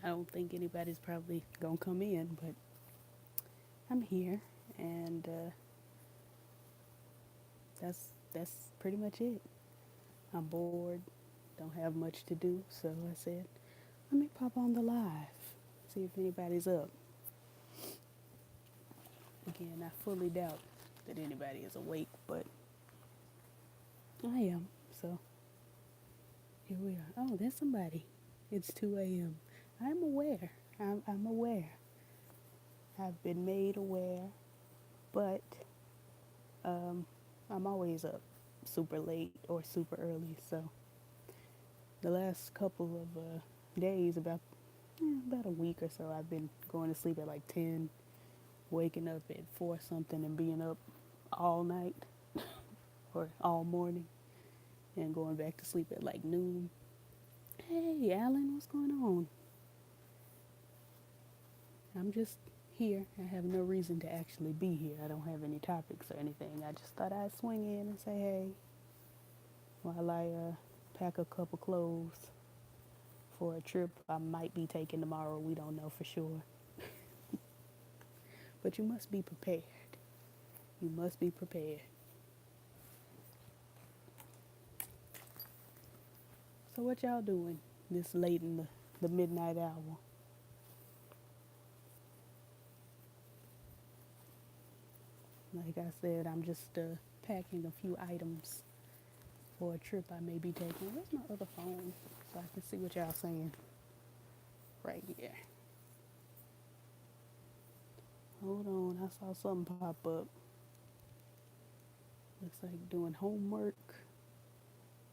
I don't think anybody's probably gonna come in, but I'm here, and that's pretty much it. I'm bored, don't have much to do, so I said, let me pop on the live, see if anybody's up. Again, I fully doubt that anybody is awake, but I am. So here we are. Oh, there's somebody. It's 2 a.m. I'm aware. I'm aware. I've been made aware, but um, I'm always up super late or super early. So the last couple of days, about a week or so, I've been going to sleep at like 10, waking up at 4 something, and being up all night or all morning, and going back to sleep at like noon. Hey, Alan, what's going on? I'm just here. I have no reason to actually be here. I don't have any topics or anything. I just thought I'd swing in and say hey while I pack a couple clothes for a trip I might be taking tomorrow. We don't know for sure. But you must be prepared. You must be prepared. So, what y'all doing this late in the midnight hour? Like I said, I'm just packing a few items for a trip I may be taking. Where's my other phone? So I can see what y'all saying right here. Hold on, I saw something pop up. Looks like doing homework,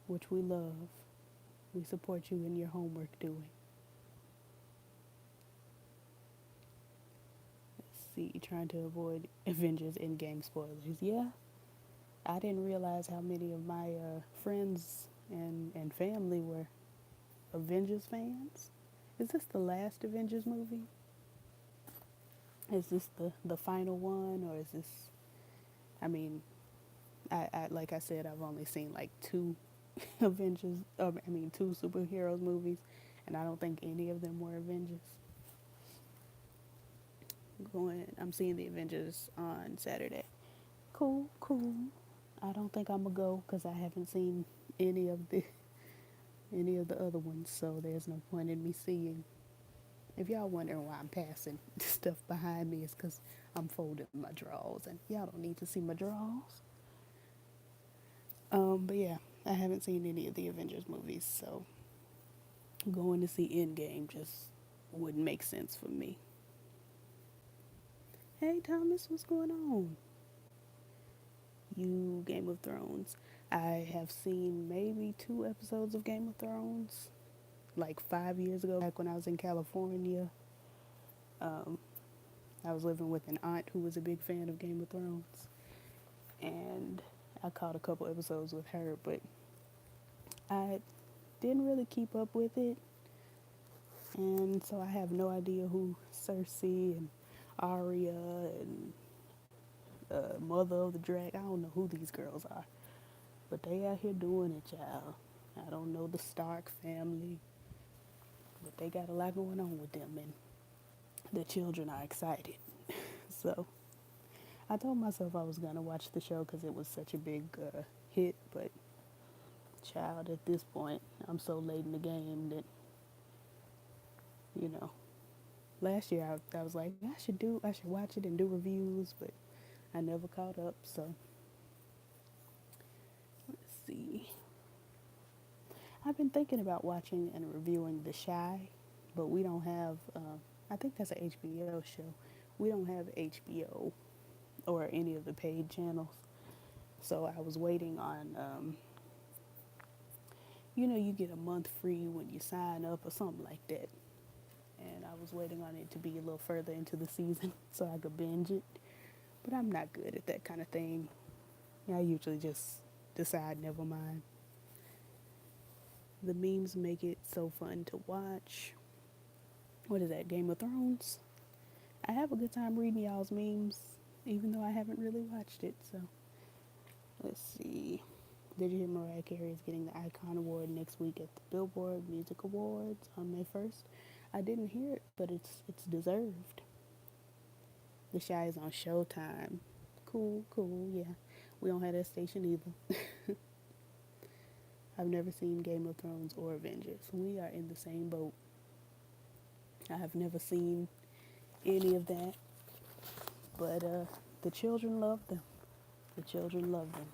which we love. We support you in your homework doing. Let's see, trying to avoid Avengers Endgame spoilers. Yeah, I didn't realize how many of my friends and family were Avengers fans. Is this the last Avengers movie? Is this the final one, or is this? I mean, I like I said, I've only seen like two Avengers. Two superheroes movies, and I don't think any of them were Avengers. I'm seeing the Avengers on Saturday. Cool, cool. I don't think I'm gonna go because I haven't seen any of the any of the other ones, so there's no point in me seeing. If y'all wondering why I'm passing stuff behind me, it's because I'm folding my drawers, and y'all don't need to see my drawers. But yeah, I haven't seen any of the Avengers movies, so going to see Endgame just wouldn't make sense for me. Hey Thomas, what's going on? You Game of Thrones. I have seen maybe 2 episodes of Game of Thrones like 5 years ago, back when I was in California. Um, I was living with an aunt who was a big fan of Game of Thrones, and I caught a couple episodes with her, but I didn't really keep up with it, and so I have no idea who Cersei and Arya and Mother of the Dragon. I don't know who these girls are, but they out here doing it, child. I don't know the Stark family, but they got a lot going on with them, and the children are excited. So I told myself I was gonna watch the show because it was such a big hit, but child, at this point, I'm so late in the game that you know. Last year I was like I should watch it and do reviews, but I never caught up. So let's see. I've been thinking about watching and reviewing The Shy, but we don't have. I think that's an HBO show. We don't have HBO or any of the paid channels, so I was waiting on. You get a month free when you sign up or something like that, and I was waiting on it to be a little further into the season so I could binge it. But I'm not good at that kind of thing. I usually just decide, never mind. The memes make it so fun to watch. What is that, Game of Thrones? I have a good time reading y'all's memes, even though I haven't really watched it. So, let's see. Did you hear Mariah Carey is getting the Icon Award next week at the Billboard Music Awards on May 1st? I didn't hear it, but it's deserved. The Shy is on Showtime. Cool, cool, yeah. We don't have that station either. I've never seen Game of Thrones or Avengers. We are in the same boat. I have never seen any of that, but the children love them. The children love them.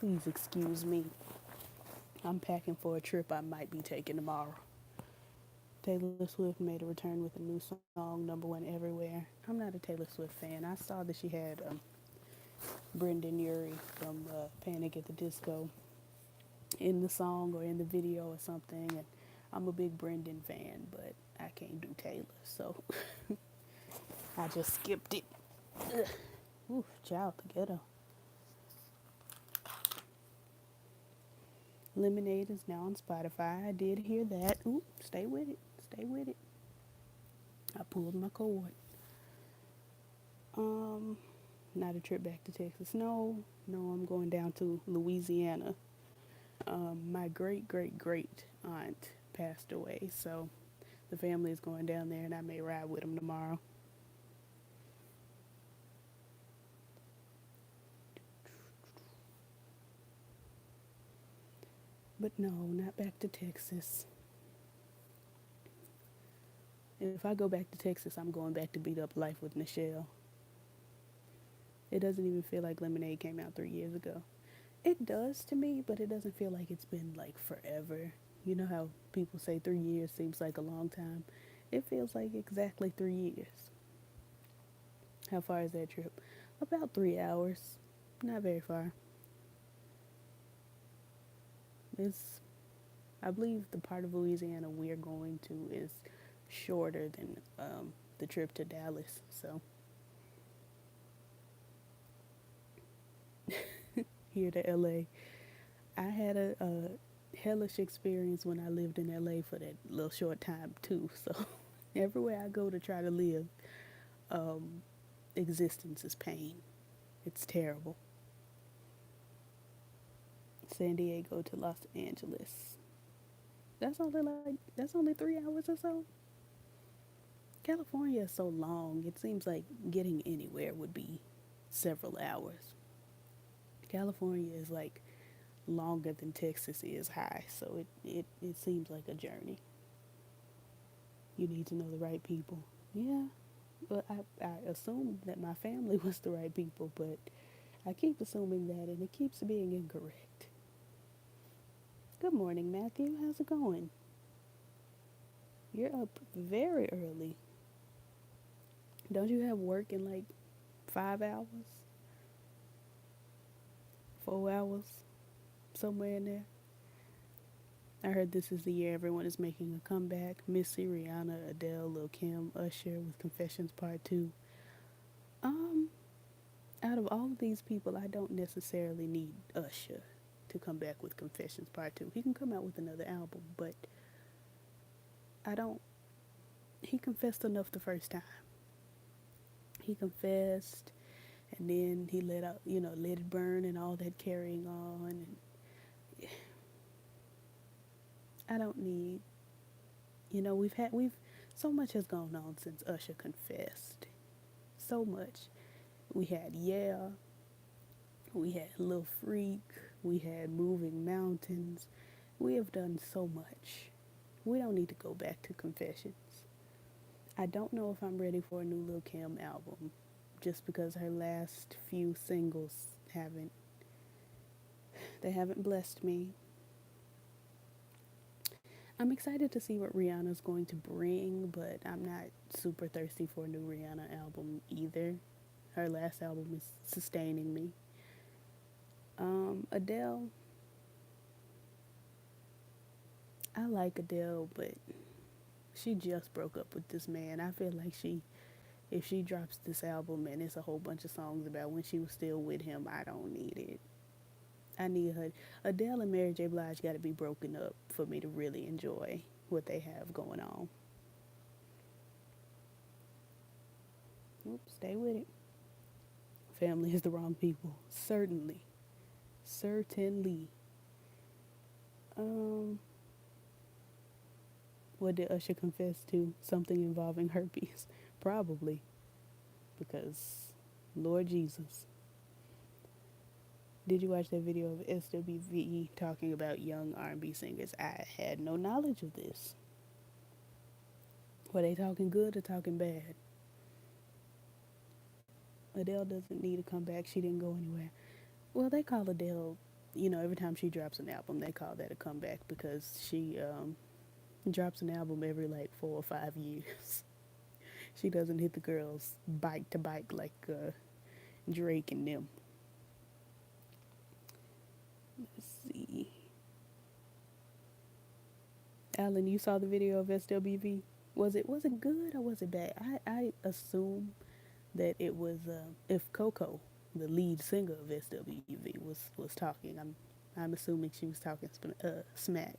Please excuse me. I'm packing for a trip I might be taking tomorrow. Taylor Swift made a return with a new song, #1 everywhere. I'm not a Taylor Swift fan. I saw that she had Brendan Urie from Panic at the Disco in the song or in the video or something, and I'm a big Brendan fan, but I can't do Taylor, so I just skipped it. Ugh. Oof, child, the ghetto. Lemonade is now on Spotify. I did hear that. Ooh, stay with it. Stay with it. I pulled my cord. Um, Not a trip back to Texas. No, no, I'm going down to Louisiana. My great great great aunt passed away, so the family is going down there, and I may ride with them tomorrow. But no, not back to Texas. If I go back to Texas, I'm going back to beat up life with Nichelle. It doesn't even feel like Lemonade came out 3 years ago. It does to me, but it doesn't feel like it's been like forever. You know how people say 3 years seems like a long time? It feels like exactly 3 years. How far is that trip? About 3 hours. Not very far. It's, I believe the part of Louisiana we're going to is shorter than the trip to Dallas. So here to LA, I had a hellish experience when I lived in LA for that little short time too. So everywhere I go to try to live, um, existence is pain. It's terrible. San Diego to Los Angeles. That's only 3 hours or so. California is so long. It seems like getting anywhere would be several hours. California is like longer than Texas is high, so it seems like a journey. You need to know the right people. Yeah, but I assumed that my family was the right people, but I keep assuming that, and it keeps being incorrect. Good morning, Matthew. How's it going? You're up very early. Don't you have work in like 5 hours, 4 hours, somewhere in there? I heard this is the year everyone is making a comeback. Missy, Rihanna, Adele, Lil Kim, Usher with Confessions Part 2. Um, Out of all of these people, I don't necessarily need Usher to come back with Confessions Part 2. He can come out with another album, but I don't. He confessed enough the first time. He confessed, and then he let out, let it burn and all that carrying on. And I don't need, we've, so much has gone on since Usher confessed. So much. We had Yeah, we had Lil Freak, we had Moving Mountains. We have done so much. We don't need to go back to Confessions. I don't know if I'm ready for a new Lil Kim album just because her last few singles haven't blessed me. I'm excited to see what Rihanna's going to bring, but I'm not super thirsty for a new Rihanna album either. Her last album is sustaining me. Adele, I like Adele, but she just broke up with this man. I feel like if she drops this album and it's a whole bunch of songs about when she was still with him, I don't need it. I need her. Adele and Mary J. Blige got to be broken up for me to really enjoy what they have going on. Oops, stay with it. Family is the wrong people. Certainly. Certainly. Um, what did Usher confess to? Something involving herpes. Probably. Because, Lord Jesus. Did you watch that video of SWV talking about young R&B singers? I had no knowledge of this. Were they talking good or talking bad? Adele doesn't need to come back. She didn't go anywhere. Well, they call Adele, every time she drops an album, they call that a comeback because she drops an album every like 4 or 5 years. She doesn't hit the girls bike to bike like Drake and them. Let's see. Alan, you saw the video of SWV. Was it good or was it bad? I assume that it was if Coco, the lead singer of SWV, was talking. I'm assuming she was talking smack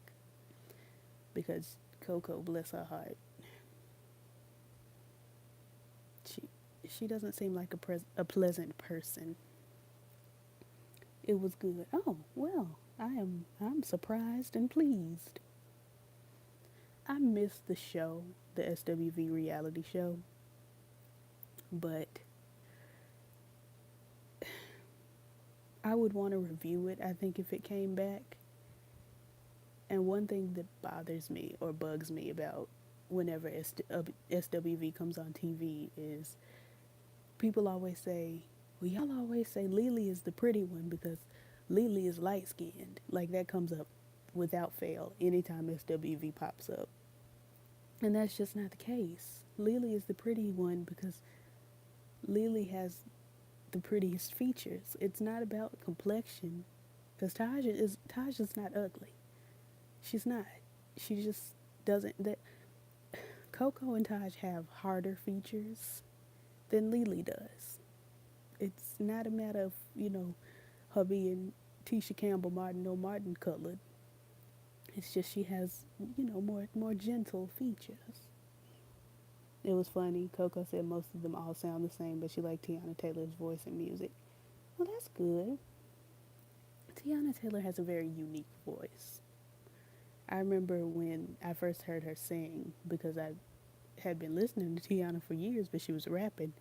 because Coco, bless her heart, she she doesn't seem like a pleasant person. It was good. Oh well, I'm surprised and pleased. I missed the show, the SWV reality show, but I would want to review it. I think if it came back. And one thing that bothers me or bugs me about whenever SWV comes on TV is people always say, well, y'all always say Lily is the pretty one because Lily is light skinned. Like that comes up without fail anytime SWV pops up. And that's just not the case. Lily is the pretty one because Lily has the prettiest features. It's not about complexion because Taja's not ugly. She's not. She just doesn't. That Coco and Taj have harder features than Lily does. It's not a matter of her being Tisha Campbell Martin or Martin colored. It's just she has more gentle features. It was funny. Coco said most of them all sound the same, but she liked Tiana Taylor's voice and music. Well, that's good. Tiana Taylor has a very unique voice. I remember when I first heard her sing because I had been listening to Tiana for years, but she was rapping,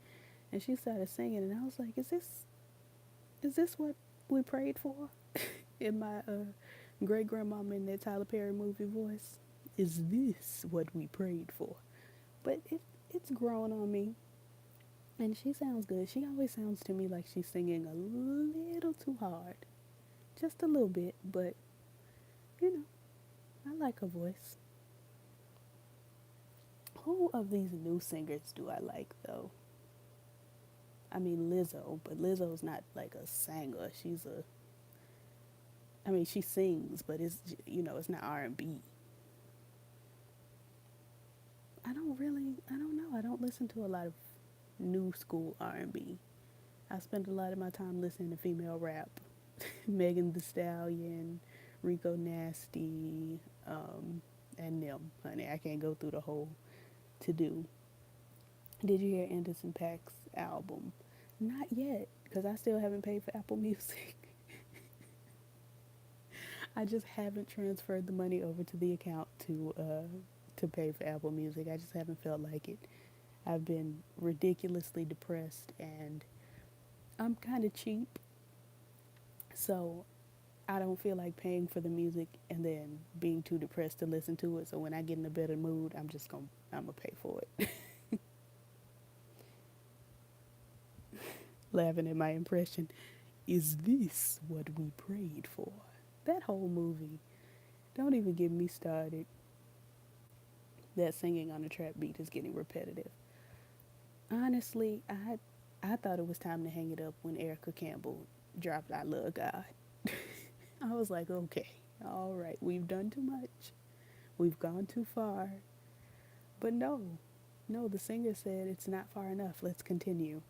and she started singing, and I was like, "Is this what we prayed for?" In my great grandmama in that Tyler Perry movie voice, is this what we prayed for? But it's grown on me, and she sounds good. She always sounds to me like she's singing a little too hard, just a little bit, but you know, I like her voice. Who of these new singers do I like though? I mean Lizzo, but Lizzo's not like a singer. I mean she sings, but it's not R&B. I don't know. I don't listen to a lot of new school R&B. I spend a lot of my time listening to female rap. Megan Thee Stallion, Rico Nasty, and them, honey. I can't go through the whole to do. Did you hear Anderson .Paak's album? Not yet, because I still haven't paid for Apple Music. I just haven't transferred the money over to the account to pay for Apple Music. I just haven't felt like it. I've been ridiculously depressed, and I'm kind of cheap, so I don't feel like paying for the music and then being too depressed to listen to it. So when I get in a better mood, I'm gonna pay for it. Laughing at my impression. Is this what we prayed for? That whole movie. Don't even get me started. That singing on the trap beat is getting repetitive. Honestly, I thought it was time to hang it up when Erica Campbell dropped I Love God. I was like, okay, all right, we've done too much. We've gone too far. But no, the singer said it's not far enough. Let's continue.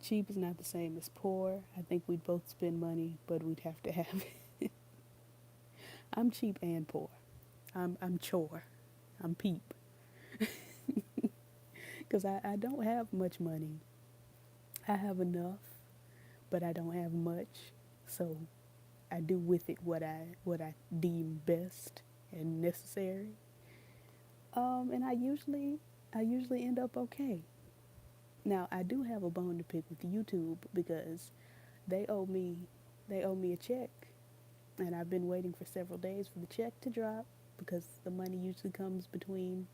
Cheap is not the same as poor. I think we'd both spend money, but we'd have to have it. I'm cheap and poor. I'm chore. I'm peep. Because I don't have much money. I have enough, but I don't have much. So I do with it what I deem best and necessary. And I usually end up okay. Now I do have a bone to pick with YouTube because they owe me they owe me a check, and I've been waiting for several days for the check to drop because the money usually comes between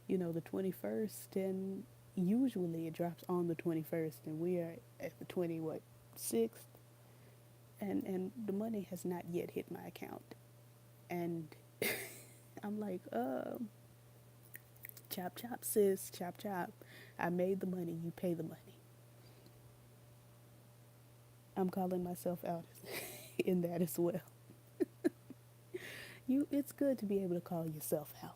the 21st, and usually it drops on the 21st, and we are at the 6th, and the money has not yet hit my account, and I'm like, chop chop sis, chop chop. I made the money, you pay the money. I'm calling myself out in that as well. It's good to be able to call yourself out.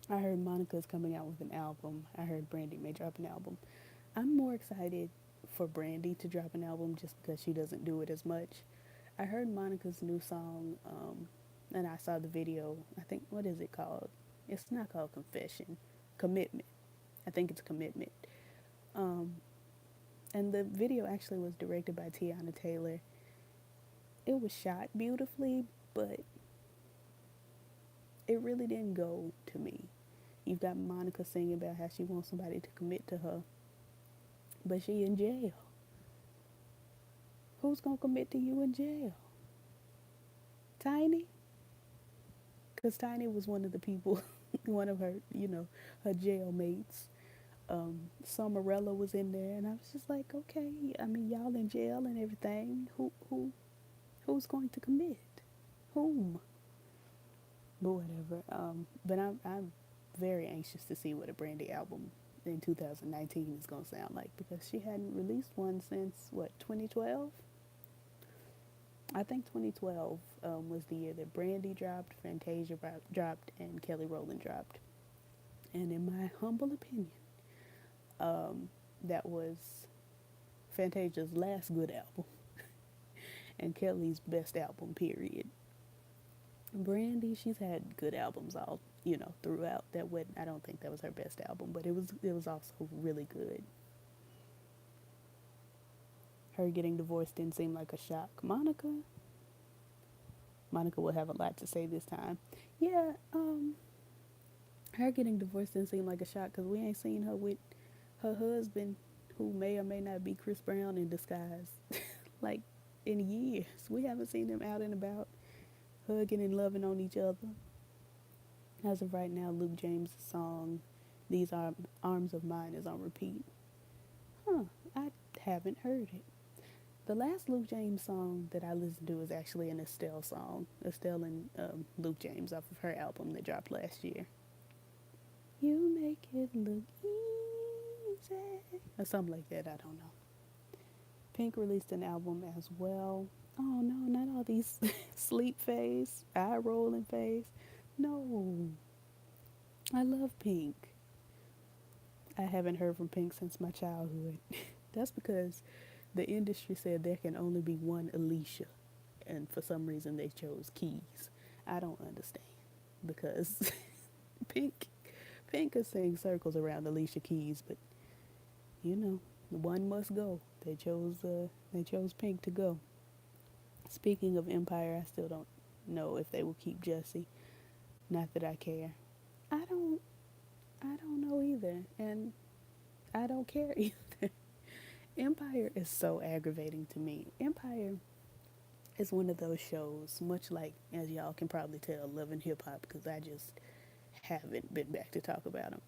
I heard Monica's coming out with an album. I heard Brandy may drop an album. I'm more excited for Brandy to drop an album just because she doesn't do it as much. I heard Monica's new song, and I saw the video. I think, what is it called? It's not called Confession. Commitment. I think it's Commitment. Um, and the video actually was directed by Tiana Taylor. It was shot beautifully, but it really didn't go to me. You've got Monica singing about how she wants somebody to commit to her, but she in jail. Who's gonna commit to you in jail? Tiny? Because Tiny was one of the people, one of her, her jail mates. Summerella was in there, and I was just like, okay, I mean, y'all in jail and everything. Who's going to commit? Whom? But whatever. But I'm very anxious to see what a Brandy album in 2019 is gonna sound like because she hadn't released one since what, 2012. I think 2012 was the year that Brandy dropped, Fantasia dropped, and Kelly Rowland dropped. And in my humble opinion, that was Fantasia's last good album and Kelly's best album, period. Brandy, she's had good albums all, throughout. I don't think that was her best album, but it was also really good. Her getting divorced didn't seem like a shock. Monica will have a lot to say this time. Yeah, her getting divorced didn't seem like a shock because we ain't seen her with her husband, who may or may not be Chris Brown in disguise, like in years. We haven't seen them out and about, hugging and loving on each other. As of right now, Luke James' song, These Arms of Mine, is on repeat. Huh, I haven't heard it. The last Luke James song that I listened to is actually an Estelle song. Estelle and Luke James off of her album that dropped last year. You make it look easy. Or something like that, I don't know. Pink released an album as well. Oh no, not all these sleep face, eye rolling face. No, I love Pink. I haven't heard from Pink since my childhood. That's because the industry said there can only be one Alicia, and for some reason they chose Keys. I don't understand because Pink Pink could sing circles around Alicia Keys, but one must go. They chose Pink to go. Speaking of Empire, I still don't know if they will keep Jesse. Not that I care. I don't I don't know either, and I don't care either. Empire is so aggravating to me. Empire is one of those shows, much like, as y'all can probably tell, Love and Hip Hop, because I just haven't been back to talk about them,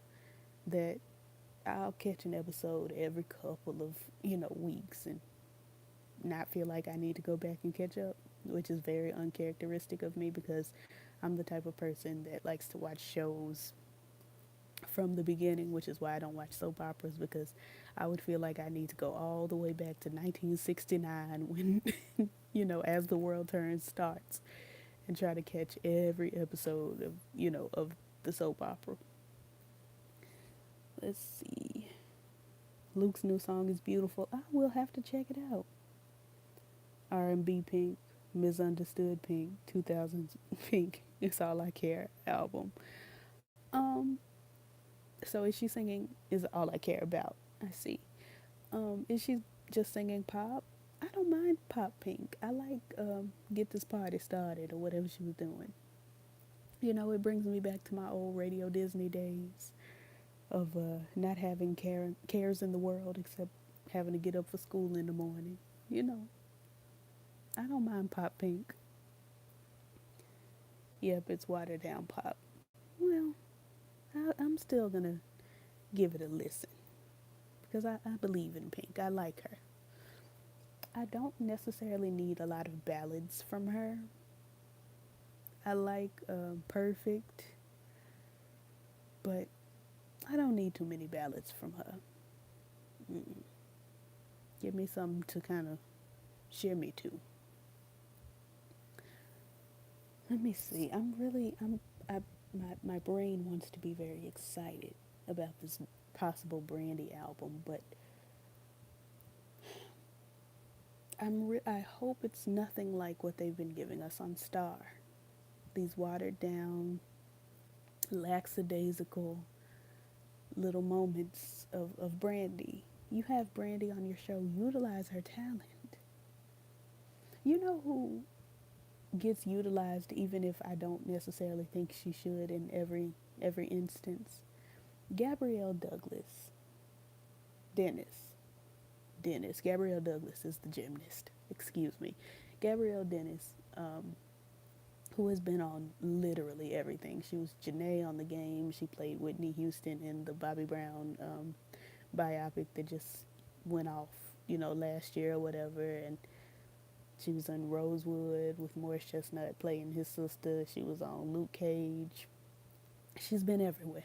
that I'll catch an episode every couple of, weeks and not feel like I need to go back and catch up, which is very uncharacteristic of me because I'm the type of person that likes to watch shows from the beginning, which is why I don't watch soap operas because I would feel like I need to go all the way back to 1969 when, As the World Turns starts and try to catch every episode of the soap opera. Let's see. Luke's new song is beautiful. I will have to check it out. R&B Pink, Misunderstood Pink, 2000s Pink, It's All I Care album. Um, so is she singing Is All I Care About? I see. Is she just singing pop? I don't mind Pop Pink. I like Get This Party Started or whatever she was doing. You know, it brings me back to my old Radio Disney days of not having cares in the world except having to get up for school in the morning. You know, I don't mind Pop Pink. Yep, it's watered down pop. Well, I'm still gonna give it a listen because I believe in Pink. I like her. I don't necessarily need a lot of ballads from her. I like Perfect, but I don't need too many ballads from her. Mm-mm. Give me something to kind of share me to. Let me see. My brain wants to be very excited about this possible Brandy album, but I hope it's nothing like what they've been giving us on Star. These watered down, lackadaisical little moments of Brandy. You have Brandy on your show, utilize her talent. You know who gets utilized even if I don't necessarily think she should in every instance? Gabrielle Douglas. Dennis. Gabrielle Douglas is the gymnast. Excuse me. Gabrielle Dennis, who has been on literally everything. She was Janae on The Game. She played Whitney Houston in the Bobby Brown biopic that just went off, last year or whatever. And she was on Rosewood with Morris Chestnut playing his sister. She was on Luke Cage. She's been everywhere.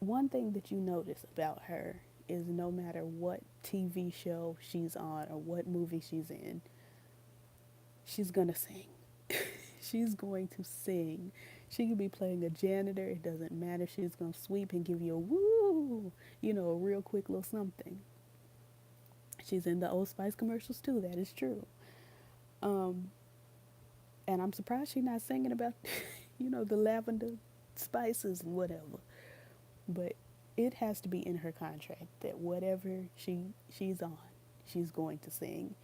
One thing that you notice about her is no matter what TV show she's on or what movie she's in, she's gonna sing. She's going to sing. She could be playing a janitor. It doesn't matter. She's going to sweep and give you a woo, a real quick little something. She's in the Old Spice commercials too. That is true. And I'm surprised she's not singing about, the lavender spices and whatever. But it has to be in her contract that whatever she's on, she's going to sing.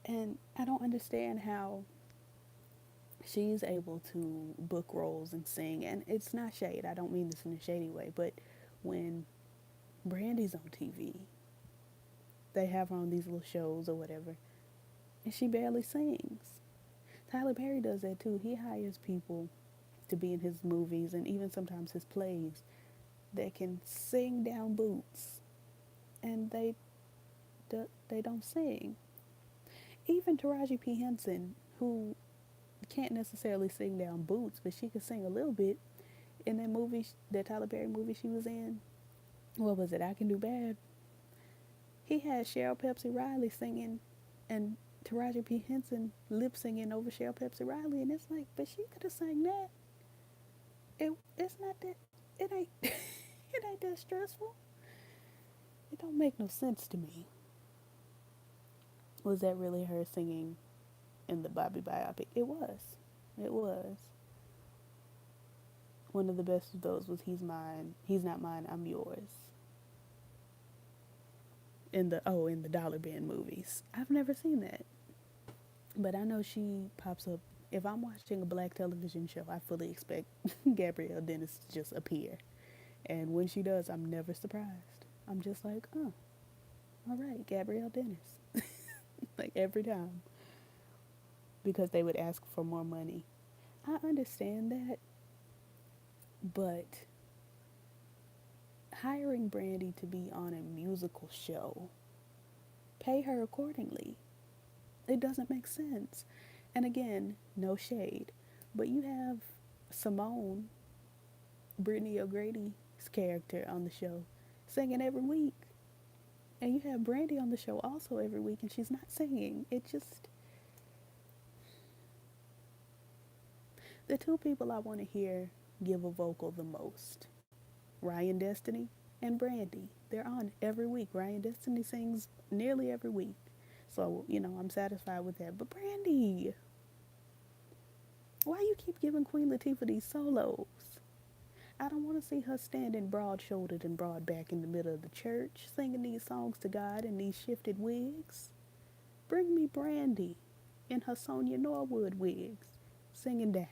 And I don't understand how she's able to book roles and sing. And it's not shade. I don't mean this in a shady way. But when Brandy's on TV, they have her on these little shows or whatever, and she barely sings. Tyler Perry does that too. He hires people to be in his movies and even sometimes his plays that can sing down boots, and they don't sing. Even Taraji P. Henson, who can't necessarily sing down boots, but she could sing a little bit in that movie, that Tyler Perry movie she was in. What was it? I Can Do Bad. He had Cheryl Pepsi Riley singing and Taraji P. Henson lip singing over Cheryl Pepsi Riley, and it's like, but she could have sang that. It's not that. It ain't. It ain't that stressful. It don't make no sense to me. Was that really her singing in the Bobby biopic? It was. It was. One of the best of those was He's Mine, He's Not Mine, I'm Yours. In the Dollar Band movies. I've never seen that. But I know she pops up. If I'm watching a black television show, I fully expect Gabrielle Dennis to just appear. And when she does, I'm never surprised. I'm just like, oh, all right, Gabrielle Dennis. Like every time. Because they would ask for more money. I understand that. But hiring Brandy to be on a musical show, pay her accordingly. It doesn't make sense. And again, no shade. But you have Simone, Brittany O'Grady's character on the show, singing every week. And you have Brandy on the show also every week, and she's not singing. It just... The two people I want to hear give a vocal the most, Ryan Destiny and Brandy. They're on every week. Ryan Destiny sings nearly every week. So, I'm satisfied with that. But Brandy, why you keep giving Queen Latifah these solos? I don't want to see her standing broad shouldered and broad back in the middle of the church singing these songs to God in these shifted wigs. Bring me Brandy in her Sonia Norwood wigs singing down.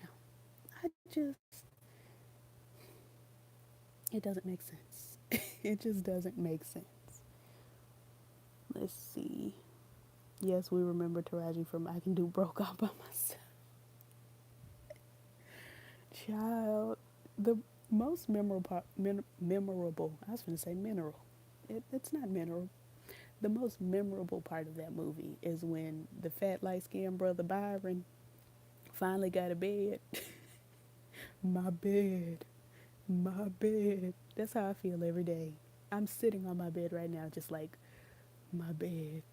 I just, it doesn't make sense. It just doesn't make sense. Let's see. Yes, we remember Taraji from I Can Do Broke All By Myself. Child, the most memorable, I was going to say mineral. It's not mineral. The most memorable part of that movie is when the fat light skinned brother Byron finally got a bed. My bed. My bed. That's how I feel every day. I'm sitting on my bed right now, just like, my bed.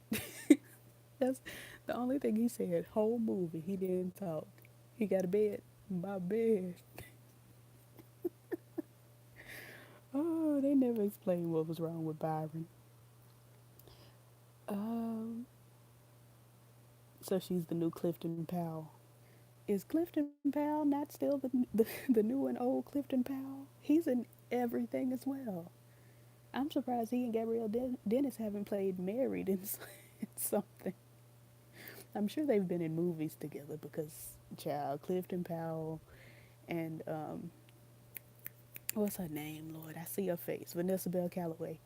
That's the only thing he said. Whole movie, he didn't talk. He got a bed. My bed. Oh, they never explained what was wrong with Byron. Um, so she's the new Clifton Powell. Is Clifton Powell not still the new and old Clifton Powell? He's in everything as well. I'm surprised he and Gabrielle Dennis haven't played married in, in something. I'm sure they've been in movies together because, child, Clifton Powell and, what's her name, Lord? I see her face. Vanessa Bell Calloway.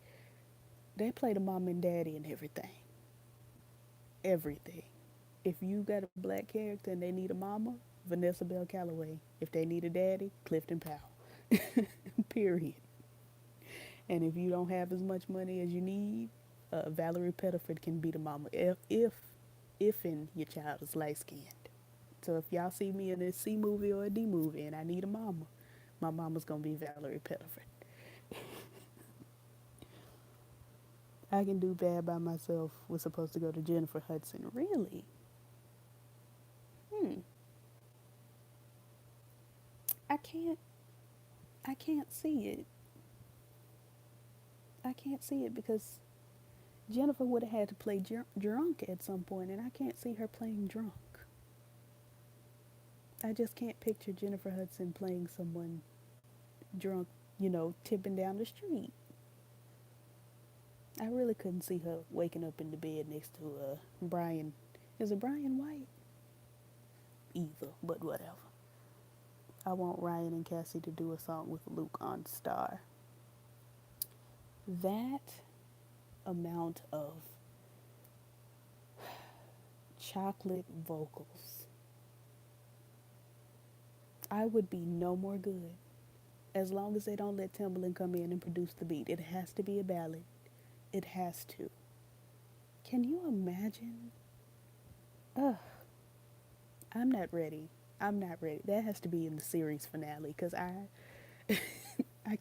They play the mom and daddy and everything. Everything. If you got a black character and they need a mama, Vanessa Bell Calloway. If they need a daddy, Clifton Powell. Period. And if you don't have as much money as you need, Valerie Pettiford can be the mama if in your child is light skinned. So if y'all see me in a C movie or a D movie and I need a mama, my mama's gonna be Valerie Pettiford. I Can Do Bad by Myself was supposed to go to Jennifer Hudson. Really? Hmm. I can't. I can't see it. I can't see it because Jennifer would have had to play drunk at some point, and I can't see her playing drunk. I just can't picture Jennifer Hudson playing someone drunk, tipping down the street. I really couldn't see her waking up in the bed next to Brian. Is it Brian White? Either, but whatever. I want Ryan and Cassie to do a song with Luke on Star. That amount of chocolate vocals, I would be no more good as long as they don't let Timbaland come in and produce the beat. It has to be a ballad. It has to. Can you imagine? Ugh. I'm not ready. I'm not ready. That has to be in the series finale because I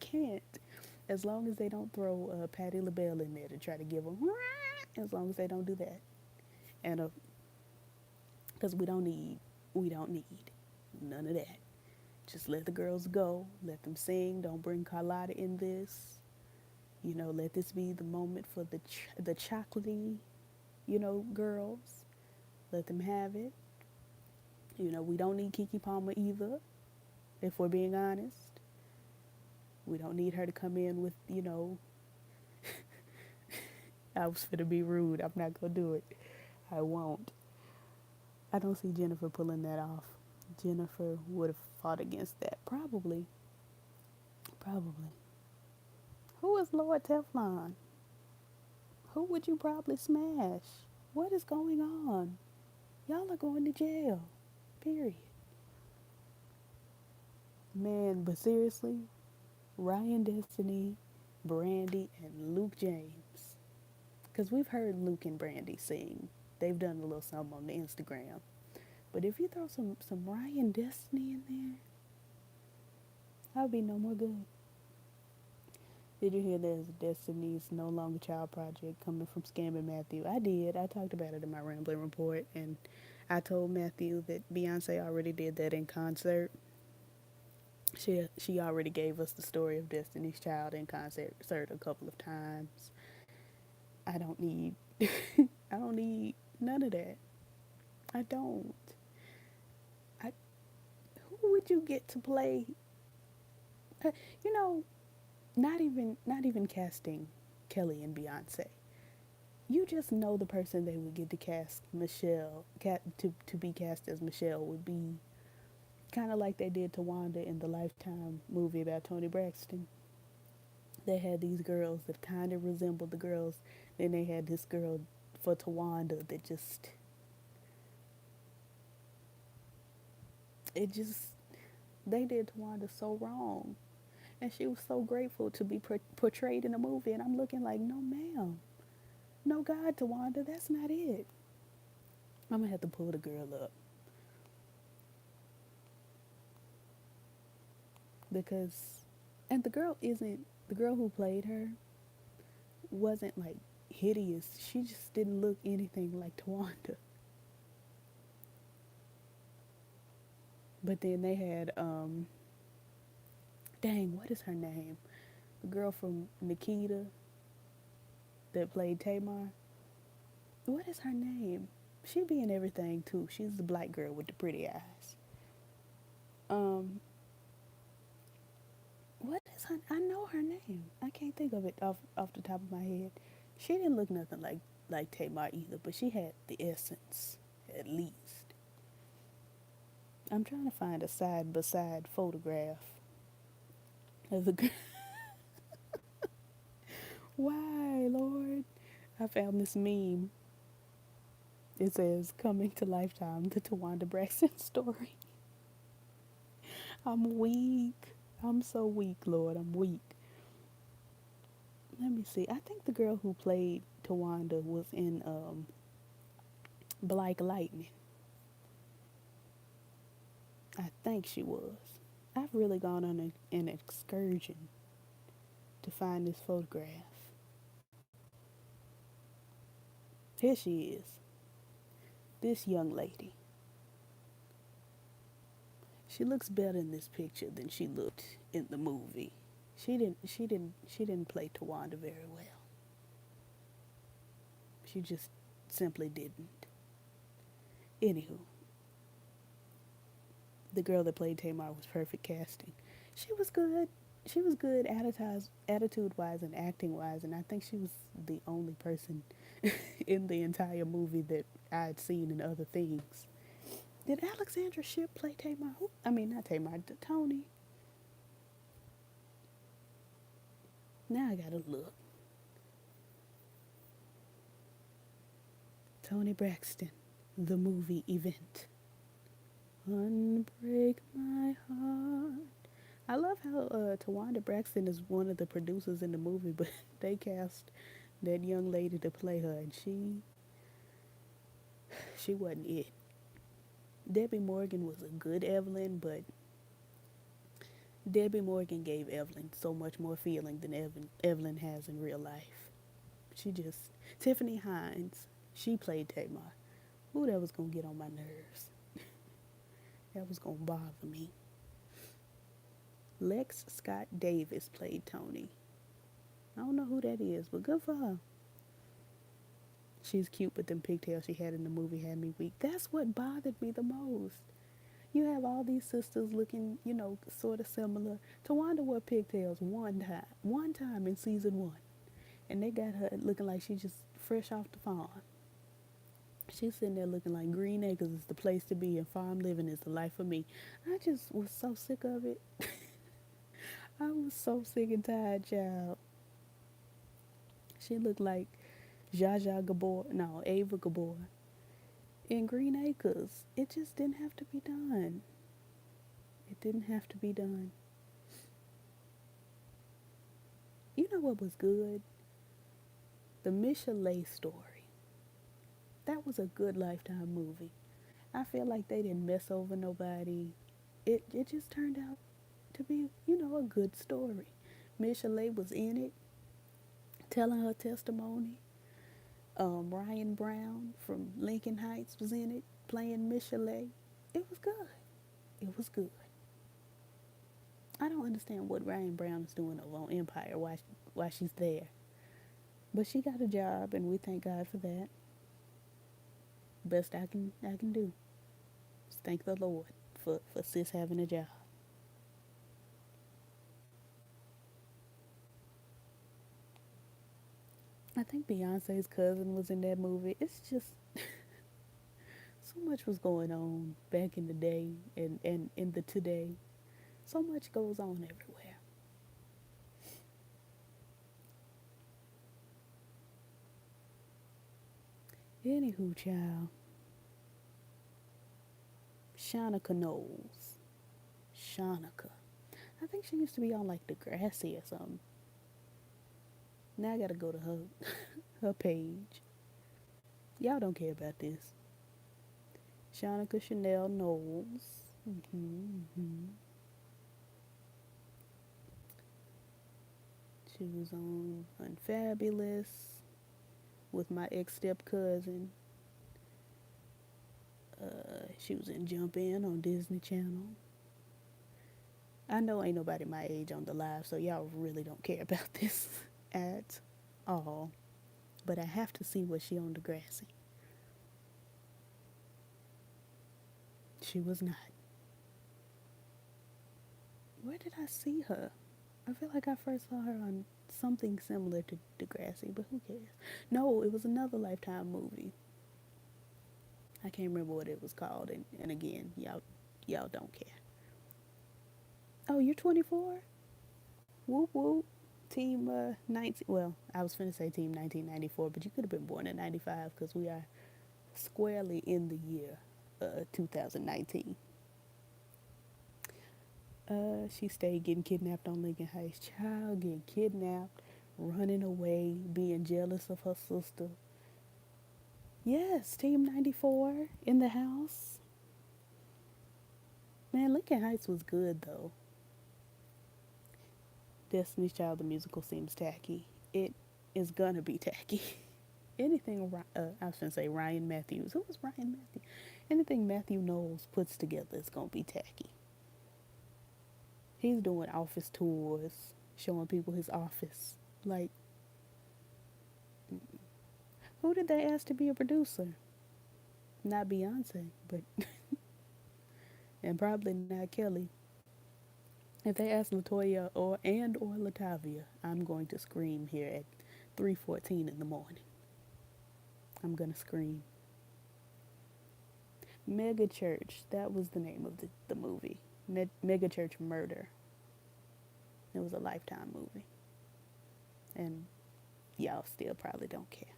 can't. As long as they don't throw Patti LaBelle in there to try to give them, as long as they don't do that, and because we don't need none of that. Just let the girls go. Let them sing. Don't bring Carlotta in this. Let this be the moment for the chocolatey, girls. Let them have it. We don't need Kiki Palmer either, if we're being honest. We don't need her to come in with, I was finna be rude. I'm not gonna do it. I won't. I don't see Jennifer pulling that off. Jennifer would have fought against that. Probably. Probably. Who is Lord Teflon? Who would you probably smash? What is going on? Y'all are going to jail. Period. Man, but seriously, Ryan Destiny, Brandy, and Luke James. Because we've heard Luke and Brandy sing. They've done a little something on the Instagram. But if you throw some Ryan Destiny in there, I'll be no more good. Did you hear there's Destiny's No Longer Child project coming from Scamming Matthew? I did. I talked about it in my Rambling Report, and I told Matthew that Beyonce already did that in concert. She already gave us the story of Destiny's Child in concert a couple of times. I don't need I don't need none of that. I don't. I Who would you get to play You know, not even casting Kelly and Beyonce. You just know the person they would get to cast to be cast as Michelle would be kind of like they did to Wanda in the Lifetime movie about Tony Braxton. They had these girls that kind of resembled the girls. Then they had this girl for Tawanda that just they did Tawanda so wrong, and she was so grateful to be portrayed in a movie. And I'm looking like, no, ma'am, no, God, Tawanda, that's not it. I'm gonna have to pull the girl up because, and the girl isn't the girl who played her wasn't like hideous. She just didn't look anything like Tawanda. But then they had dang, what is her name? The girl from Nikita that played Tamar. What is her name? She be in everything too. She's the black girl with the pretty eyes. Um, what is her? I know her name. I can't think of it off the top of my head. She didn't look nothing like Tamar either, but she had the essence at least. I'm trying to find a side by side photograph of the girl. Why, Lord? I found this meme. It says, "Coming to Lifetime, the Tawanda Braxton story." I'm weak. I'm so weak, Lord. I'm weak. Let me see. I think the girl who played Tawanda was in Black Lightning. I think she was. I've really gone on an excursion to find this photograph. Here she is. This young lady. She looks better in this picture than she looked in the movie. She didn't play Tawanda very well. She just simply didn't. Anywho, the girl that played Tamar was perfect casting. She was good. She was good attitude wise and acting wise, and I think she was the only person in the entire movie that I'd seen in other things. Did Alexandra Shipp play Tamar? I mean, not Tamar, Tony. Now I gotta look. Tony Braxton, the movie event. Unbreak my heart. I love how Tawanda Braxton is one of the producers in the movie, but they cast that young lady to play her, and she wasn't it. Debbie Morgan was a good Evelyn, but Debbie Morgan gave Evelyn so much more feeling than Evelyn has in real life. She just Tiffany Hines, she played Tamar. Ooh, that was gonna get on my nerves. That was gonna bother me. Lex Scott Davis played Tony. I don't know who that is, but good for her. She's cute, but them pigtails she had in the movie had me weak. That's what bothered me the most. You have all these sisters looking, sort of similar. Tawanda wore pigtails one time in season one, and they got her looking like she just fresh off the farm. She's sitting there looking like Green Acres is the place to be and farm living is the life for me. I just was so sick of it. I was so sick and tired, child. She looked like Zsa Zsa Gabor, no, Ava Gabor in Green Acres. It just didn't have to be done. It didn't have to be done. You know what was good? The Michelet story. That was a good Lifetime movie. I feel like they didn't mess over nobody. It just turned out to be, a good story. Michelet was in it, telling her testimony. Ryan Brown from Lincoln Heights was in it, playing Michelet. It was good. It was good. I don't understand what Ryan Brown is doing over on Empire, why she's there. But she got a job, and we thank God for that. Best I can do is thank the Lord for sis having a job. I think Beyonce's cousin was in that movie. It's just so much was going on back in the day and in the today. So much goes on everywhere. Anywho, child, Shanika Knowles. Shanika. I think she used to be on like Degrassi or something. Now I gotta go to her her page. Y'all don't care about this. Shanika Chanel Knowles. Hmm. She was on Unfabulous with my ex step cousin. She was in Jump In on Disney Channel. I know ain't nobody my age on the live, so y'all really don't care about this at all. But I have to see what she on Degrassi. She was not. Where did I see her? I feel like I first saw her on something similar to Degrassi, but who cares? No, it was another Lifetime movie. I can't remember what it was called, and again, y'all don't care. Oh, you're 24? Whoop whoop. Team 19. Well, I was finna say team 1994, but you could have been born in 95 because we are squarely in the year 2019. She stayed getting kidnapped on Lincoln Heights. Child getting kidnapped, running away, being jealous of her sister. Yes, Team 94 in the house. Man, Lincoln Heights was good though. Destiny's Child the musical seems tacky. It is gonna be tacky. Anything I was gonna say Ryan Matthews. Who was Ryan Matthews? Anything Matthew Knowles puts together is gonna be tacky. He's doing office tours, showing people his office. Like, who did they ask to be a producer? Not Beyonce, but and probably not Kelly. If they ask Latoya or Latavia, I'm going to scream here at 3:14 in the morning. I'm gonna scream. Mega Church. That was the name of the movie. Mega Church Murder. It was a Lifetime movie, and y'all still probably don't care.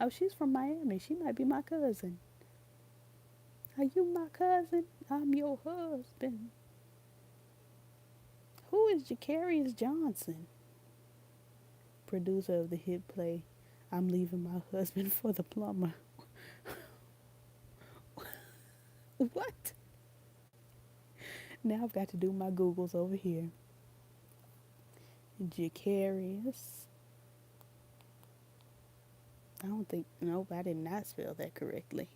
Oh, she's from Miami. She might be my cousin. Are you my cousin? I'm your husband. Who is Jacarius Johnson? Producer of the hit play I'm Leaving My Husband for the Plumber. What? Now I've got to do my Googles over here. Jacarius. I don't think, nope, I did not spell that correctly.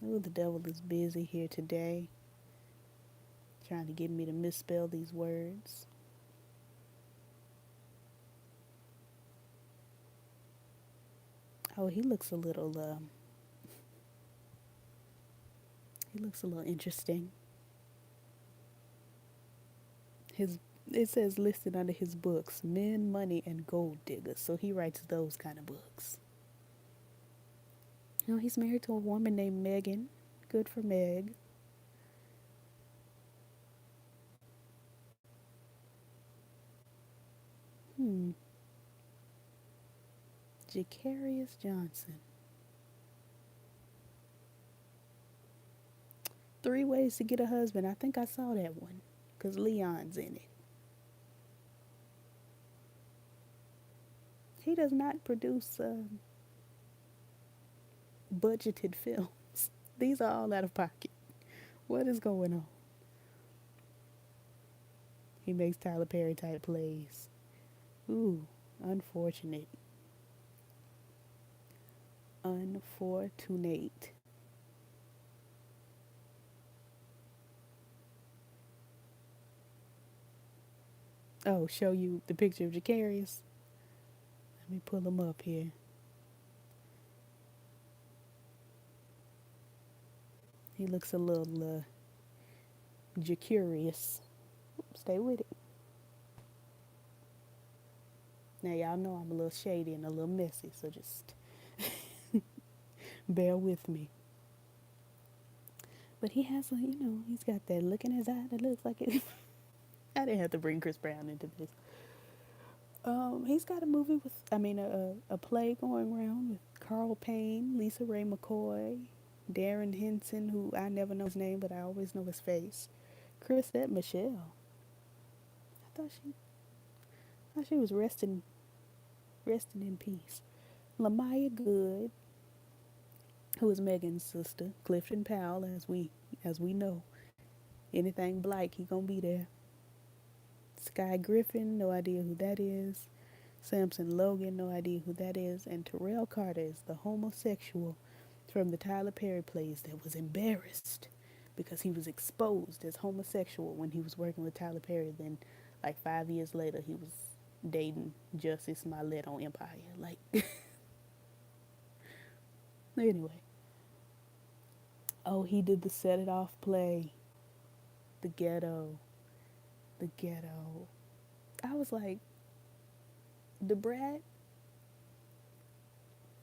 Oh, the devil is busy here today, trying to get me to misspell these words. Oh, he looks a little interesting. His It says listed under his books, Men, Money, and Gold Diggers. So he writes those kind of books. You know, he's married to a woman named Megan. Good for Meg. Hmm. Jacarius Johnson. 3 Ways to Get a Husband. I think I saw that one. Because Leon's in it. He does not produce budgeted films. These are all out of pocket. What is going on? He makes Tyler Perry type plays. Ooh, unfortunate. Unfortunate. Oh, show you the picture of Jacarius. Let me pull him up here. He looks a little Jacarius. Stay with it. Now, y'all know I'm a little shady and a little messy, so just bear with me. But he has a, he's got that look in his eye that looks like it. I didn't have to bring Chris Brown into this. He's got a movie with, a play going around with Carl Payne, Lisa Ray McCoy, Darren Henson, who I never know his name, but I always know his face. Chrisette Michelle. I thought she was resting in peace. Lamaya Good, who is Megan's sister. Clifton Powell, as we know. Anything black, he gonna be there. Sky Griffin, no idea who that is. Samson Logan, no idea who that is. And Terrell Carter is the homosexual from the Tyler Perry plays that was embarrassed because he was exposed as homosexual when he was working with Tyler Perry. Then, like 5 years later, he was dating Justice Smollett on Empire. Like, anyway. Oh, he did the Set It Off play. The Ghetto. The Ghetto. I was like, the Brat,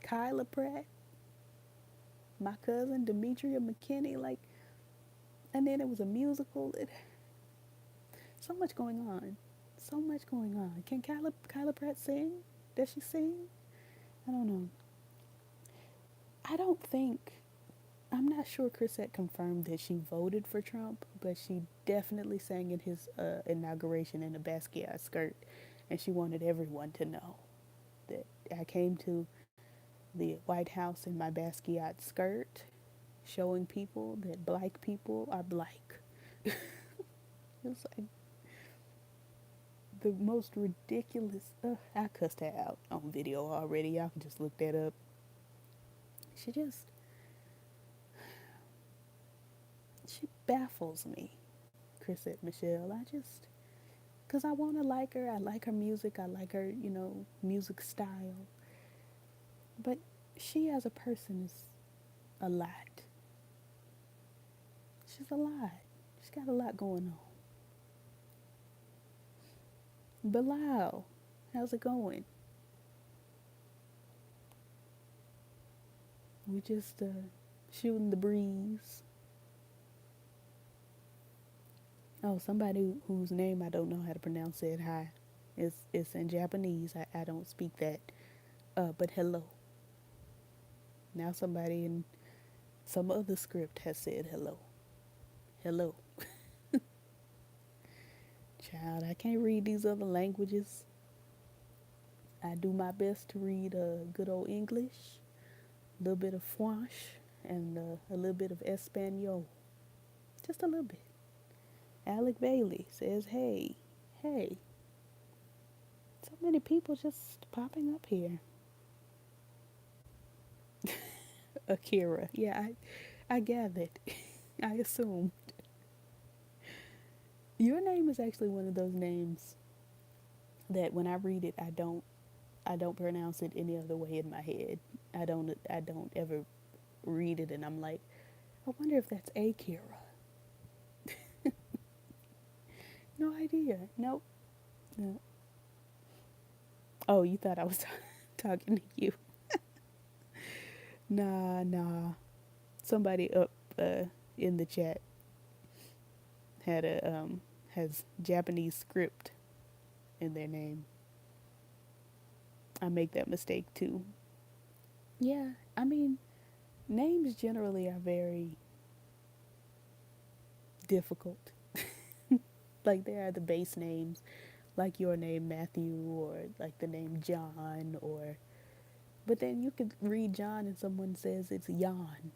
Kyla Pratt, my cousin Demetria McKinney, like, and then it was a musical. So much going on. So much going on. Can Kyla Pratt sing? Does she sing? I don't know. I don't think, I'm not sure Chrisette confirmed that she voted for Trump, but she definitely sang in his inauguration in a Basquiat skirt, and she wanted everyone to know that I came to the White House in my Basquiat skirt, showing people that black people are black. It's like the most ridiculous. I cussed her out on video already. Y'all can just look that up. She baffles me, Chrisette Michelle. Because I want to like her. I like her music. I like her, music style. But she as a person is a lot. She's a lot. She's got a lot going on. Bilal, how's it going? We just shooting the breeze. Oh, somebody whose name I don't know how to pronounce said hi. It's in Japanese. I don't speak that. But hello. Now somebody in some other script has said hello. Hello. Child, I can't read these other languages. I do my best to read good old English, a little bit of French, and a little bit of Espanol. Just a little bit. Alec Bailey says, hey, hey. So many people just popping up here. Akira. Yeah, I gathered. I assumed. Your name is actually one of those names that when I read it, I don't pronounce it any other way in my head. I don't ever read it and I'm like, I wonder if that's Akira. No idea. Nope. No. Oh, you thought I was talking to you. Nah. Somebody up in the chat had has Japanese script in their name. I make that mistake too. Yeah, names generally are very difficult. Like they are the base names, like your name Matthew, or like the name John, or but then you could read John and someone says it's Jan.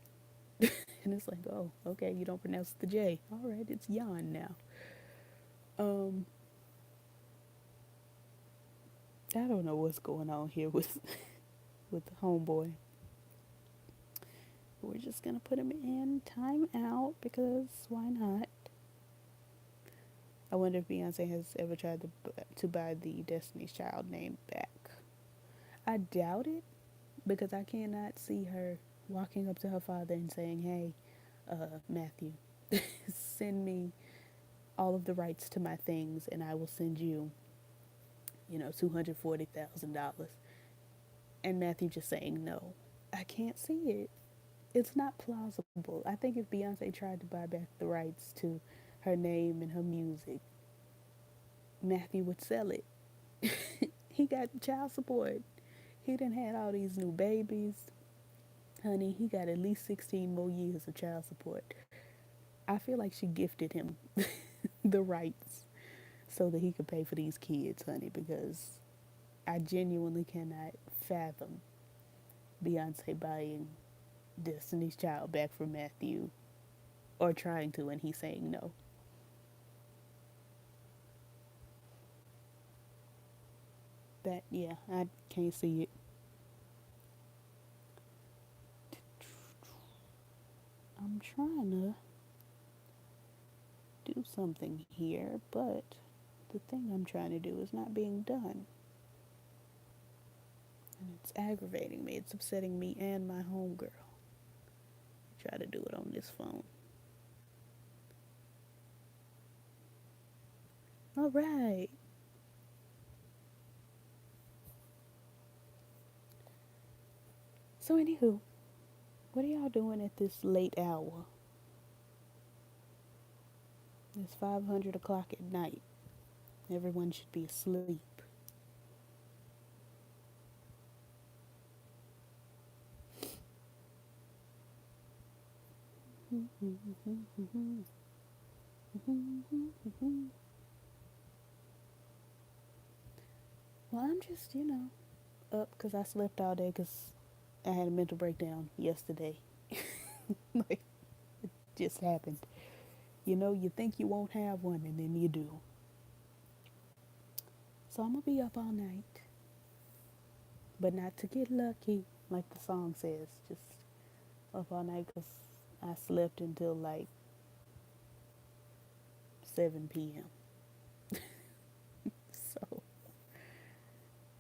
And it's like, oh, okay, you don't pronounce the J. All right, it's Jan now. I don't know what's going on here with the homeboy. We're just gonna put him in timeout because why not? I wonder if Beyonce has ever tried to buy the Destiny's Child name back. I doubt it because I cannot see her walking up to her father and saying, hey, Matthew, send me all of the rights to my things and I will send you $240,000. And Matthew just saying no. I can't see it. It's not plausible. I think if Beyonce tried to buy back the rights to her name and her music, Matthew would sell it. He got child support. He done had all these new babies. Honey, he got at least 16 more years of child support. I feel like she gifted him the rights so that he could pay for these kids, honey, because I genuinely cannot fathom Beyonce buying Destiny's Child back from Matthew, or trying to, and he's saying no. That, yeah, I can't see it. I'm trying to do something here, but the thing I'm trying to do is not being done. And it's aggravating me. It's upsetting me and my homegirl. Try to do it on this phone. All right. So, anywho, what are y'all doing at this late hour? It's 500 o'clock at night. Everyone should be asleep. Well, I'm just, up because I slept all day because I had a mental breakdown yesterday. Like, just happened. You think you won't have one, and then you do. So I'm going to be up all night, but not to get lucky, like the song says. Just up all night because I slept until like 7 p.m. So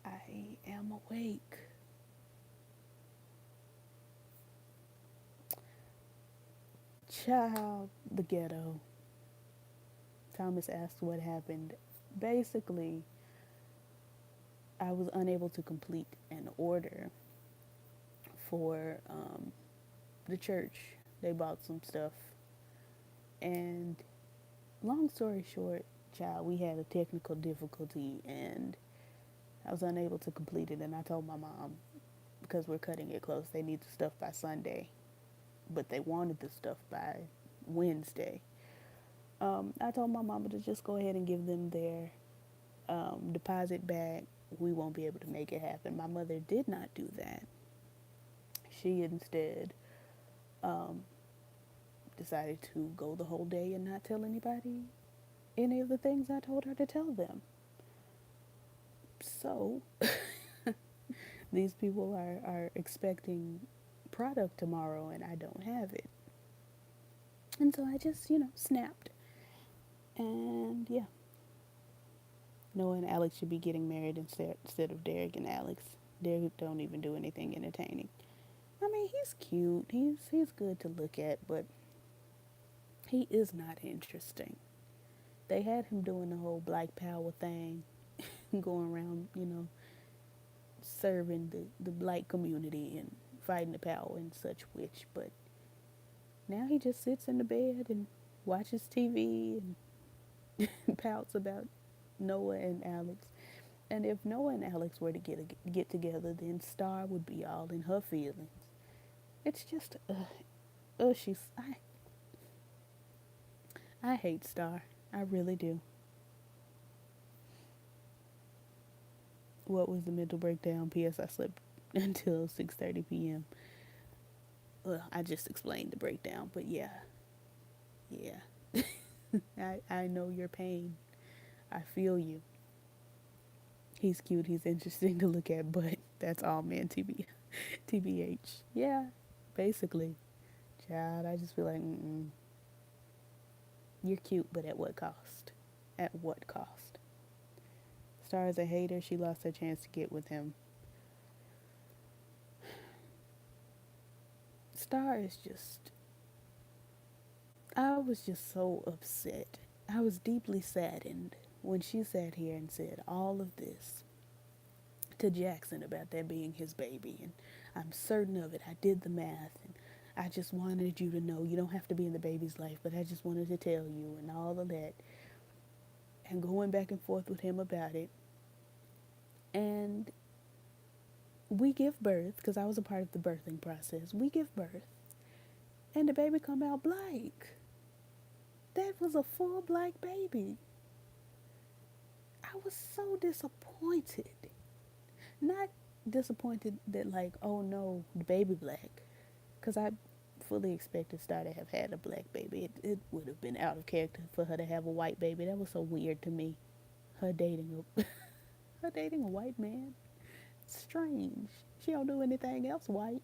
I am awake. Child, the ghetto. Thomas asked what happened. Basically, I was unable to complete an order for the church. They bought some stuff. And long story short, child, we had a technical difficulty and I was unable to complete it. And I told my mom, because we're cutting it close, they need the stuff by Sunday. But they wanted the stuff by Wednesday. I told my mama to just go ahead and give them their deposit back. We won't be able to make it happen. My mother did not do that. She instead um, decided to go the whole day and not tell anybody any of the things I told her to tell them. So these people are expecting product tomorrow and I don't have it. And so I just, snapped. And yeah, Noah and Alex should be getting married instead of Derek and Alex. Derek don't even do anything entertaining. I mean, he's cute. He's good to look at, but he is not interesting. They had him doing the whole Black Power thing, going around, serving the black community and fighting the power and such which. But now he just sits in the bed and watches TV and pouts about Noah and Alex. And if Noah and Alex were to get together, then Star would be all in her feelings. It's just, she's I hate Star. I really do. What was the mental breakdown? P.S. I slept until 6:30 p.m. Well, I just explained the breakdown, but yeah, yeah. I know your pain. I feel you. He's cute. He's interesting to look at, but that's all man. TBH. Yeah, basically. Child, I just feel like, you're cute, but at what cost? At what cost? Star is a hater. She lost her chance to get with him. Star is just. I was just so upset. I was deeply saddened when she sat here and said all of this to Jackson about that being his baby, and I'm certain of it, I did the math, and I just wanted you to know you don't have to be in the baby's life, but I just wanted to tell you, and all of that, and going back and forth with him about it. And we give birth, because I was a part of the birthing process. We give birth, and the baby come out black. That was a full black baby. I was so disappointed. Not disappointed that, like, oh no, the baby black, because I fully expected Star to have had a black baby. It would have been out of character for her to have a white baby. That was so weird to me. Her dating a her dating a white man. Strange. She don't do anything else white.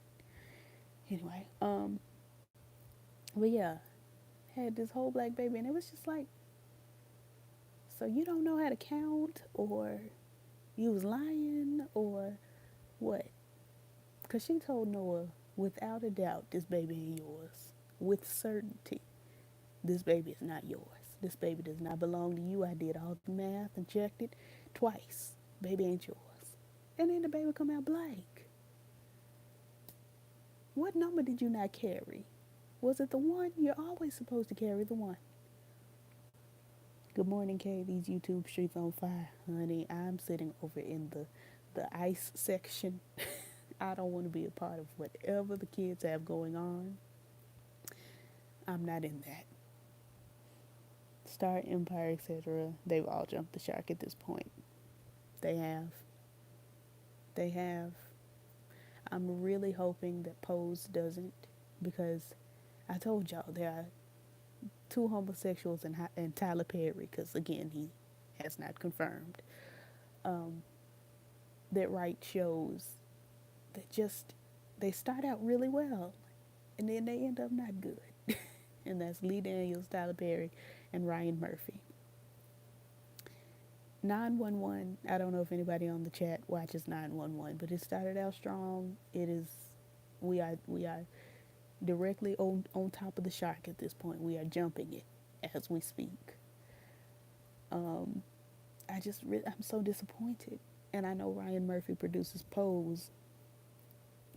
Anyway, but yeah, had this whole black baby, and it was just like, so you don't know how to count, or you was lying, or what? Because she told Noah, without a doubt, this baby ain't yours. With certainty, this baby is not yours. This baby does not belong to you. I did all the math and checked it twice. Baby ain't yours. And then the baby come out black. What number did you not carry? Was it the one? You're always supposed to carry the one. Good morning, Kay. These YouTube streets on fire. Honey, I'm sitting over in the ice section. I don't want to be a part of whatever the kids have going on. I'm not in that. Star Empire, etc. They've all jumped the shark at this point. They have. They have. I'm really hoping that Pose doesn't, because I told y'all there are two homosexuals and Tyler Perry, because again, he has not confirmed, that write shows that just, they start out really well and then they end up not good. And that's Lee Daniels, Tyler Perry, and Ryan Murphy. 911, I don't know if anybody on the chat watches 911, but it started out strong. It is, we are directly on top of the shark at this point. We are jumping it as we speak. I'm so disappointed. And I know Ryan Murphy produces Pose,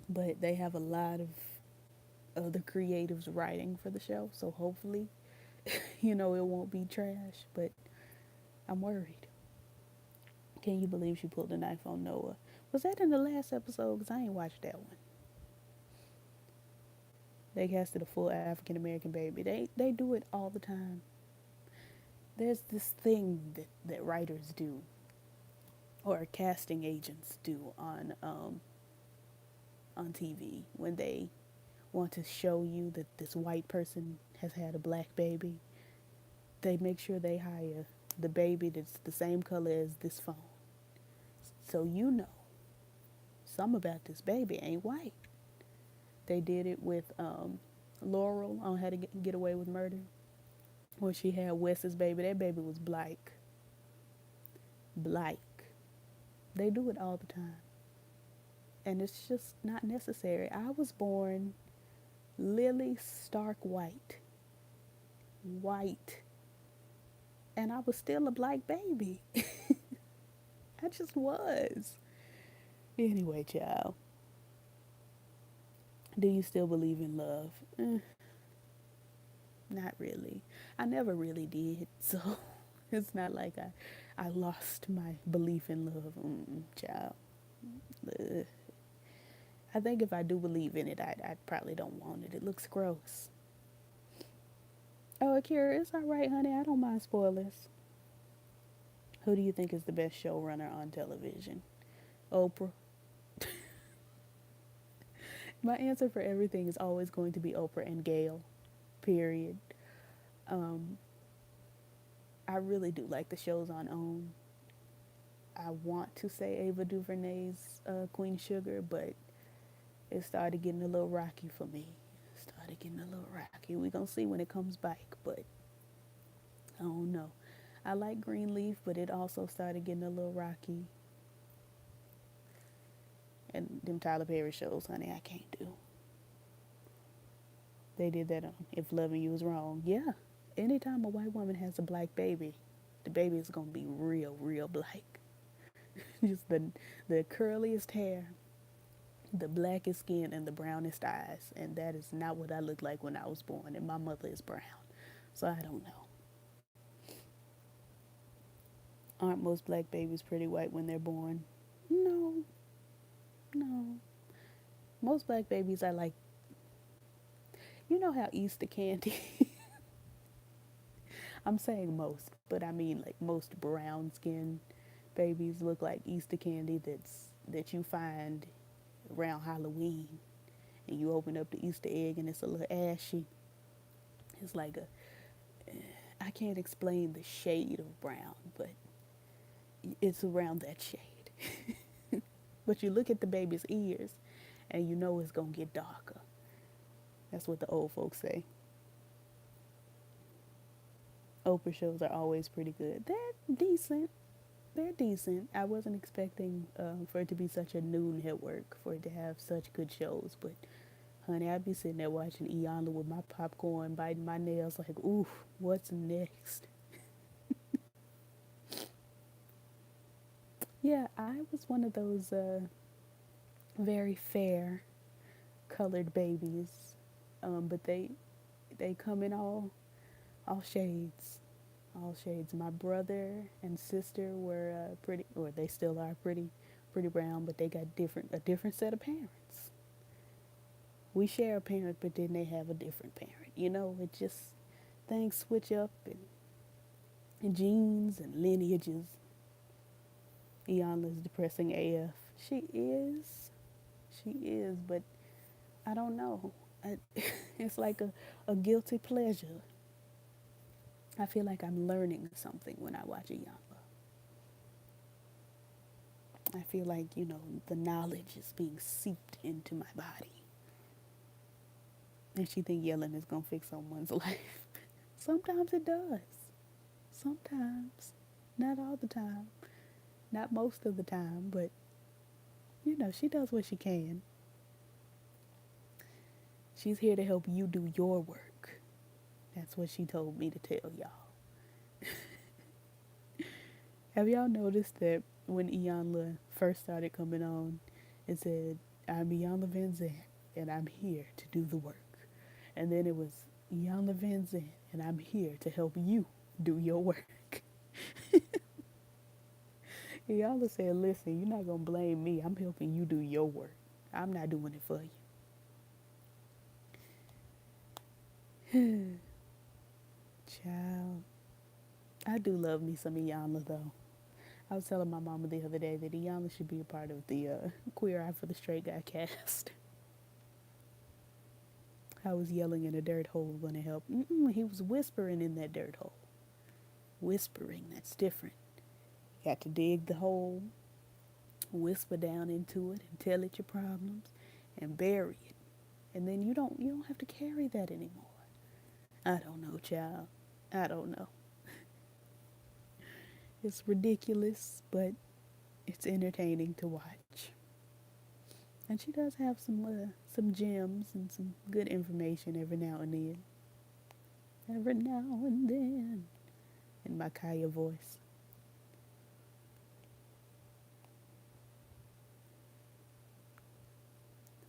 but they have a lot of other creatives writing for the show, so hopefully, it won't be trash, but I'm worried. Can you believe she pulled a knife on Noah? Was that in the last episode? Because I ain't watched that one. They casted a full African American baby. They do it all the time. There's this thing that writers do, or casting agents do on TV when they want to show you that this white person has had a black baby. They make sure they hire the baby that's the same color as this phone, so some about this baby ain't white. They did it with Laurel on How to Get Away with Murder, where she had Wes's baby. That baby was black. Black. They do it all the time. And it's just not necessary. I was born Lily Stark White. White. And I was still a black baby. I just was. Anyway, child. Do you still believe in love? Not really. I never really did. So it's not like I lost my belief in love. Child. Ugh. I think if I do believe in it, I probably don't want it. It looks gross. Oh, Akira, it's all right, honey. I don't mind spoilers. Who do you think is the best showrunner on television? Oprah. My answer for everything is always going to be Oprah and Gail. Period. I really do like the shows on OWN. I want to say Ava DuVernay's Queen Sugar, but it started getting a little rocky for me. We're going to see when it comes back, but I don't know. I like Greenleaf, but it also started getting a little rocky. And them Tyler Perry shows, honey, I can't do. They did that on If Loving You Is Wrong. Yeah, anytime a white woman has a black baby, The baby is gonna be real, real black. Just the curliest hair, the blackest skin, and the brownest eyes. And that is not what I looked like when I was born. And my mother is brown. So I don't know. Aren't most black babies pretty white when they're born? No, no. Most black babies are like, you know how Easter candy, I'm saying most, but I mean like most brown skinned babies look like Easter candy that you find around Halloween, and you open up the Easter egg and it's a little ashy. It's like a, I can't explain the shade of brown, but it's around that shade. But you look at the baby's ears and you know it's gonna get darker. That's what the old folks say. Oprah shows are always pretty good. They're decent. They're decent. I wasn't expecting for it to be such a noon network, for it to have such good shows. But honey, I'd be sitting there watching Iyanla with my popcorn, biting my nails, like, ooh, what's next? Yeah, I was one of those very fair colored babies, but they come in all shades, all shades. My brother and sister were pretty, or they still are pretty brown, but they got a different set of parents. We share a parent, but then they have a different parent. You know, it just things switch up and genes and lineages. Iyanla's depressing AF. She is, but I don't know. It's like a guilty pleasure. I feel like I'm learning something when I watch Iyanla. I feel like, the knowledge is being seeped into my body. And she think yelling is going to fix someone's life. Sometimes it does. Sometimes. Not all the time. Not most of the time, but, she does what she can. She's here to help you do your work. That's what she told me to tell y'all. Have y'all noticed that when Iyanla first started coming on, it said, I'm Iyanla Vanzant, and I'm here to do the work. And then it was Iyanla Vanzant, and I'm here to help you do your work. Iyanla said, listen, you're not going to blame me. I'm helping you do your work. I'm not doing it for you. Child. I do love me some Iyanla, though. I was telling my mama the other day that Iyanla should be a part of the Queer Eye for the Straight Guy cast. I was yelling in a dirt hole gonna help. He was whispering in that dirt hole. Whispering, that's different. You got to dig the hole, whisper down into it, and tell it your problems, and bury it. And then you don't have to carry that anymore. I don't know, child. I don't know. It's ridiculous, but it's entertaining to watch. And she does have some gems and some good information every now and then. Every now and then. In my Kaya voice.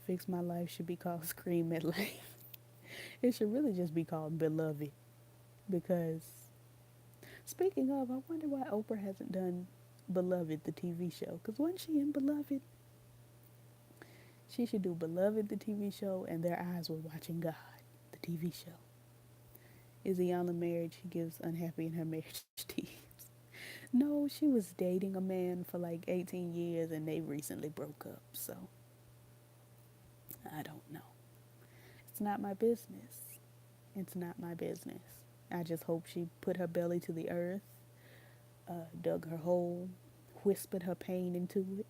Fix My Life should be called Scream at Life. It should really just be called Beloved. Because, speaking of, I wonder why Oprah hasn't done Beloved, the TV show. Because wasn't she in Beloved? She should do Beloved, the TV show, and Their Eyes Were Watching God, the TV show. Is Iyanla married? She gives unhappy in her marriage tease. No, she was dating a man for like 18 years and they recently broke up, so I don't know. It's not my business. It's not my business. I just hope she put her belly to the earth, dug her hole, whispered her pain into it.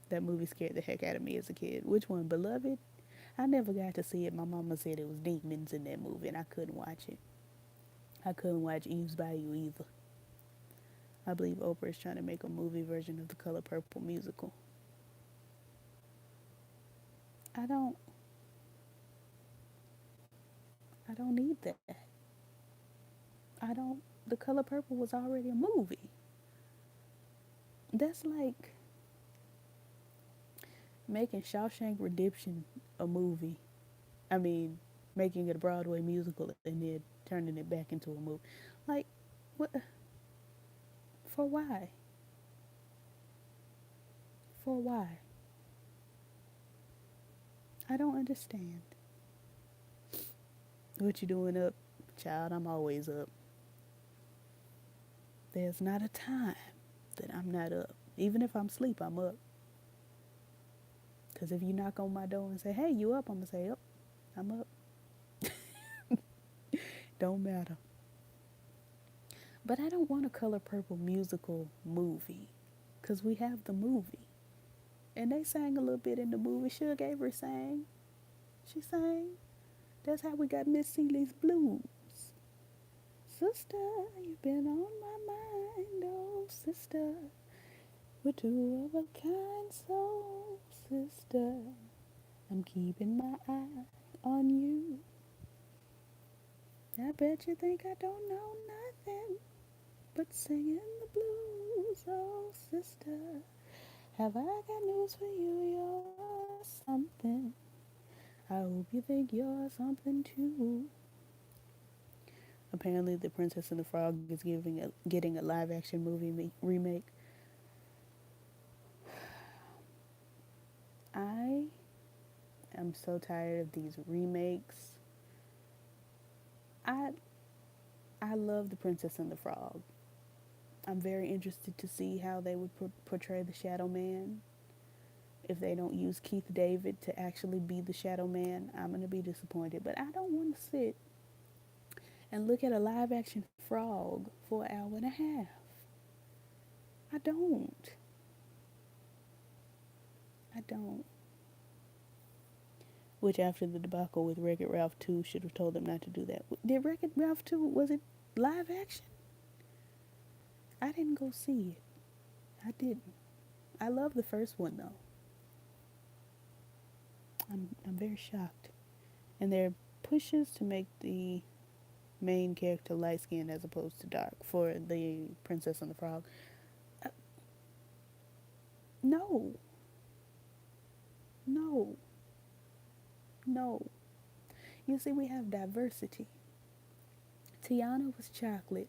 That movie scared the heck out of me as a kid. Which one, Beloved? I never got to see it. My mama said it was demons in that movie and I couldn't watch it. I couldn't watch Eve's Bayou either. I believe Oprah is trying to make a movie version of the Color Purple musical. I don't need that. I don't The Color Purple was already a movie. That's like making Shawshank Redemption a movie. I mean, making it a Broadway musical and then turning it back into a movie. Like, what? For why? For why? I don't understand. What you doing up, child? I'm always up. There's not a time that I'm not up. Even if I'm asleep, I'm up. Because if you knock on my door and say, hey, you up? I'm going to say, yep, I'm up. Don't matter. But I don't want a Color Purple musical movie. Because we have the movie. And they sang a little bit in the movie. Suge Avery sang. She sang. That's how we got Miss Celie's Blues. Sister, you've been on my mind, oh sister. We're two of a kind, so sister. I'm keeping my eye on you. I bet you think I don't know nothing but singing the blues, oh sister. Have I got news for you? You're something. I hope you think you're something too. Apparently, The Princess and the Frog is getting a live action movie remake. I am so tired of these remakes. I I love The Princess and the Frog. I'm very interested to see how they would portray the Shadow Man. If they don't use Keith David to actually be the Shadow Man, I'm going to be disappointed. But I don't want to sit and look at a live action frog for an hour and a half. I don't. I don't. Which, after the debacle with Wreck-It Ralph 2, should have told them not to do that. Did Wreck-It Ralph 2, was it live action? I didn't go see it. I didn't. I love the first one, though. I'm very shocked. And there are pushes to make the main character light skinned as opposed to dark for the Princess and the Frog. Uh, no. No. No. You see, we have diversity. Tiana was chocolate.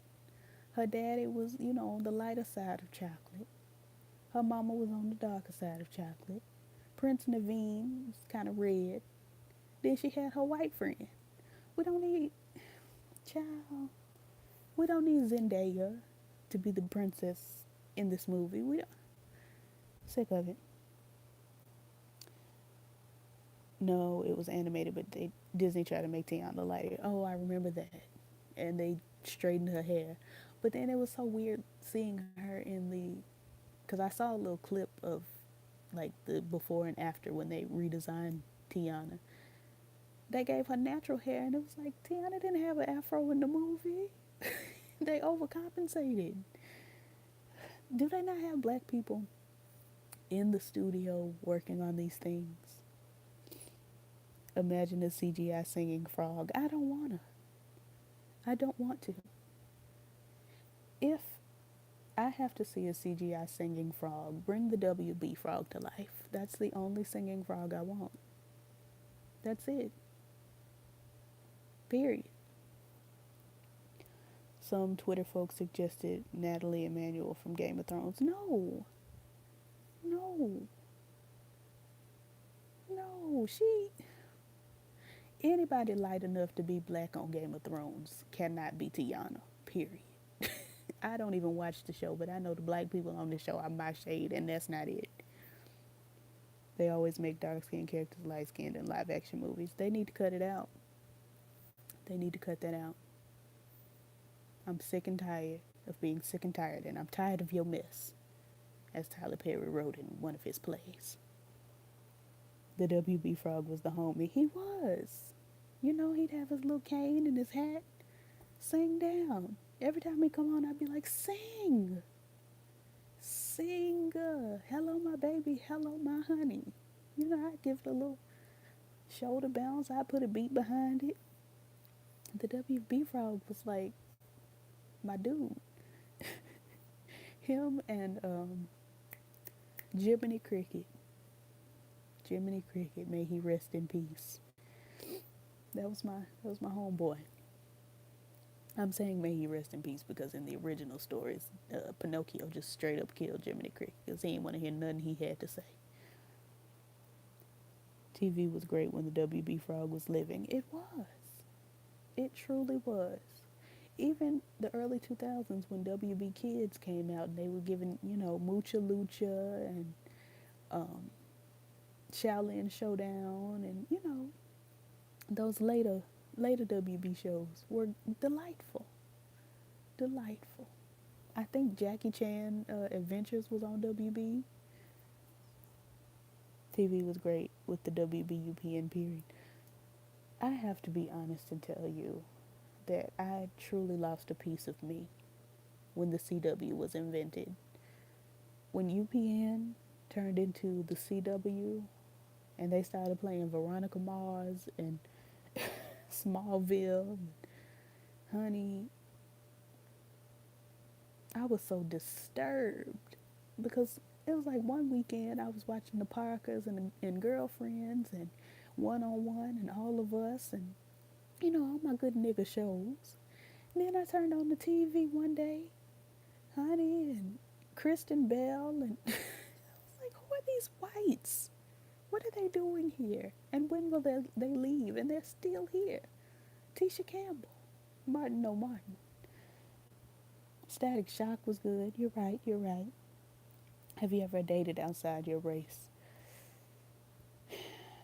Her daddy was, on the lighter side of chocolate. Her mama was on the darker side of chocolate. Prince Naveen was kind of red. Then she had her white friend. We don't need, child, we don't need Zendaya to be the princess in this movie. We don't, sick of it. No, it was animated, but Disney tried to make Tiana lighter. Oh, I remember that. And they straightened her hair. But then it was so weird seeing her in because I saw a little clip of like the before and after when they redesigned Tiana. They gave her natural hair, and it was like Tiana didn't have an afro in the movie. They overcompensated. Do they not have black people in the studio working on these things? Imagine a CGI singing frog. I don't wanna. I don't want to. If I have to see a CGI singing frog, bring the WB frog to life. That's the only singing frog I want. That's it. Period. Some Twitter folks suggested Natalie Emmanuel from Game of Thrones. No. No. No. Anybody light enough to be black on Game of Thrones cannot be Tiana. Period. I don't even watch the show, but I know the black people on the show are my shade, and that's not it. They always make dark-skinned characters light-skinned in live-action movies. They need to cut it out. They need to cut that out. I'm sick and tired of being sick and tired, and I'm tired of your mess, as Tyler Perry wrote in one of his plays. The WB Frog was the homie. He was. He'd have his little cane and his hat. Sing down. Every time he come on, I'd be like, sing. Sing. Hello, my baby. Hello, my honey. I'd give it a little shoulder bounce. I'd put a beat behind it. The WB Frog was like my dude, him and Jiminy Cricket. Jiminy Cricket, may he rest in peace. That was my homeboy. I'm saying may he rest in peace because in the original stories, Pinocchio just straight up killed Jiminy Cricket because he didn't want to hear nothing he had to say. TV was great when the WB Frog was living. It was. It truly was. Even the early 2000s when WB Kids came out and they were giving, Mucha Lucha and um, Shaolin Showdown and, those later WB shows were delightful. Delightful. I think Jackie Chan Adventures was on WB. TV was great with the WBUPN period. I have to be honest and tell you that I truly lost a piece of me when the CW was invented. When UPN turned into the CW and they started playing Veronica Mars and Smallville, honey, I was so disturbed because it was like one weekend I was watching the Parkers and Girlfriends and One on One and All of Us and all my good nigga shows. And then I turned on the TV one day, honey, and Kristen Bell, and I was like, who are these whites? What are they doing here? And when will they leave? And they're still here. Tisha Campbell, Martin O'Martin. Static Shock was good. You're right, you're right. Have you ever dated outside your race?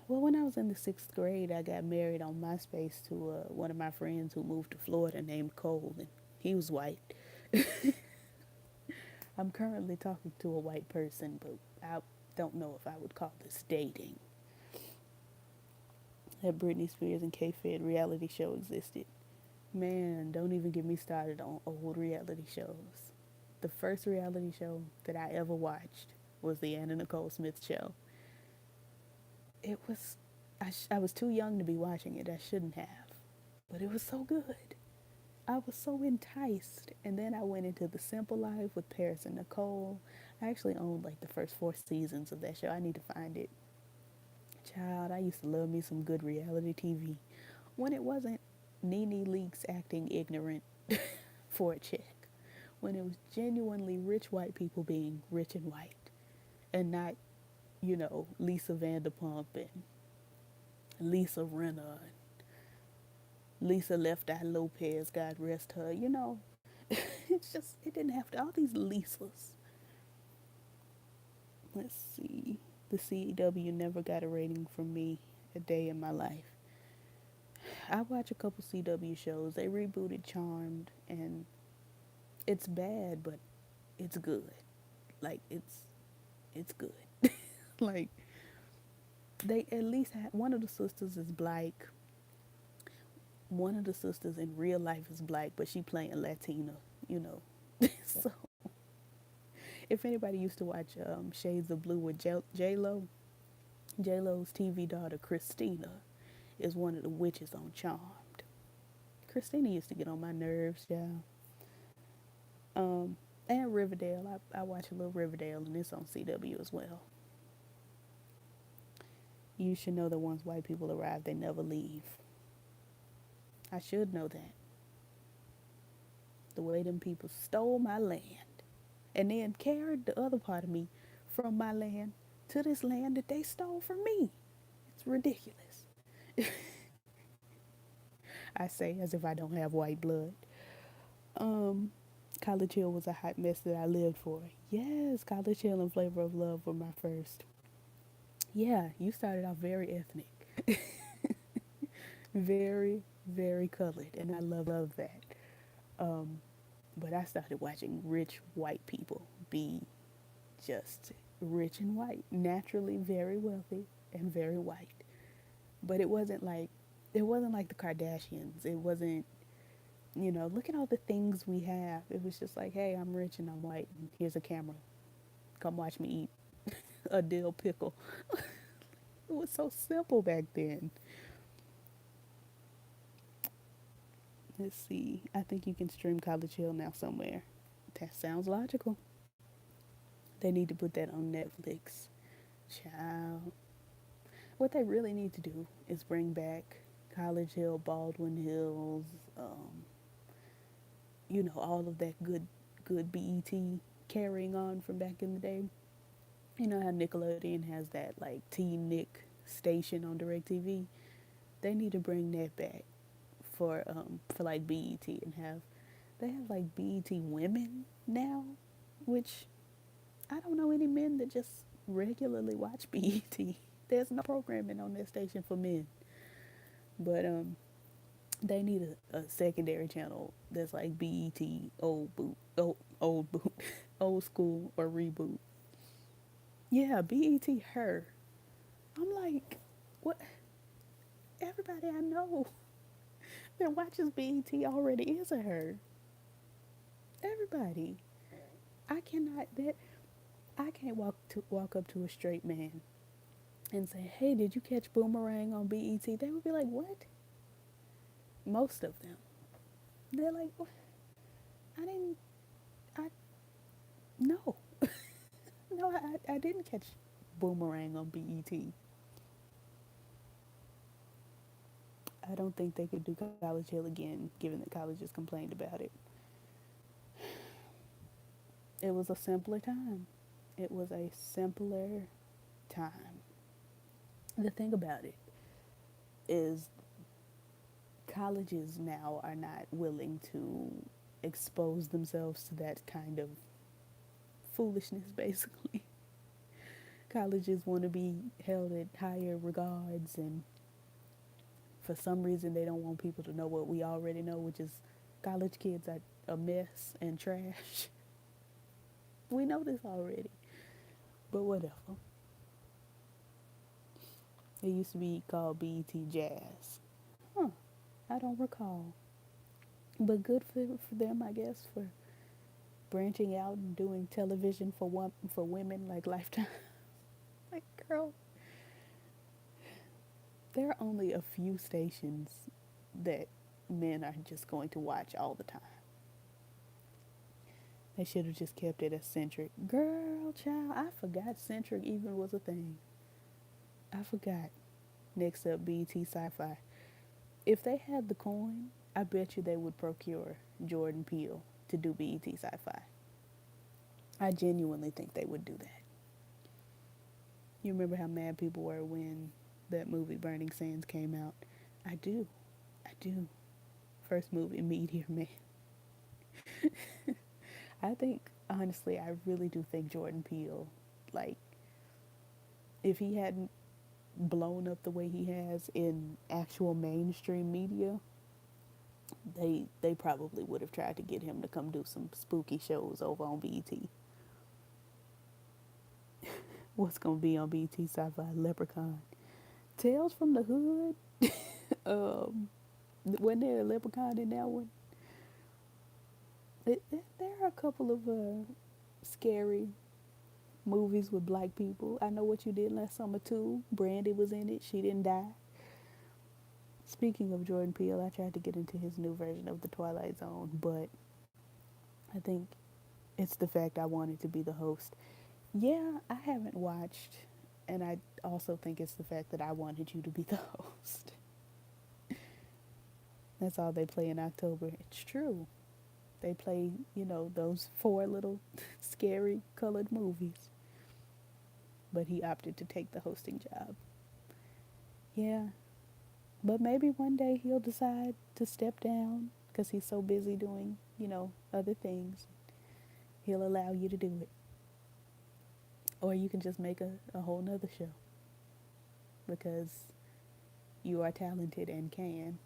Well, when I was in the 6th grade, I got married on MySpace to one of my friends who moved to Florida named Cole, and he was white. I'm currently talking to a white person, but I don't know if I would call this dating. That Britney Spears and K-Fed reality show existed. Man, don't even get me started on old reality shows. The first reality show that I ever watched was the Anna Nicole Smith show. It was, I was too young to be watching it. I shouldn't have. But it was so good. I was so enticed. And then I went into The Simple Life with Paris and Nicole. I actually owned like the first 4 seasons of that show. I need to find it. Child, I used to love me some good reality TV. When it wasn't Nene Leakes acting ignorant for a check. When it was genuinely rich white people being rich and white. And not, Lisa Vanderpump and Lisa Rinna and Lisa Left Eye Lopez, God rest her. It's just, it didn't have to, all these Lisas. Let's see. The CW never got a rating from me a day in my life. I watch a couple CW shows. They rebooted Charmed, and it's bad, but it's good. Like, it's good. Like, they at least had, one of the sisters is black. One of the sisters in real life is black, but she playing Latina, So, if anybody used to watch Shades of Blue with J-Lo, J-Lo's TV daughter, Christina, is one of the witches on Charmed. Christina used to get on my nerves, y'all. And Riverdale. I watch a little Riverdale, and it's on CW as well. You should know that once white people arrive, they never leave. I should know that. The way them people stole my land and then carried the other part of me from my land to this land that they stole from me. It's ridiculous. I say as if I don't have white blood. College Hill was a hot mess that I lived for. Yes, College Hill and Flavor of Love were my first. Yeah, you started off very ethnic. Very, very colored, and I love that. But I started watching rich white people be just rich and white, naturally very wealthy and very white. But it wasn't like the Kardashians. It wasn't, look at all the things we have. It was just like, hey, I'm rich and I'm white, and here's a camera. Come watch me eat a dill pickle. It was so simple back then. Let's see. I think you can stream College Hill now somewhere. That sounds logical. They need to put that on Netflix. Child. What they really need to do is bring back College Hill, Baldwin Hills, um, all of that good BET carrying on from back in the day. You know how Nickelodeon has that like Teen Nick station on DirecTV? They need to bring that back for like BET and have they have like BET women now, which I don't know any men that just regularly watch BET. There's no programming on that station for men. But they need a secondary channel that's like BET old boot, old school or reboot. Yeah, BET her. I'm like, what? Everybody I know that watches BET already is a her. Everybody. I cannot that I can't walk up to a straight man and say, "Hey, did you catch Boomerang on BET?" They would be like, "What?" Most of them. They're like, "What? I didn't. I no, no. I didn't catch Boomerang on BET." I don't think they could do College Hill again, given that colleges complained about it. It was a simpler time. It was a simpler time. The thing about it is, colleges now are not willing to expose themselves to that kind of foolishness, basically. Colleges want to be held at higher regards, and for some reason, they don't want people to know what we already know, which is college kids are a mess and trash. We know this already, but whatever. It used to be called BET Jazz. Huh, I don't recall. But good for them, I guess, for branching out and doing television for women like Lifetime. Like, girl, there are only a few stations that men are just going to watch all the time. They should have just kept it as Centric. Girl, child, I forgot Centric even was a thing. I forgot. Next up, BT Sci-Fi. If they had the coin, I bet you they would procure Jordan Peele to do BET Sci-Fi. I genuinely think they would do that. You remember how mad people were when that movie Burning Sands came out? I do. I do. First movie, Meteor Man. I think, honestly, I really do think Jordan Peele, like, if he hadn't blown up the way he has in actual mainstream media, they probably would have tried to get him to come do some spooky shows over on BET. What's gonna be on BET Sci-Fi? Leprechaun, Tales from the Hood. um, wasn't there a leprechaun in that one? There are a couple of scary movies with black people. I Know What You Did Last Summer too. Brandy was in it. She didn't die. Speaking of Jordan Peele, I tried to get into his new version of The Twilight Zone, but I think it's the fact I wanted to be the host. Yeah, I haven't watched, and I also think it's the fact that I wanted you to be the host. That's all they play in October. It's true. They play, those four little scary colored movies. But he opted to take the hosting job. Yeah. But maybe one day he'll decide to step down because he's so busy doing, other things. He'll allow you to do it. Or you can just make a whole nother show because you are talented and can.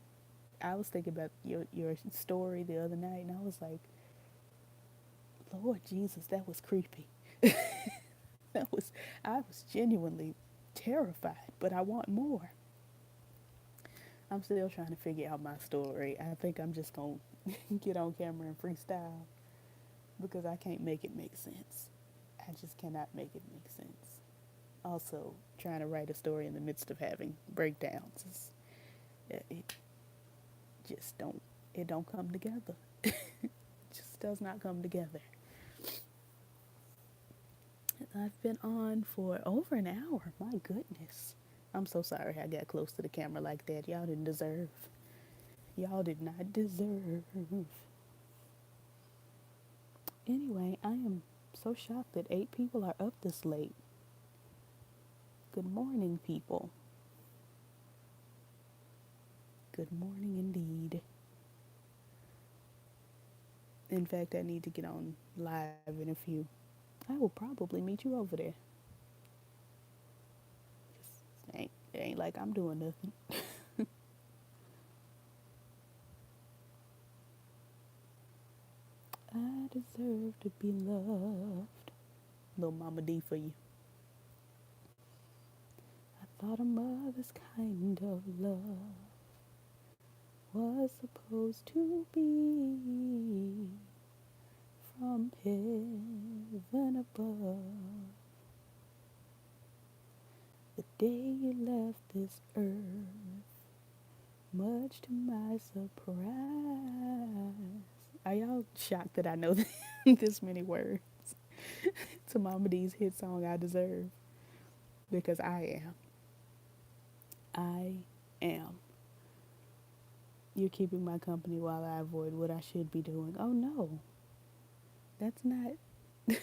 I was thinking about your story the other night, and I was like, Lord Jesus, that was creepy. I was genuinely terrified, but I want more. I'm still trying to figure out my story. I think I'm just going to get on camera and freestyle because I can't make it make sense. I just cannot make it make sense. Also, trying to write a story in the midst of having breakdowns, it just don't It don't come together. It just does not come together. I've been on for over an hour. My goodness. I'm so sorry I got close to the camera like that. Y'all didn't deserve. Y'all did not deserve. Anyway, I am so shocked that 8 people are up this late. Good morning, people. Good morning indeed. In fact, I need to get on live in a few. I will probably meet you over there. It ain't like I'm doing nothing. I deserve to be loved. Little Mama D for you. I thought a mother's kind of love was supposed to be from heaven above. The day you left this earth, much to my surprise. Are y'all shocked that I know this many words to Mama D's hit song, I Deserve? Because I am. I am. You're keeping my company while I avoid what I should be doing. Oh no. That's not, that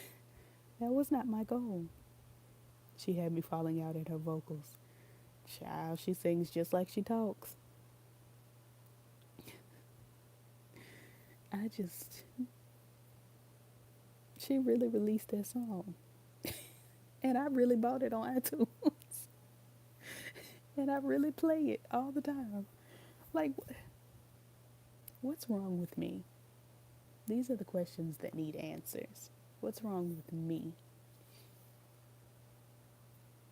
was not my goal. She had me falling out at her vocals. Child, she sings just like she talks. She really released that song. And I really bought it on iTunes. And I really play it all the time. Like, what's wrong with me? These are the questions that need answers. What's wrong with me?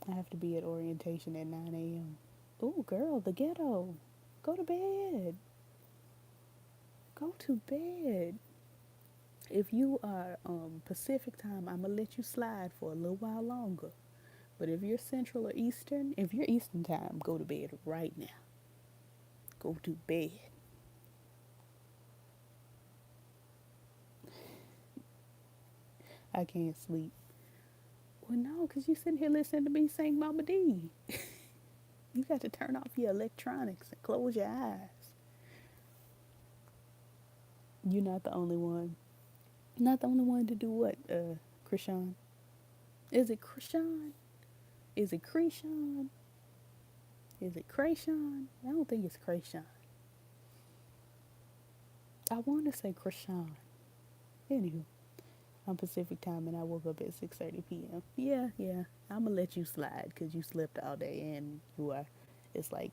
I have to be at orientation at 9 a.m. Ooh, girl, the ghetto. Go to bed. Go to bed. If you are Pacific time, I'm going to let you slide for a little while longer. But if you're Central or Eastern, if you're Eastern time, go to bed right now. Go to bed. I can't sleep. Well, no, because you're sitting here listening to me sing Mama D. You got to turn off your electronics and close your eyes. You're not the only one. Not the only one to do what, Krishan? Is it Krishan? Is it Krishan? Is it Krayshawn? I don't think it's Krayshawn. I want to say Krishan. Anywho, I'm Pacific time and I woke up at 6:30 p.m. Yeah. I'm going to let you slide because you slept all day and it's like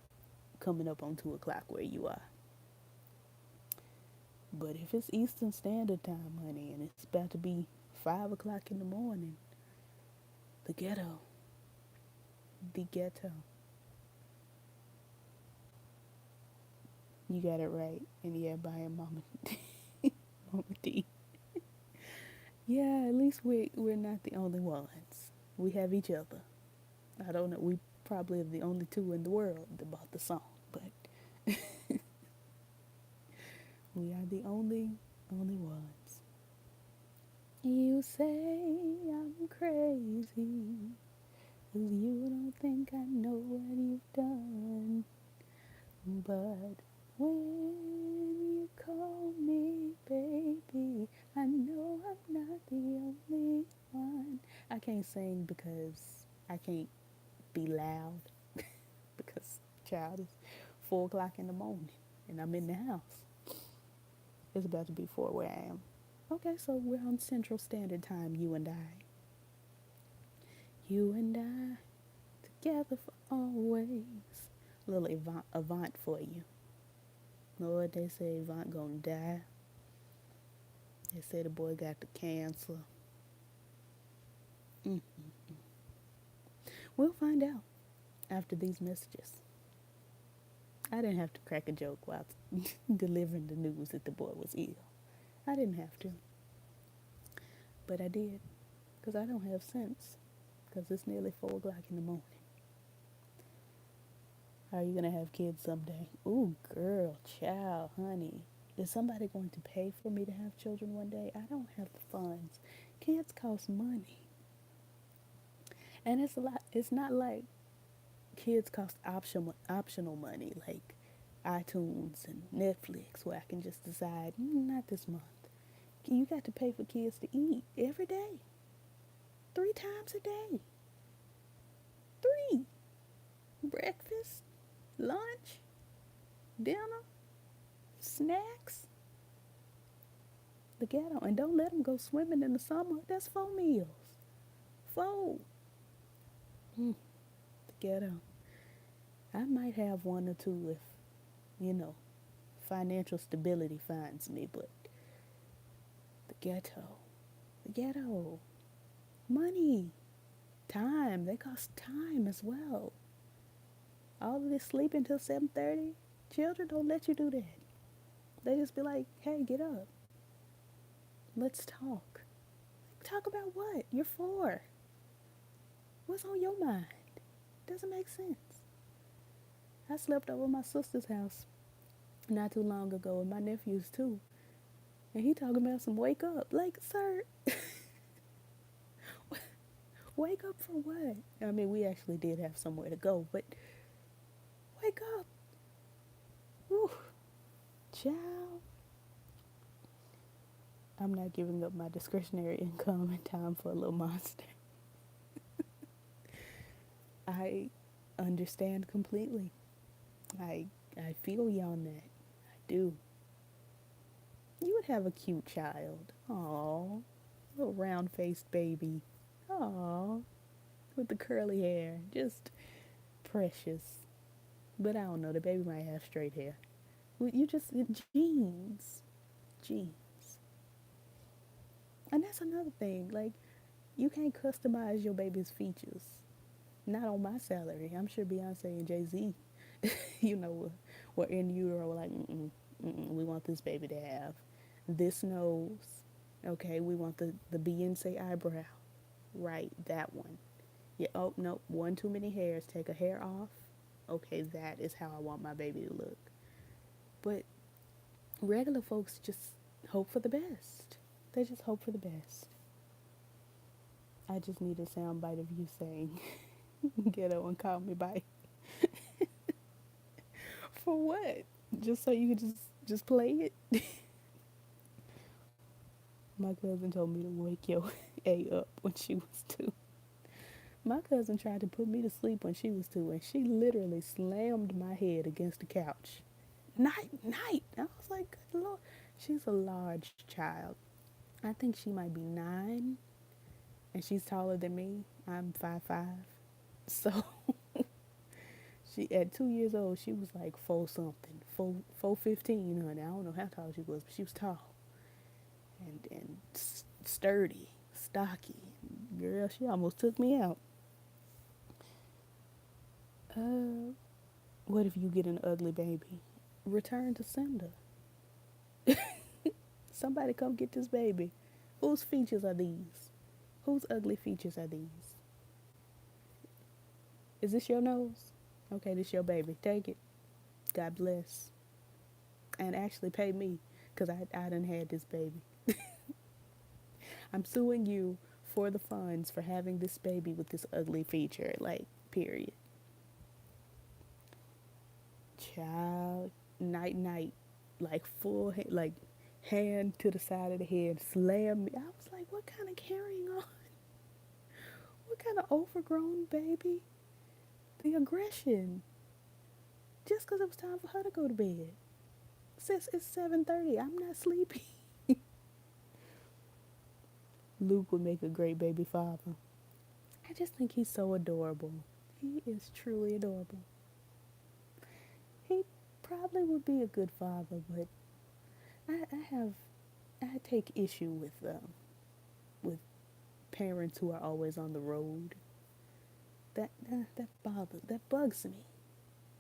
coming up on 2 o'clock where you are. But if it's Eastern Standard Time, honey, and it's about to be 5 o'clock in the morning, the ghetto. The ghetto. You got it right. And yeah, bye, Mama. Mama D. Yeah, at least we're not the only ones. We have each other. I don't know. We probably are the only 2 in the world that bought the song, but we are the only ones. You say I'm crazy, 'cause you don't think I know what you've done. But when you call me baby, I know I'm not the only one. I can't sing because I can't be loud because child is 4 o'clock in the morning and I'm in the house. It's about to be 4 where I am. Okay, so we're on Central Standard Time, you and I. You and I, together for always. A little Avant for you. Lord, they say Avant gonna die. They say the boy got the cancer. Mm-mm-mm. We'll find out after these messages. I didn't have to crack a joke while delivering the news that the boy was ill. I didn't have to. But I did. Because I don't have sense. Because it's nearly 4 o'clock in the morning. Are you going to have kids someday? Ooh, girl, child, honey. Is somebody going to pay for me to have children one day? I don't have the funds. Kids cost money. And it's a lot. It's not like kids cost optional money like iTunes and Netflix where I can just decide, not this month. You got to pay for kids to eat every day, 3 times a day. Three. Breakfast, lunch, dinner, snacks, the ghetto. And don't let them go swimming in the summer. That's 4 meals. Four. Mm, the ghetto. I might have one or two if, you know, financial stability finds me, but the ghetto. The ghetto. Money. Time. They cost time as well. All of this sleeping till 7:30. Children don't let you do that. They just be like, hey, get up. Let's talk. Talk about what? You're 4. What's on your mind? Doesn't make sense. I slept over my sister's house not too long ago, and my nephews too. And he talking about some wake up. Like, sir, wake up for what? I mean, we actually did have somewhere to go, but wake up. Whew. Child. I'm not giving up my discretionary income in time for a little monster. I understand completely. I feel you on that. I do. You would have a cute child. Aww. Little round faced baby. Aww. With the curly hair. Just precious. But I don't know, the baby might have straight hair. You just, genes. Genes. And that's another thing. Like, you can't customize your baby's features. Not on my salary. I'm sure Beyonce and Jay-Z, you know, were in utero like, we want this baby to have this nose. Okay, we want the Beyonce eyebrow. Right, that one. Yeah, oh, no, one too many hairs. Take a hair off. Okay, that is how I want my baby to look. But regular folks just hope for the best. They just hope for the best. I just need a soundbite of you saying, ghetto and call me by. For what? Just so you could just play it? My cousin told me to wake your A up when she was 2. My cousin tried to put me to sleep when she was 2, and she literally slammed my head against the couch. Night, night. I was like, good Lord. She's a large child. I think she might be 9, and she's taller than me. I'm 5'5". So she, at 2 years old, she was like 4 something, 4'15", honey. I don't know how tall she was, but she was tall and sturdy, stocky. Girl, she almost took me out. What if you get an ugly baby? Return to sender. Somebody come get this baby. Whose features are these? Whose ugly features are these? Is this your nose? Okay, this your baby. Take it. God bless. And actually pay me, because I done had this baby. I'm suing you for the funds for having this baby with this ugly feature. Like, period. Child, night, night. Like, full, like, hand to the side of the head, slam me. I was like, what kind of carrying on? What kind of overgrown baby? The aggression. Just because it was time for her to go to bed. Sis, it's 7:30. I'm not sleepy. Luke would make a great baby father. I just think he's so adorable. He is truly adorable. He probably would be a good father, but I take issue with parents who are always on the road. That bugs me.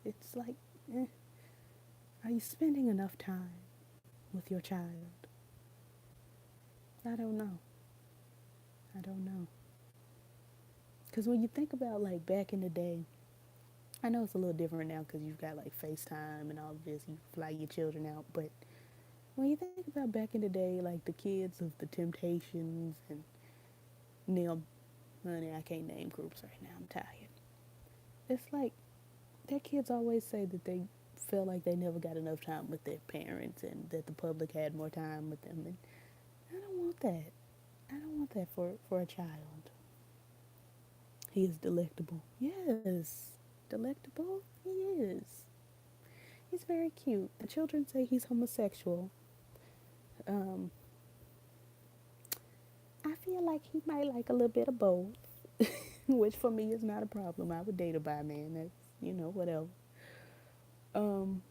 It's like, are you spending enough time with your child? I don't know. Because when you think about, like, back in the day, I know it's a little different now because you've got, like, FaceTime and all of this. You fly your children out. But When you think about back in the day, like the kids of the Temptations and them, honey, I can't name groups right now. I'm tired. It's like their kids always say that they feel like they never got enough time with their parents and that the public had more time with them. And I don't want that. I don't want that for a child. He is delectable. Yes, delectable. He is. He's very cute. The children say he's homosexual. Um, I feel like he might like a little bit of both, which for me is not a problem. I would date a bi man. That's whatever. Um,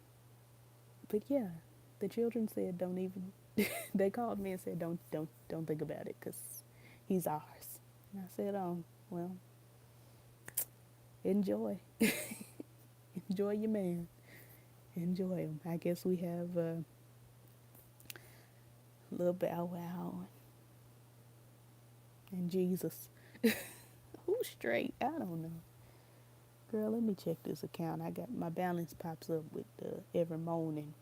but yeah, the children said don't even. They called me and said don't think about it because he's ours. And I said, oh well, enjoy, enjoy your man, enjoy him. I guess we have a little Bow Wow and Jesus. Who's straight? I don't know. Girl, let me check this account. I got my balance pops up with every morning.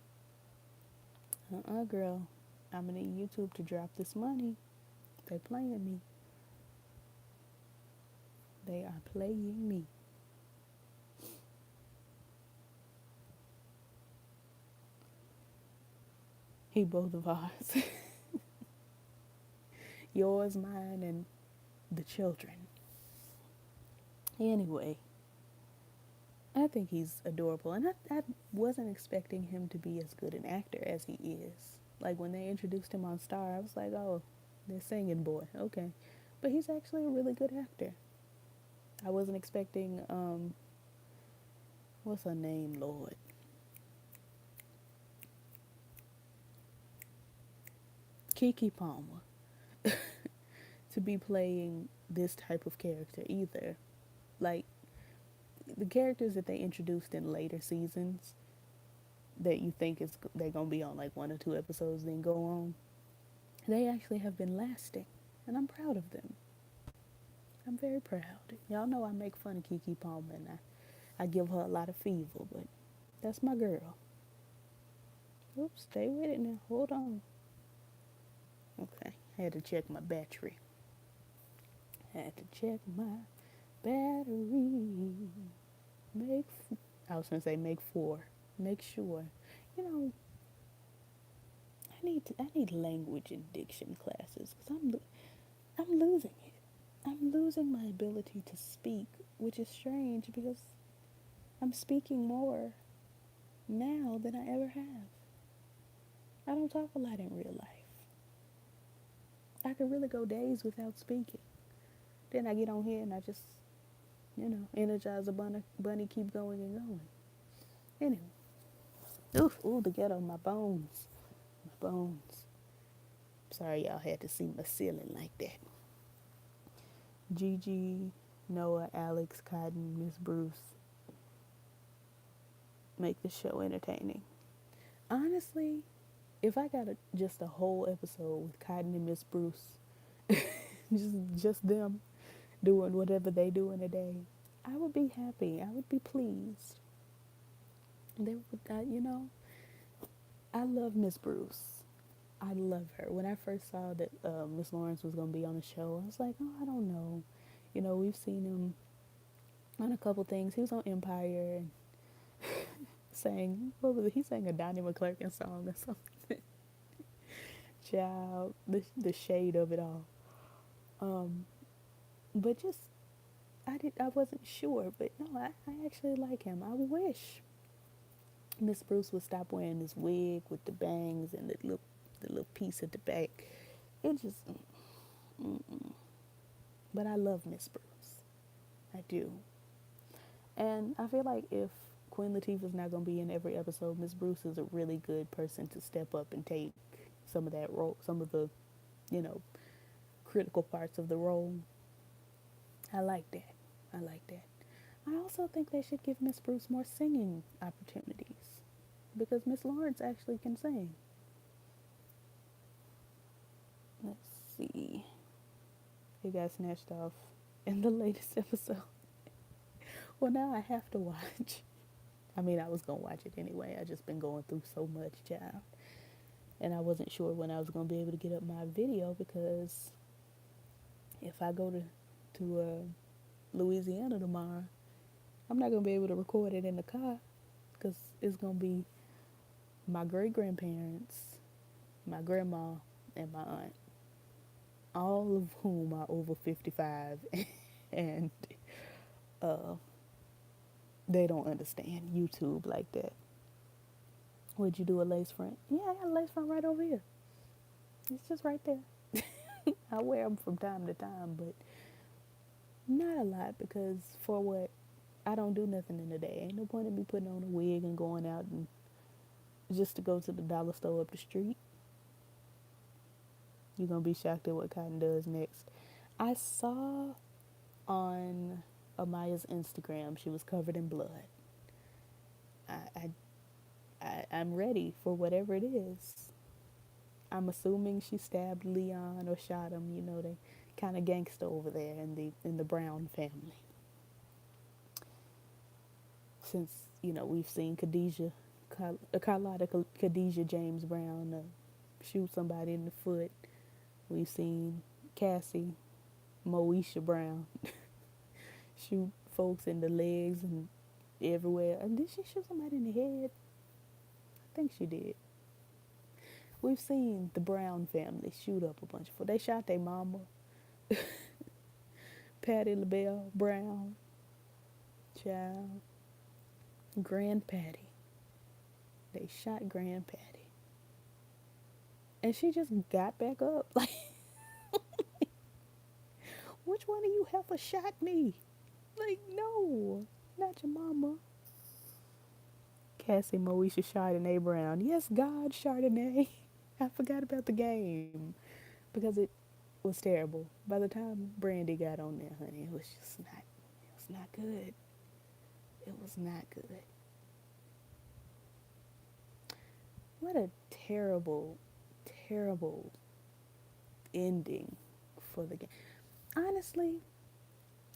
Girl. I'm gonna need YouTube to drop this money. They playing me. They are playing me. He both of ours. Yours, mine, and the children. Anyway, I think he's adorable. And I wasn't expecting him to be as good an actor as he is. Like when they introduced him on Star, I was like, oh, they're singing boy. Okay. But he's actually a really good actor. I wasn't expecting, what's her name, Lord? Kiki Palmer to be playing this type of character either. Like, the characters that they introduced in later seasons that you think is they're gonna be on like one or two episodes then go on, they actually have been lasting, and I'm proud of them. I'm very proud. Y'all know I make fun of Kiki Palmer and I give her a lot of fever, but that's my girl. Oops, stay with it now. Hold on. Okay, I had to check my battery. Had to check my battery. Make. I was gonna say make four. Make sure. You know, I need language and diction classes because I'm losing it. I'm losing my ability to speak, which is strange because I'm speaking more now than I ever have. I don't talk a lot in real life. I could really go days without speaking. Then I get on here and I just, energize a bunny, keep going and going. Anyway, ooh, the ghetto, my bones, my bones. Sorry y'all had to see my ceiling like that. Gigi, Noah, Alex, Cotton, Miss Bruce make the show entertaining. Honestly, if I got just a whole episode with Cotton and Miss Bruce, just them doing whatever they do in a day, I would be happy. I would be pleased. They would, I love Miss Bruce. I love her. When I first saw that Miss Lawrence was going to be on the show, I was like, oh, I don't know. We've seen him on a couple things. He was on Empire and sang, what was it? He sang a Donnie McClurkin song or something. Child, the shade of it all. But just, I wasn't sure. But no, I actually like him. I wish Miss Bruce would stop wearing this wig with the bangs and the little piece at the back. It just, mm-mm. But I love Miss Bruce. I do. And I feel like if Queen Latifah's not going to be in every episode, Miss Bruce is a really good person to step up and take some of that role, some of the, you know, critical parts of the role. I like that. I like that. I also think they should give Miss Bruce more singing opportunities because Miss Lawrence actually can sing. Let's see. It got snatched off in the latest episode. Well, now I have to watch. I mean, I was going to watch it anyway. I just been going through so much, child. and I wasn't sure when I was going to be able to get up my video because if I go to Louisiana tomorrow, I'm not going to be able to record it in the car because it's going to be my great grandparents, my grandma, and my aunt, all of whom are over 55, and uh, they don't understand YouTube like that. Would you do a lace front? Yeah, I got a lace front right over here. It's just right there. I wear them from time to time, but not a lot because for what? I don't do nothing in the day. Ain't no point in me putting on a wig and going out and just to go to the dollar store up the street. You're going to be shocked at what cotton does next. I saw on Amaya's Instagram, she was covered in blood. I'm ready for whatever it is. I'm assuming she stabbed Leon or shot him. You know, they kind of gangster over there in the Brown family. Since, you know, we've seen Carlotta Khadijah James Brown shoot somebody in the foot. We've seen Cassie Moesha Brown shoot folks in the legs and everywhere. And did she shoot somebody in the head? I think she did. We've seen the Brown family shoot up a bunch of folks. They shot their mama, Patty LaBelle Brown, child, Grandpatty. They shot Grandpatty. And she just got back up. Like, which one of you heifer shot me? Like, no, not your mama. Cassie Moesha Chardonnay Brown. Yes, God, Chardonnay. I forgot about the game because it was terrible. By the time Brandy got on there, honey, it was not good. It was not good. What a terrible, terrible ending for the game. Honestly,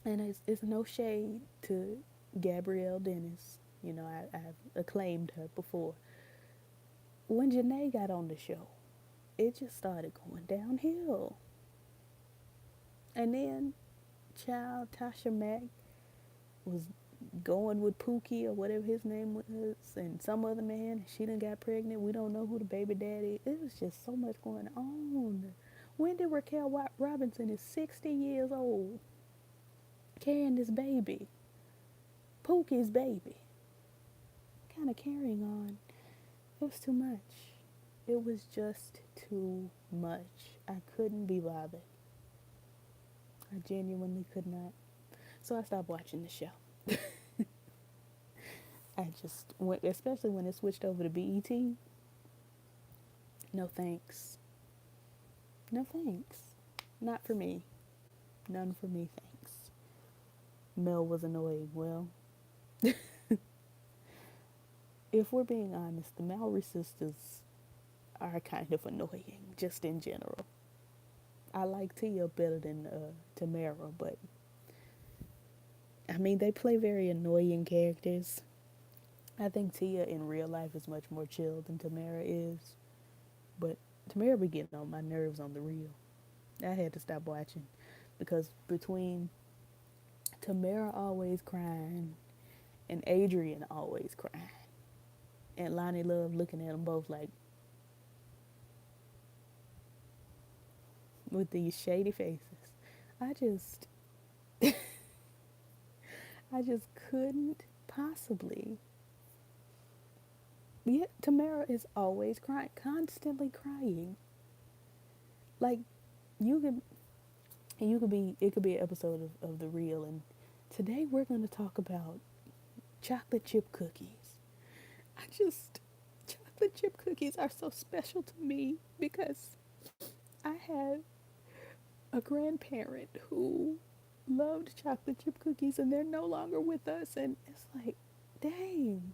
and it's no shade to Gabrielle Dennis. You know, I've acclaimed her before. When Janae got on the show, it just started going downhill. And then, child Tasha Mack was going with Pookie or whatever his name was, and some other man. She done got pregnant. We don't know who the baby daddy is. It was just so much going on. Wendy Raquel Robinson is 60 years old, carrying this baby, Pookie's baby, kind of carrying on. It was too much. It was just too much. I couldn't be bothered. I genuinely could not. So I stopped watching the show. I just went, especially when it switched over to BET. No thanks. No thanks. Not for me. None for me, thanks. Mel was annoying. Well, if we're being honest, the Mallory sisters are kind of annoying, just in general. I like Tia better than Tamara, but I mean, they play very annoying characters. I think Tia in real life is much more chill than Tamara is, but Tamara be getting on my nerves on the real. I had to stop watching because between Tamara always crying and Adrian always crying, and Lonnie Love looking at them both like with these shady faces. I just couldn't possibly. Yet Tamara is always crying, constantly crying. Like it could be an episode of The Real, and today we're going to talk about chocolate chip cookies. Chocolate chip cookies are so special to me because I had a grandparent who loved chocolate chip cookies, and they're no longer with us, and it's like, dang,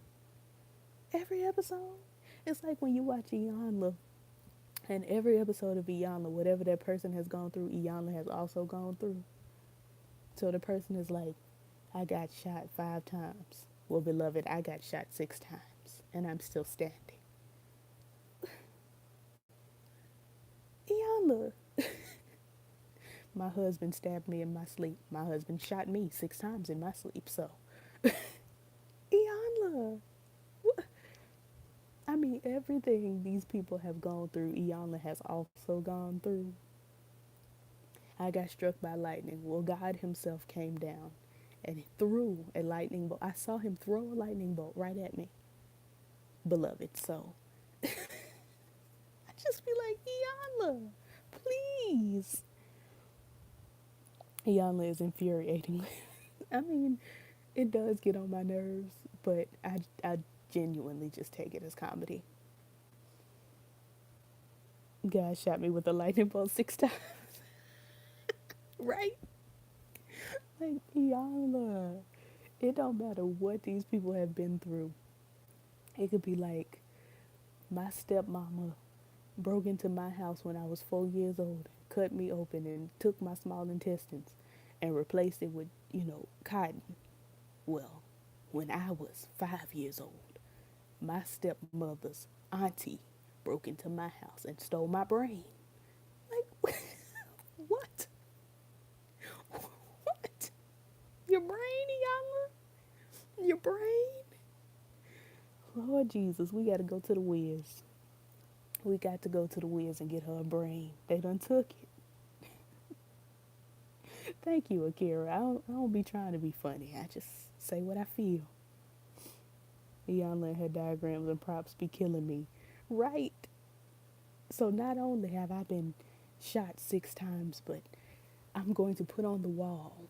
every episode, it's like when you watch Iyanla, and every episode of Iyanla, whatever that person has gone through, Iyanla has also gone through. So the person is like, I got shot 5 times. Well, beloved, I got shot 6 times, and I'm still standing. My husband stabbed me in my sleep. My husband shot me 6 times in my sleep. So, Iyanla, I mean, everything these people have gone through, Iyanla has also gone through. I got struck by lightning. Well, God Himself came down and He threw a lightning bolt. I saw Him throw a lightning bolt right at me, beloved. So, I just be like, Iyanla, please. Iyanla is infuriating. I mean, it does get on my nerves, but I genuinely just take it as comedy. God shot me with a lightning bolt 6 times, right? Like, Iyanla, it don't matter what these people have been through. It could be like my stepmama broke into my house when I was 4 years old, cut me open, and took my small intestines and replaced it with, cotton. Well, when I was 5 years old, my stepmother's auntie broke into my house and stole my brain. Like, what? What? Your brain, Iyanla? Your brain? Lord Jesus, we got to go to the whiz. We got to go to the whiz and get her a brain. They done took it. Thank you, Akira. I don't be trying to be funny. I just say what I feel. Iyanla and her diagrams and props be killing me. Right. So not only have I been shot 6 times, but I'm going to put on the wall.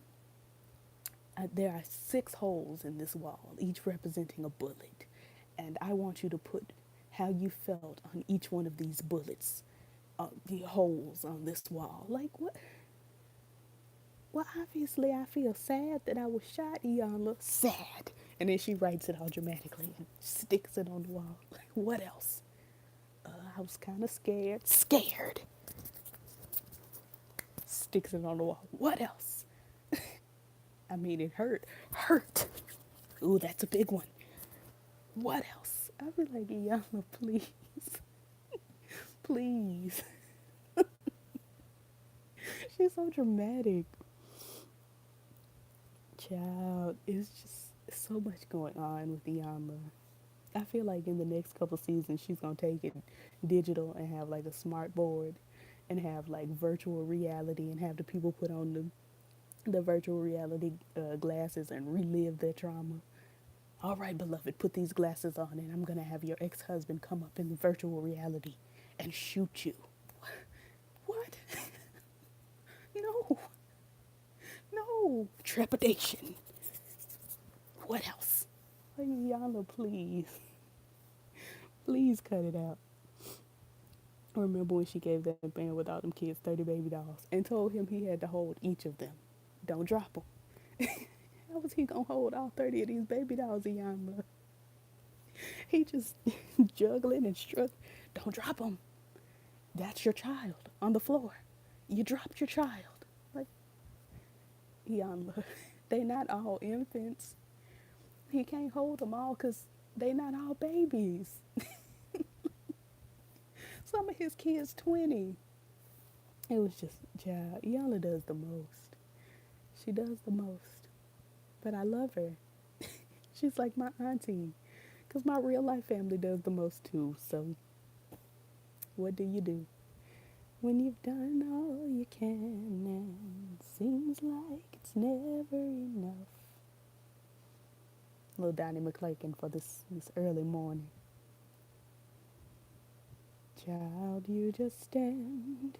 There are 6 holes in this wall, each representing a bullet. And I want you to put how you felt on each one of these bullets, the holes on this wall. Like, what? Well, obviously, I feel sad that I was shot, Iyanla. Sad. And then she writes it all dramatically and sticks it on the wall. Like, what else? I was kind of scared. Scared. Sticks it on the wall. What else? I mean, it hurt. Hurt. Ooh, that's a big one. What else? I feel like, Iyanla, please. Please. She's so dramatic. Child, it's just so much going on with Iyanla. I feel like in the next couple seasons, she's gonna take it digital and have like a smart board, and have like virtual reality, and have the people put on the virtual reality glasses and relive their trauma. All right, beloved, put these glasses on, and I'm gonna have your ex-husband come up in the virtual reality and shoot you. What? No, no, trepidation. What else? Like, Iyanla, please, please cut it out. I remember when she gave that man with all them kids 30 baby dolls and told him he had to hold each of them. Don't drop them. How was he gonna hold all 30 of these baby dolls, Iyanla? He just juggling and struck. Don't drop them. That's your child on the floor. You dropped your child. Like, Iyanla, they not all infants. He can't hold them all because they not all babies. Some of his kids 20. It was just, child, Iyanla does the most. She does the most. But I love her. She's like my auntie. Because my real life family does the most too. So, what do you do? When you've done all you can and seems like it's never enough. Little Donnie McClakin for this early morning. Child, you just stand.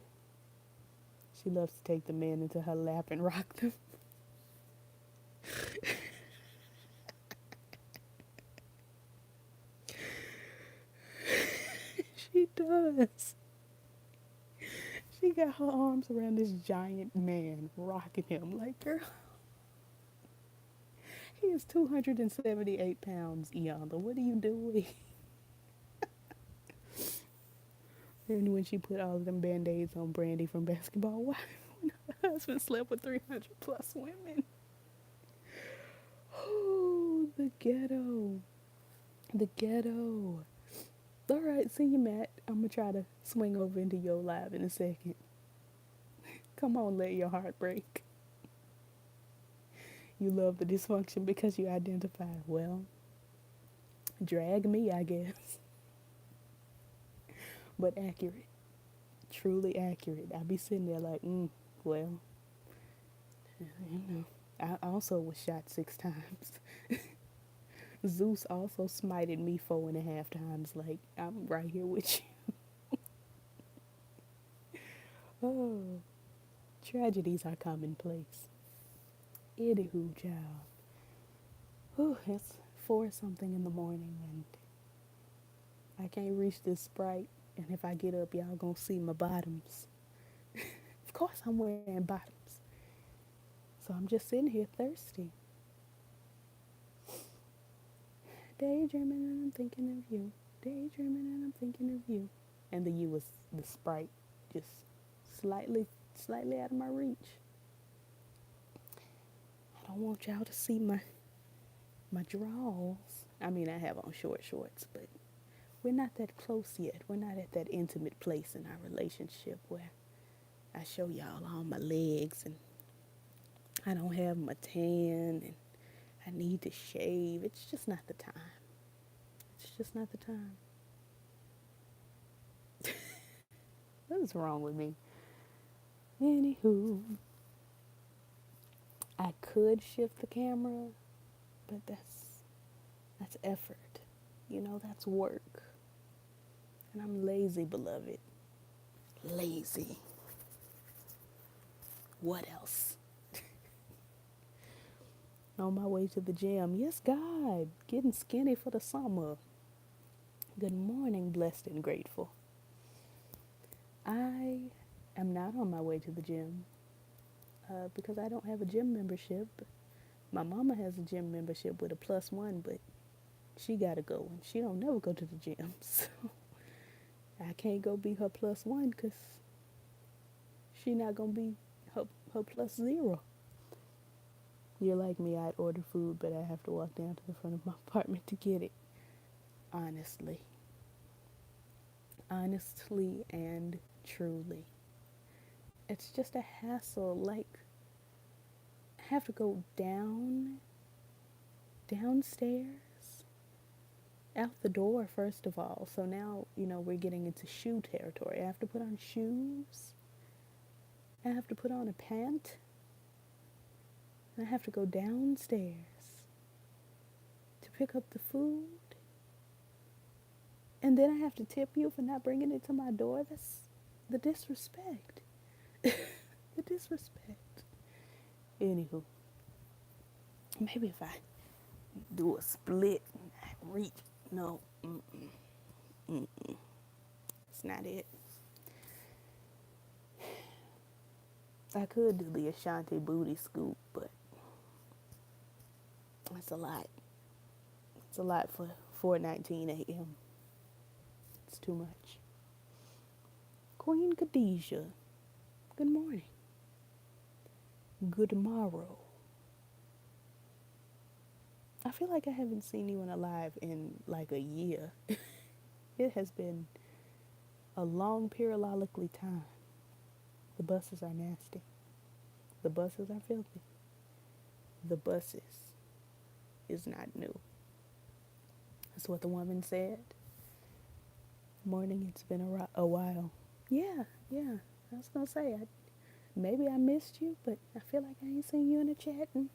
She loves to take the men into her lap and rock them. She does. She got her arms around this giant man, rocking him. Like, girl, he is 278 pounds, Iyanla. What are you doing? And when she put all of them band-aids on Brandy from Basketball, why? When her husband slept with 300 plus women. Oh, the ghetto. The ghetto. All right, see you, Matt. I'm going to try to swing over into your live in a second. Come on, let your heart break. You love the dysfunction because you identify. Well, drag me, I guess. But accurate. Truly accurate. I be sitting there like, well, you know. I also was shot 6 times. Zeus also smited me 4.5 times. Like, I'm right here with you. Oh, tragedies are commonplace. Anywho, child. Whew, it's 4 something in the morning and I can't reach this Sprite. And if I get up, y'all gonna see my bottoms. Of course I'm wearing bottoms. So I'm just sitting here thirsty. Daydreaming and I'm thinking of you. Daydreaming and I'm thinking of you. And the you was the Sprite, just slightly out of my reach. I don't want y'all to see my draws. I mean, I have on short shorts, but we're not that close yet. We're not at that intimate place in our relationship where I show y'all all my legs and I don't have my tan and I need to shave. It's just not the time. It's just not the time. What is wrong with me? Anywho, I could shift the camera, but that's effort. You know, that's work. And I'm lazy, beloved. Lazy. What else? On my way to the gym. Yes, God. Getting skinny for the summer. Good morning, blessed and grateful. I am not on my way to the gym because I don't have a gym membership. My mama has a gym membership with a +1, but she gotta go and she don't never go to the gym. So I can't go be her +1 because she not gonna be her +0. You're like me, I'd order food, but I have to walk down to the front of my apartment to get it. Honestly and truly. It's just a hassle. Like, I have to go downstairs, out the door, first of all. So now, we're getting into shoe territory. I have to put on shoes. I have to put on a pant. And I have to go downstairs to pick up the food. And then I have to tip you for not bringing it to my door. That's the disrespect. The disrespect. Anywho, maybe if I do a split, I reach. No, it's not it. I could do the Ashanti booty scoop, but it's a lot. It's a lot for 4:19 a.m. It's too much. Queen Khadijah, good morning. Good morrow. I feel like I haven't seen you in alive in like a year. It has been a long periodically time. The buses are nasty. The buses are filthy. The buses is not new. That's what the woman said. Morning, it's been a while. Yeah. I was going to say, maybe I missed you, but I feel like I ain't seen you in a chat in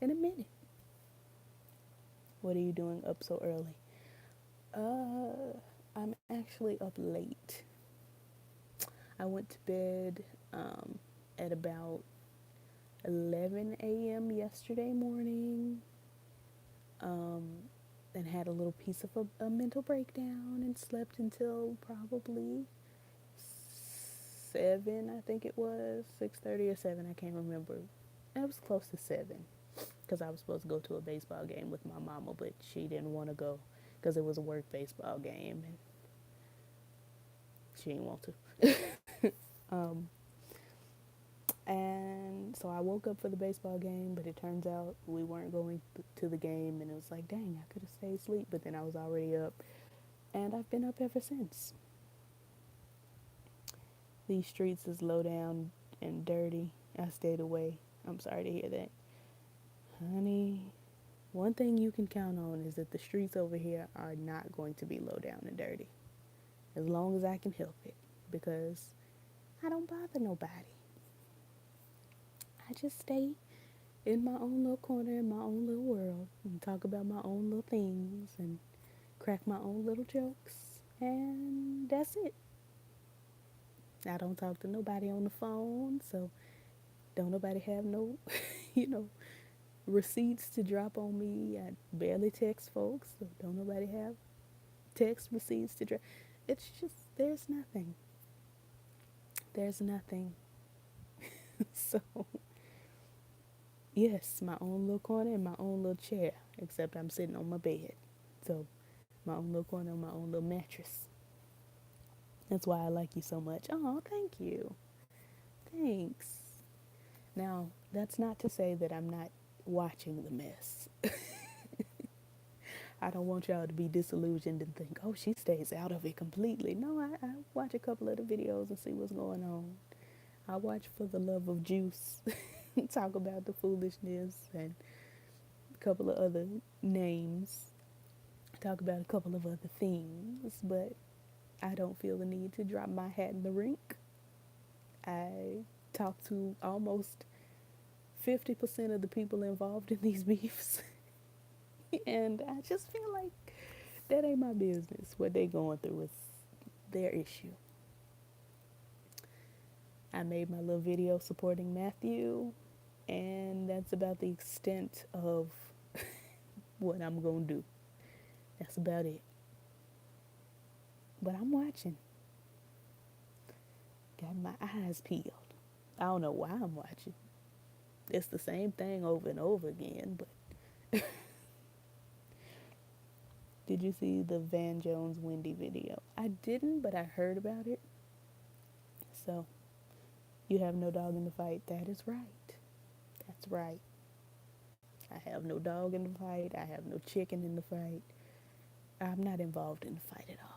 a minute. What are you doing up so early? I'm actually up late. I went to bed at about 11 a.m. yesterday morning and had a little piece of a mental breakdown and slept until probably 7, I think it was, 6:30 or 7, I can't remember. It was close to 7 because I was supposed to go to a baseball game with my mama, but she didn't want to go because it was a work baseball game and she didn't want to. And so I woke up for the baseball game, but it turns out we weren't going to the game, and it was like, dang, I could have stayed asleep, but then I was already up, and I've been up ever since. These streets is low down and dirty. I stayed away. I'm sorry to hear that. Honey, one thing you can count on is that the streets over here are not going to be low down and dirty. As long as I can help it. Because I don't bother nobody. I just stay in my own little corner, in my own little world, and talk about my own little things and crack my own little jokes. And that's it. I don't talk to nobody on the phone, so don't nobody have no, you know, receipts to drop on me. I barely text folks, so don't nobody have text receipts to drop. It's just, there's nothing. There's nothing. So, yes, my own little corner and my own little chair, except I'm sitting on my bed. So, my own little corner on my own little mattress. That's why I like you so much. Oh, thank you. Thanks. Now, that's not to say that I'm not watching the mess. I don't want y'all to be disillusioned and think, oh, she stays out of it completely. No, I watch a couple of the videos and see what's going on. I watch for the love of juice, talk about the foolishness and a couple of other names, talk about a couple of other things, but I don't feel the need to drop my hat in the rink. I talk to almost 50% of the people involved in these beefs. And I just feel like that ain't my business. What they going through is their issue. I made my little video supporting Matthew, and that's about the extent of what I'm going to do. That's about it. But I'm watching. Got my eyes peeled. I don't know why I'm watching. It's the same thing over and over again, but did you see the Van Jones Wendy video? I didn't, but I heard about it. So, you have no dog in the fight. That is right. That's right. I have no dog in the fight. I have no chicken in the fight. I'm not involved in the fight at all.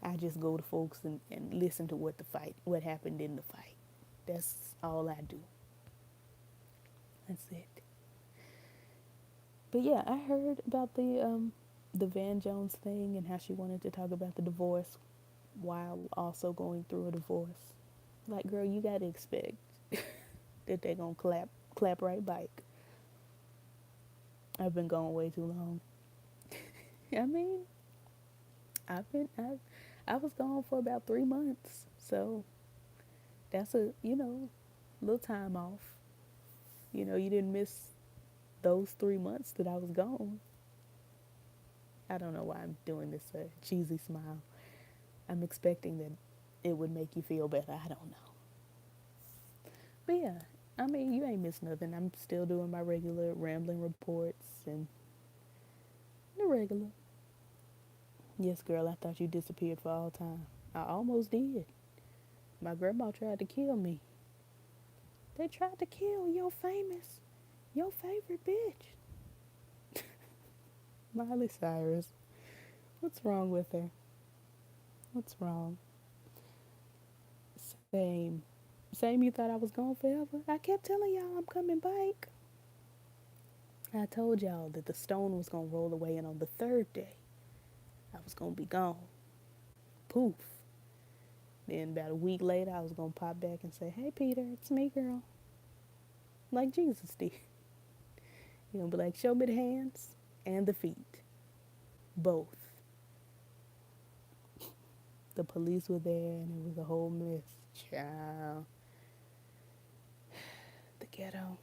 I just go to folks and listen to what happened in the fight. That's all I do. That's it. But yeah, I heard about the Van Jones thing and how she wanted to talk about the divorce while also going through a divorce. Like, girl, you gotta expect that they're gonna clap right back. I've been gone way too long. I mean, I was gone for about 3 months, so that's a little time off. You didn't miss those 3 months that I was gone. I don't know why I'm doing this cheesy smile. I'm expecting that it would make you feel better. I don't know. But yeah, I mean, you ain't missed nothing. I'm still doing my regular rambling reports and the regular. Yes, girl, I thought you disappeared for all time. I almost did. My grandma tried to kill me. They tried to kill your favorite bitch. Miley Cyrus. What's wrong with her? What's wrong? Same. Same, you thought I was gone forever? I kept telling y'all I'm coming back. I told y'all that the stone was going to roll away, and on the third day, I was going to be gone. Poof. Then about a week later, I was going to pop back and say, hey, Peter, it's me, girl. Like Jesus did. You're going to be like, show me the hands and the feet. Both. The police were there, and it was a whole mess. Child. The ghetto.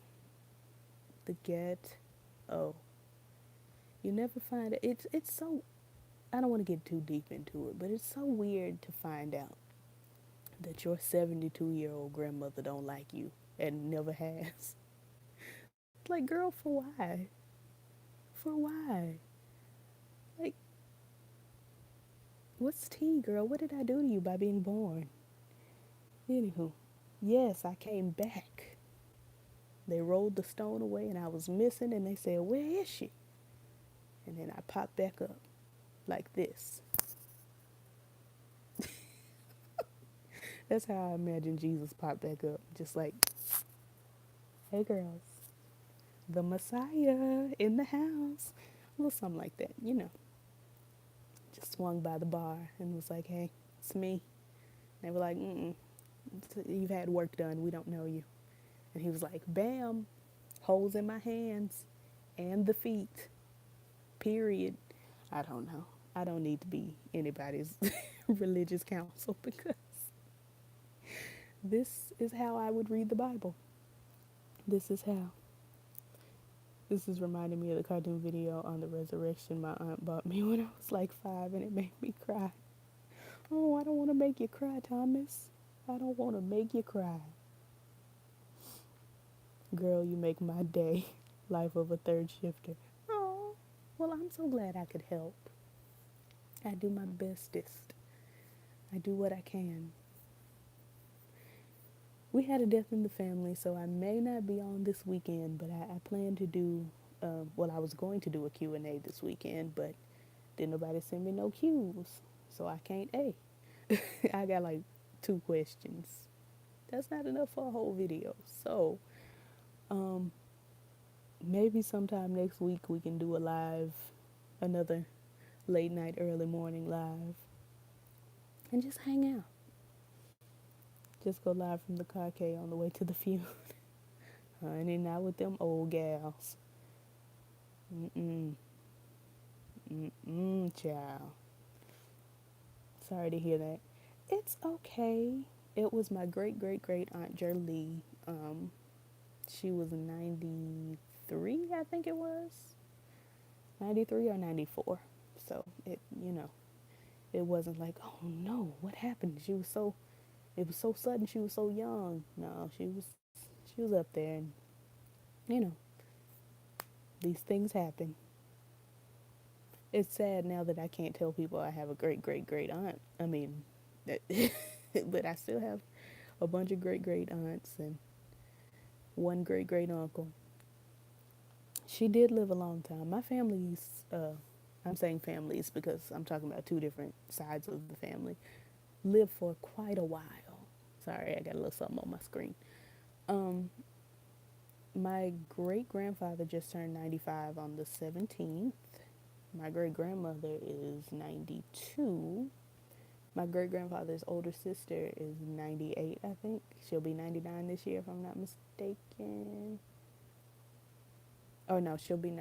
The ghetto. You never find it. It's so, I don't want to get too deep into it, but it's so weird to find out that your 72-year-old grandmother don't like you and never has. It's like, girl, for why? For why? Like, what's tea, girl? What did I do to you by being born? Anywho, yes, I came back. They rolled the stone away and I was missing, and they said, where is she? And then I popped back up like this. That's how I imagine Jesus popped back up. Just like, hey girls, the Messiah in the house. A little something like that, you know. Just swung by the bar and was like, hey, it's me. They were like, you've had work done. We don't know you. And he was like, bam, holes in my hands and the feet, period. I don't know. I don't need to be anybody's religious counsel because this is how I would read the Bible. This is how. This is reminding me of the cartoon video on the resurrection my aunt bought me when I was like 5 and it made me cry. Oh, I don't want to make you cry, Thomas. I don't want to make you cry. Girl, you make my day. Life of a third shifter. Oh, well, I'm so glad I could help. I do my bestest. I do what I can. We had a death in the family, so I may not be on this weekend, but I plan to do, I was going to do a Q&A this weekend, but didn't nobody send me no Q's, so I can't A. I got like 2 questions. That's not enough for a whole video. So, maybe sometime next week we can do another late night, early morning live, and just hang out. Just go live from the car K on the way to the feud. Honey, not with them old gals. Child. Sorry to hear that. It's okay. It was my great great great aunt Jerlee. She was 93, I think it was. 93 or 94. So it wasn't like, oh no, what happened? It was so sudden. She was so young. No, she was up there, and you know, these things happen. It's sad now that I can't tell people I have a great great great aunt. I mean, but I still have a bunch of great great aunts and one great great uncle. She did live a long time. My family's, I'm saying families because I'm talking about 2 different sides of the family, lived for quite a while. Sorry, I got a little something on my screen. My great grandfather just turned 95 on the 17th. My great grandmother is 92. My great grandfather's older sister is 98, I think. She'll be 99 this year, if I'm not mistaken. Oh, no, she'll be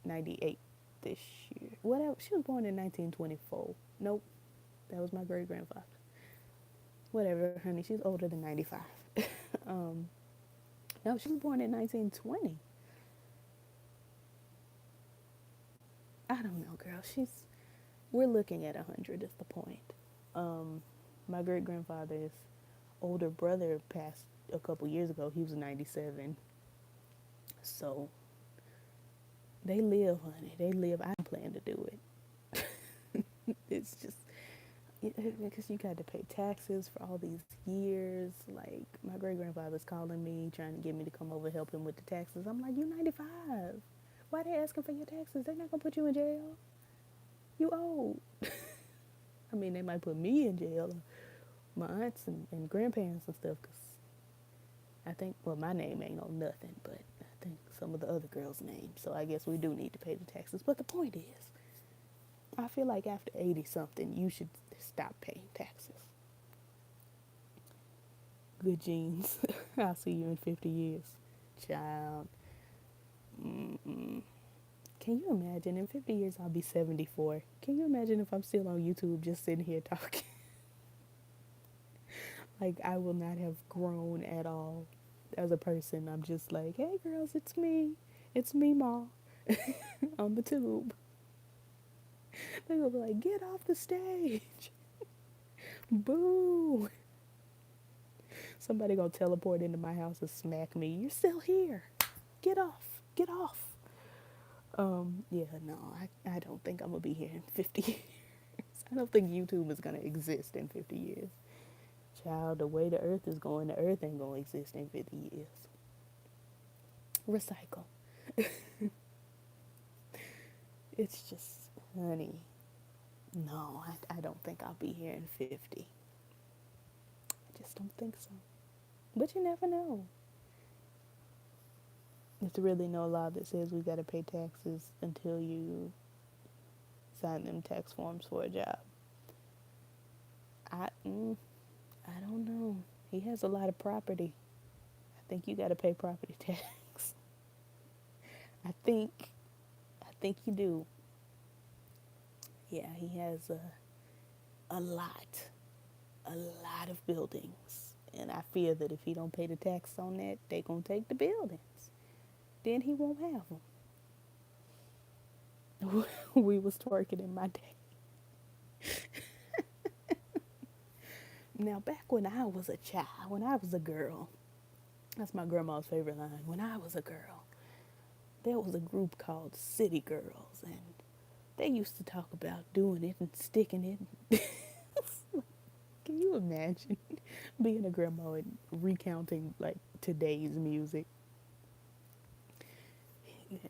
98 this year. Whatever. She was born in 1924. Nope. That was my great grandfather. Whatever, honey. She's older than 95. No, she was born in 1920. I don't know, girl. We're looking at 100 is the point. My great grandfather's older brother passed a couple years ago. He was 97. So they live, honey. They live. I don't plan to do it. It's just because you got to pay taxes for all these years. Like, my great grandfather's calling me, trying to get me to come over help him with the taxes. I'm like, you're 95. Why are they asking for your taxes? They're not gonna put you in jail. You old. I mean, they might put me in jail, my aunts and grandparents and stuff, because I think, well, my name ain't on nothing, but I think some of the other girls' names. So I guess we do need to pay the taxes. But the point is, I feel like after 80 something, you should stop paying taxes. Good genes. I'll see you in 50 years. Child. Can you imagine? In 50 years, I'll be 74. Can you imagine if I'm still on YouTube just sitting here talking? Like, I will not have grown at all as a person. I'm just like, hey, girls, it's me. It's me, Ma. On the tube. They're going to be like, get off the stage. Boo. Somebody going to teleport into my house and smack me. You're still here. Get off. Get off. Yeah, no, I don't think I'm going to be here in 50 years. I don't think YouTube is going to exist in 50 years. Child, the way the earth is going, the earth ain't going to exist in 50 years. Recycle. It's just, honey, no, I don't think I'll be here in 50. I just don't think so. But you never know. There's really no law that says we gotta pay taxes until you sign them tax forms for a job. I don't know. He has a lot of property. I think you gotta pay property tax. I think you do. Yeah, he has a lot of buildings, and I fear that if he don't pay the tax on that, they gonna take the buildings. Then he won't have them. We was twerking in my day. Now, back when I was a child, when I was a girl, that's my grandma's favorite line. When I was a girl, there was a group called City Girls, and they used to talk about doing it and sticking it. Can you imagine being a grandma and recounting like today's music?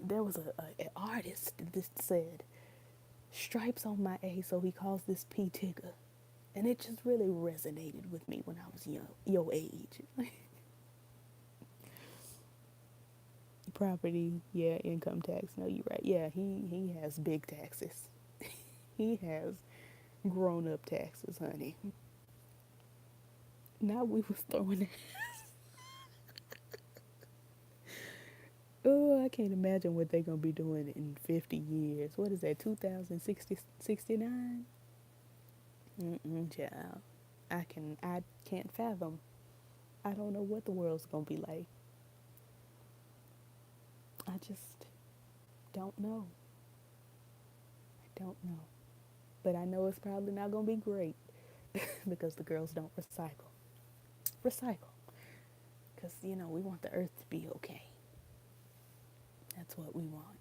There was an artist that said, "Stripes on my A, so he calls this P Tigger." And it just really resonated with me when I was young, your age. Property, yeah, income tax. No, you're right. Yeah, he has big taxes. He has grown up taxes, honey. Now we was throwing Oh, I can't imagine what they're gonna be doing in 50 years. What is that, 2060, 69? Child. I can't fathom. I don't know what the world's gonna be like. I just don't know. I don't know. But I know it's probably not gonna be great because the girls don't recycle. Recycle. Because, we want the earth to be okay. That's what we want.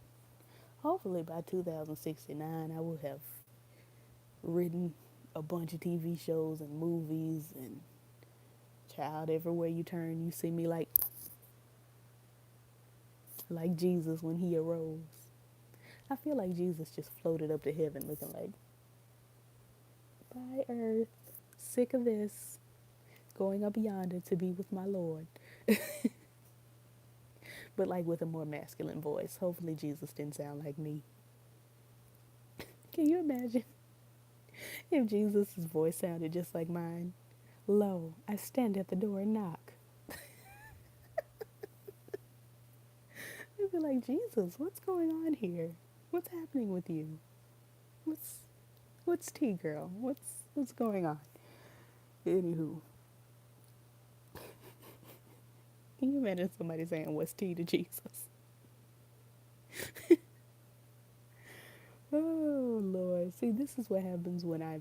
Hopefully by 2069, I will have written a bunch of TV shows and movies and child, everywhere you turn, you see me like Jesus when he arose. I feel like Jesus just floated up to heaven looking like, bye earth, sick of this, going up yonder to be with my Lord. But like with a more masculine voice. Hopefully Jesus didn't sound like me. Can you imagine if Jesus' voice sounded just like mine? Lo, I stand at the door and knock. I'd be like, Jesus, what's going on here? What's happening with you? What's tea, girl? What's going on? Anywho. Can you imagine somebody saying what's tea to Jesus? Oh Lord. See, this is what happens when I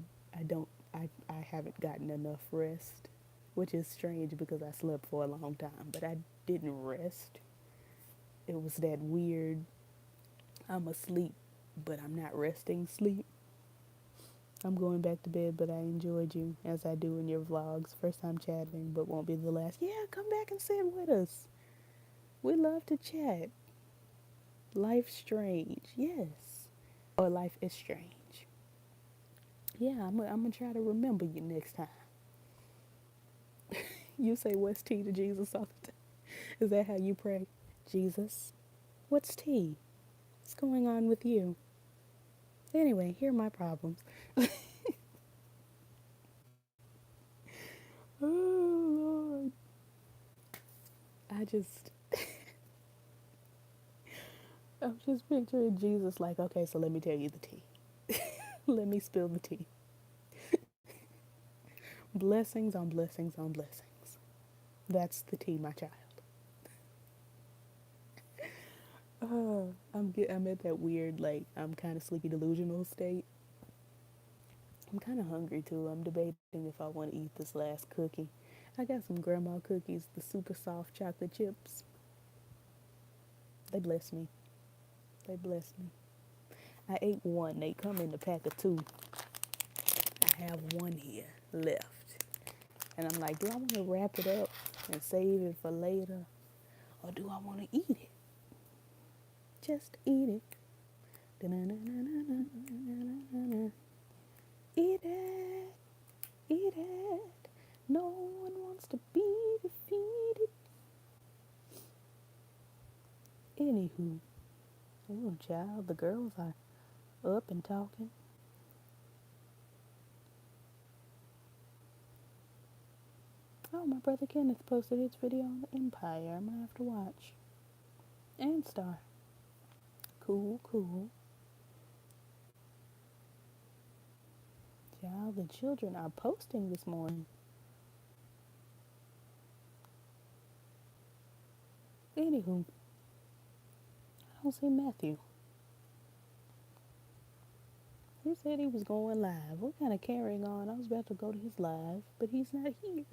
haven't gotten enough rest. Which is strange because I slept for a long time, but I didn't rest. It was that weird I'm asleep, but I'm not resting sleep. I'm going back to bed, but I enjoyed you as I do in your vlogs. First time chatting, but won't be the last. Yeah, come back and sit with us. We love to chat. Life's strange. Yes. Or life is strange. Yeah, I'm going to try to remember you next time. You say, what's tea to Jesus all the time? Is that how you pray? Jesus, what's tea? What's going on with you? Anyway, here are my problems. Oh, Lord. I'm just picturing Jesus like, okay, so let me tell you the tea. Let me spill the tea. Blessings on blessings on blessings. That's the tea, my child. I'm at that weird, like, I'm kind of sleepy delusional state. I'm kind of hungry too. I'm debating if I want to eat this last cookie. I got some grandma cookies, the super soft chocolate chips. They bless me. They bless me. I ate one. They come in the pack of 2. I have one here left. And I'm like, do I want to wrap it up and save it for later? Or do I want to eat it? Just eat it. Eat it. Eat it. No one Child, the girls are up and talking. Oh, my brother Kenneth posted his video on Empire. I'm gonna have to watch. And Star. Cool, cool. Child, the children are posting this morning. Anywho, I don't see Matthew. He said he was going live. What kind of carrying on? I was about to go to his live, but he's not here.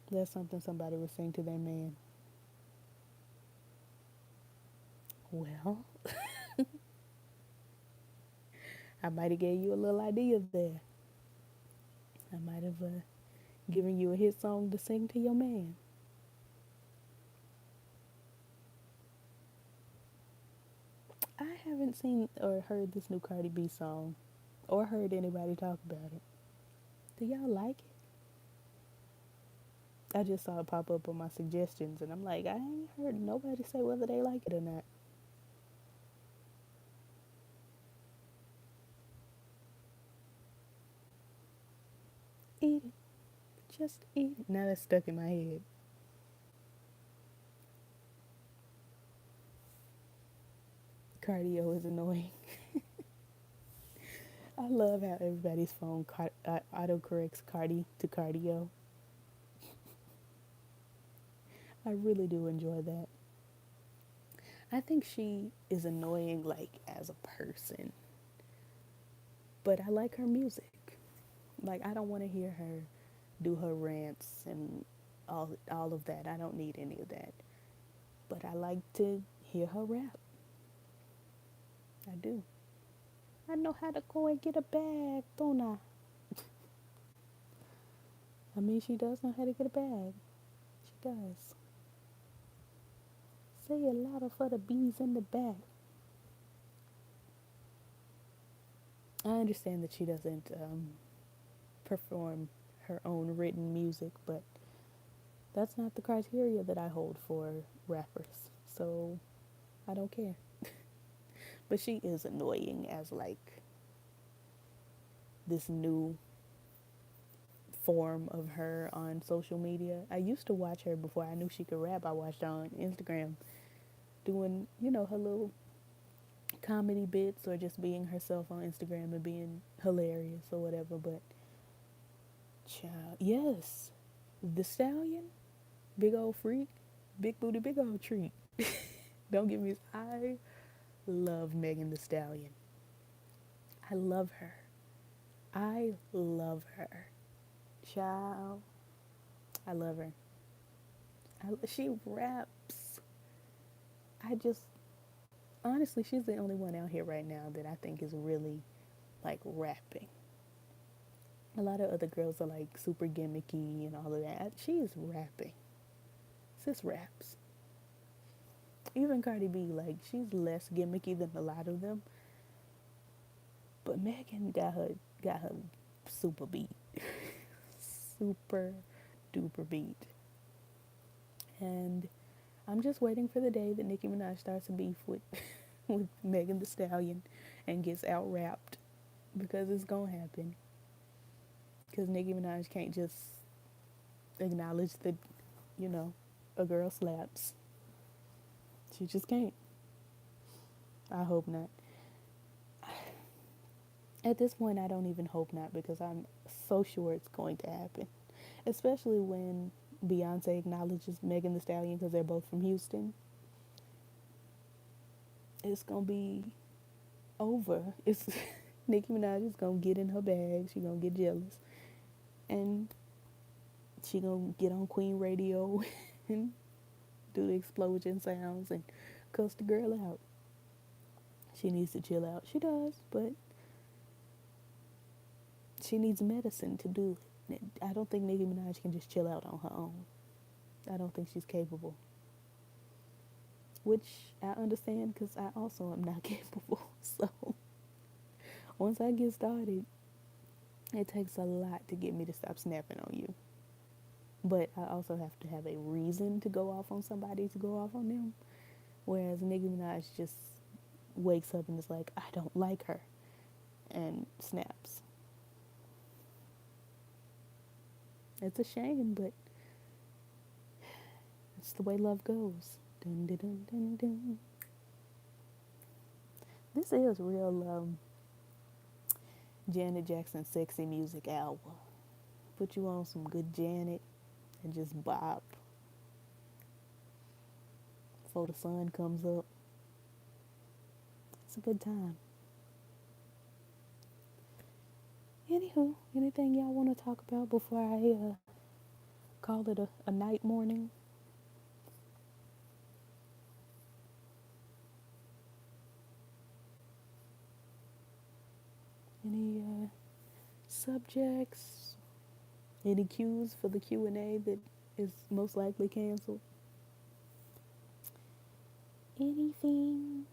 That's something somebody was saying to their man. Well, I might have gave you a little idea there. I might have given you a hit song to sing to your man. I haven't seen or heard this new Cardi B song or heard anybody talk about it. Do y'all like it? I just saw it pop up on my suggestions and I'm like, I ain't heard nobody say whether they like it or not. Eat it. Just eat it. Now that's stuck in my head. Cardio is annoying. I love how everybody's phone autocorrects Cardi to cardio. I really do enjoy that. I think she is annoying, like, as a person. But I like her music. Like, I don't want to hear her do her rants and all of that. I don't need any of that. But I like to hear her rap. I do. I know how to go and get a bag, don't I? I mean, she does know how to get a bag. She does. Say a lot for the bees in the back. I understand that she doesn't perform her own written music, but that's not the criteria that I hold for rappers. So I don't care. But she is annoying as like this new form of her on social media. I used to watch her before I knew she could rap. I watched her on Instagram doing, her little comedy bits or just being herself on Instagram and being hilarious or whatever. But child, yes, the stallion, big old freak, big booty, big old treat. Don't get me. I love Megan the Stallion. I love her. I love her. Child, I love her. She raps. I just, honestly, she's the only one out here right now that I think is really like rapping. A lot of other girls are like super gimmicky and all of that. She is rapping. Sis raps. Even Cardi B, like, she's less gimmicky than a lot of them. But Megan got her super beat. Super duper beat. And I'm just waiting for the day that Nicki Minaj starts a beef with with Megan the Stallion and gets out rapped, because it's gonna happen. Because Nicki Minaj can't just acknowledge that, a girl slaps. She just can't. I hope not. At this point, I don't even hope not, because I'm so sure it's going to happen. Especially when Beyonce acknowledges Megan the Stallion, because they're both from Houston. It's going to be over. It's Nicki Minaj is going to get in her bag. She's going to get jealous. And she going to get on Queen Radio and do the explosion sounds and cuss the girl out. She needs to chill out. She does, but she needs medicine to do it. I don't think Nicki Minaj can just chill out on her own. I don't think she's capable. Which I understand, because I also am not capable. So once I get started, it takes a lot to get me to stop snapping on you. But I also have to have a reason to go off on somebody to go off on them. Whereas Nicki Minaj just wakes up and is like, I don't like her, and snaps. It's a shame, but it's the way love goes. Dun, dun, dun, dun, dun. This is real Janet Jackson sexy music album. Put you on some good Janet and just bop before the sun comes up. It's a good time. Anywho, anything y'all want to talk about before I call it a night morning? Any subjects? Any cues for the Q&A that is most likely canceled? Anything?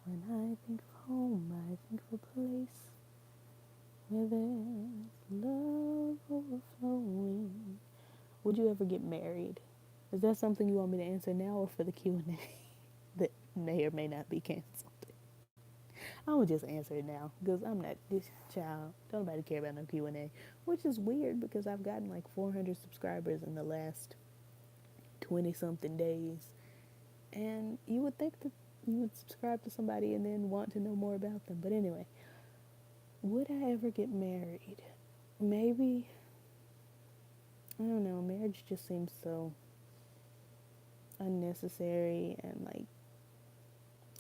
When I think of home, I think of a place where there's love overflowing. Would you ever get married? Is that something you want me to answer now or for the Q&A that may or may not be canceled? I will just answer it now because I'm not this child. Don't nobody care about no Q&A, which is weird because I've gotten like 400 subscribers in the last 20 something days, and you would think that you would subscribe to somebody and then want to know more about them. But anyway, would I ever get married? Maybe. I don't know. Marriage just seems so unnecessary, and like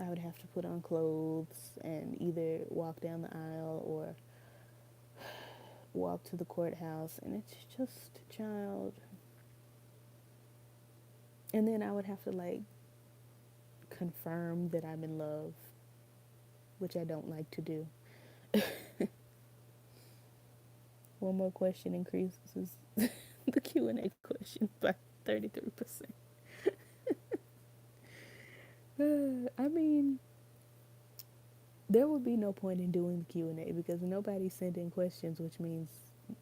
I would have to put on clothes and either walk down the aisle or walk to the courthouse, and it's just child. And then I would have to like confirm that I'm in love, which I don't like to do. One more question increases the Q&A question by 33%. I mean, there would be no point in doing the Q&A because nobody sent in questions, which means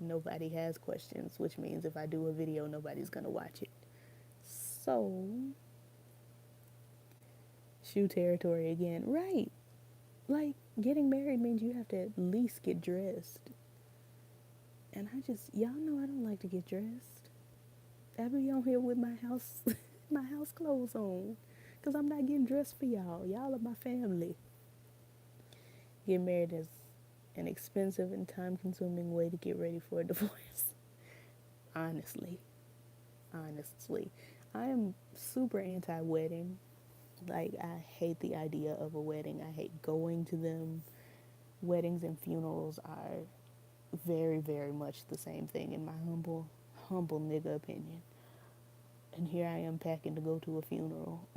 nobody has questions, which means if I do a video, nobody's going to watch it. So, shoe territory again. Right. Like, getting married means you have to at least get dressed. And y'all know I don't like to get dressed. I be on here with my house, my house clothes on. Because I'm not getting dressed for y'all. Y'all are my family. Getting married is an expensive and time consuming way to get ready for a divorce. Honestly. Honestly. I am super anti wedding. Like, I hate the idea of a wedding. I hate going to them. Weddings and funerals are very, very much the same thing in my humble nigga opinion. And here I am packing to go to a funeral.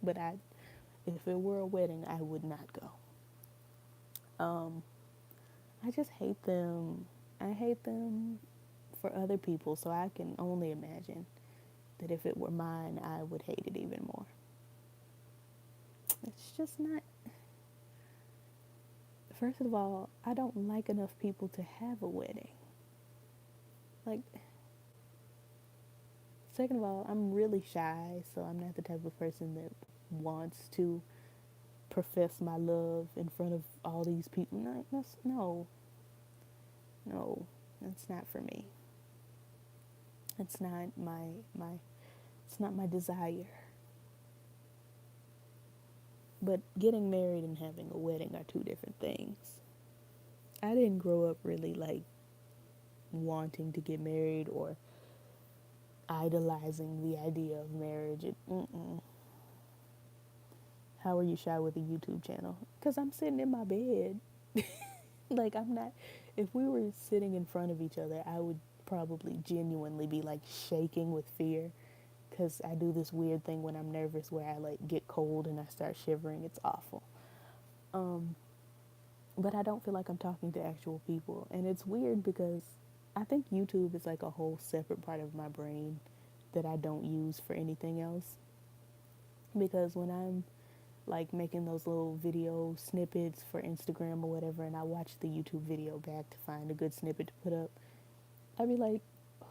But if it were a wedding, I would not go. I just hate them. I hate them for other people, so I can only imagine that if it were mine, I would hate it even more. It's just not. First of all, I don't like enough people to have a wedding. Like, second of all, I'm really shy, so I'm not the type of person that wants to profess my love in front of all these people. No, that's not for me. It's not it's not my desire. But getting married and having a wedding are two different things. I didn't grow up really like wanting to get married or idolizing the idea of marriage. How are you shy with a YouTube channel? Because I'm sitting in my bed. Like, I'm not. If we were sitting in front of each other, I would probably genuinely be like shaking with fear. Because I do this weird thing when I'm nervous where I like get cold and I start shivering. It's awful. But I don't feel like I'm talking to actual people. And it's weird because I think YouTube is like a whole separate part of my brain that I don't use for anything else. Because when I'm like making those little video snippets for Instagram or whatever, and I watch the YouTube video back to find a good snippet to put up, I'd be like,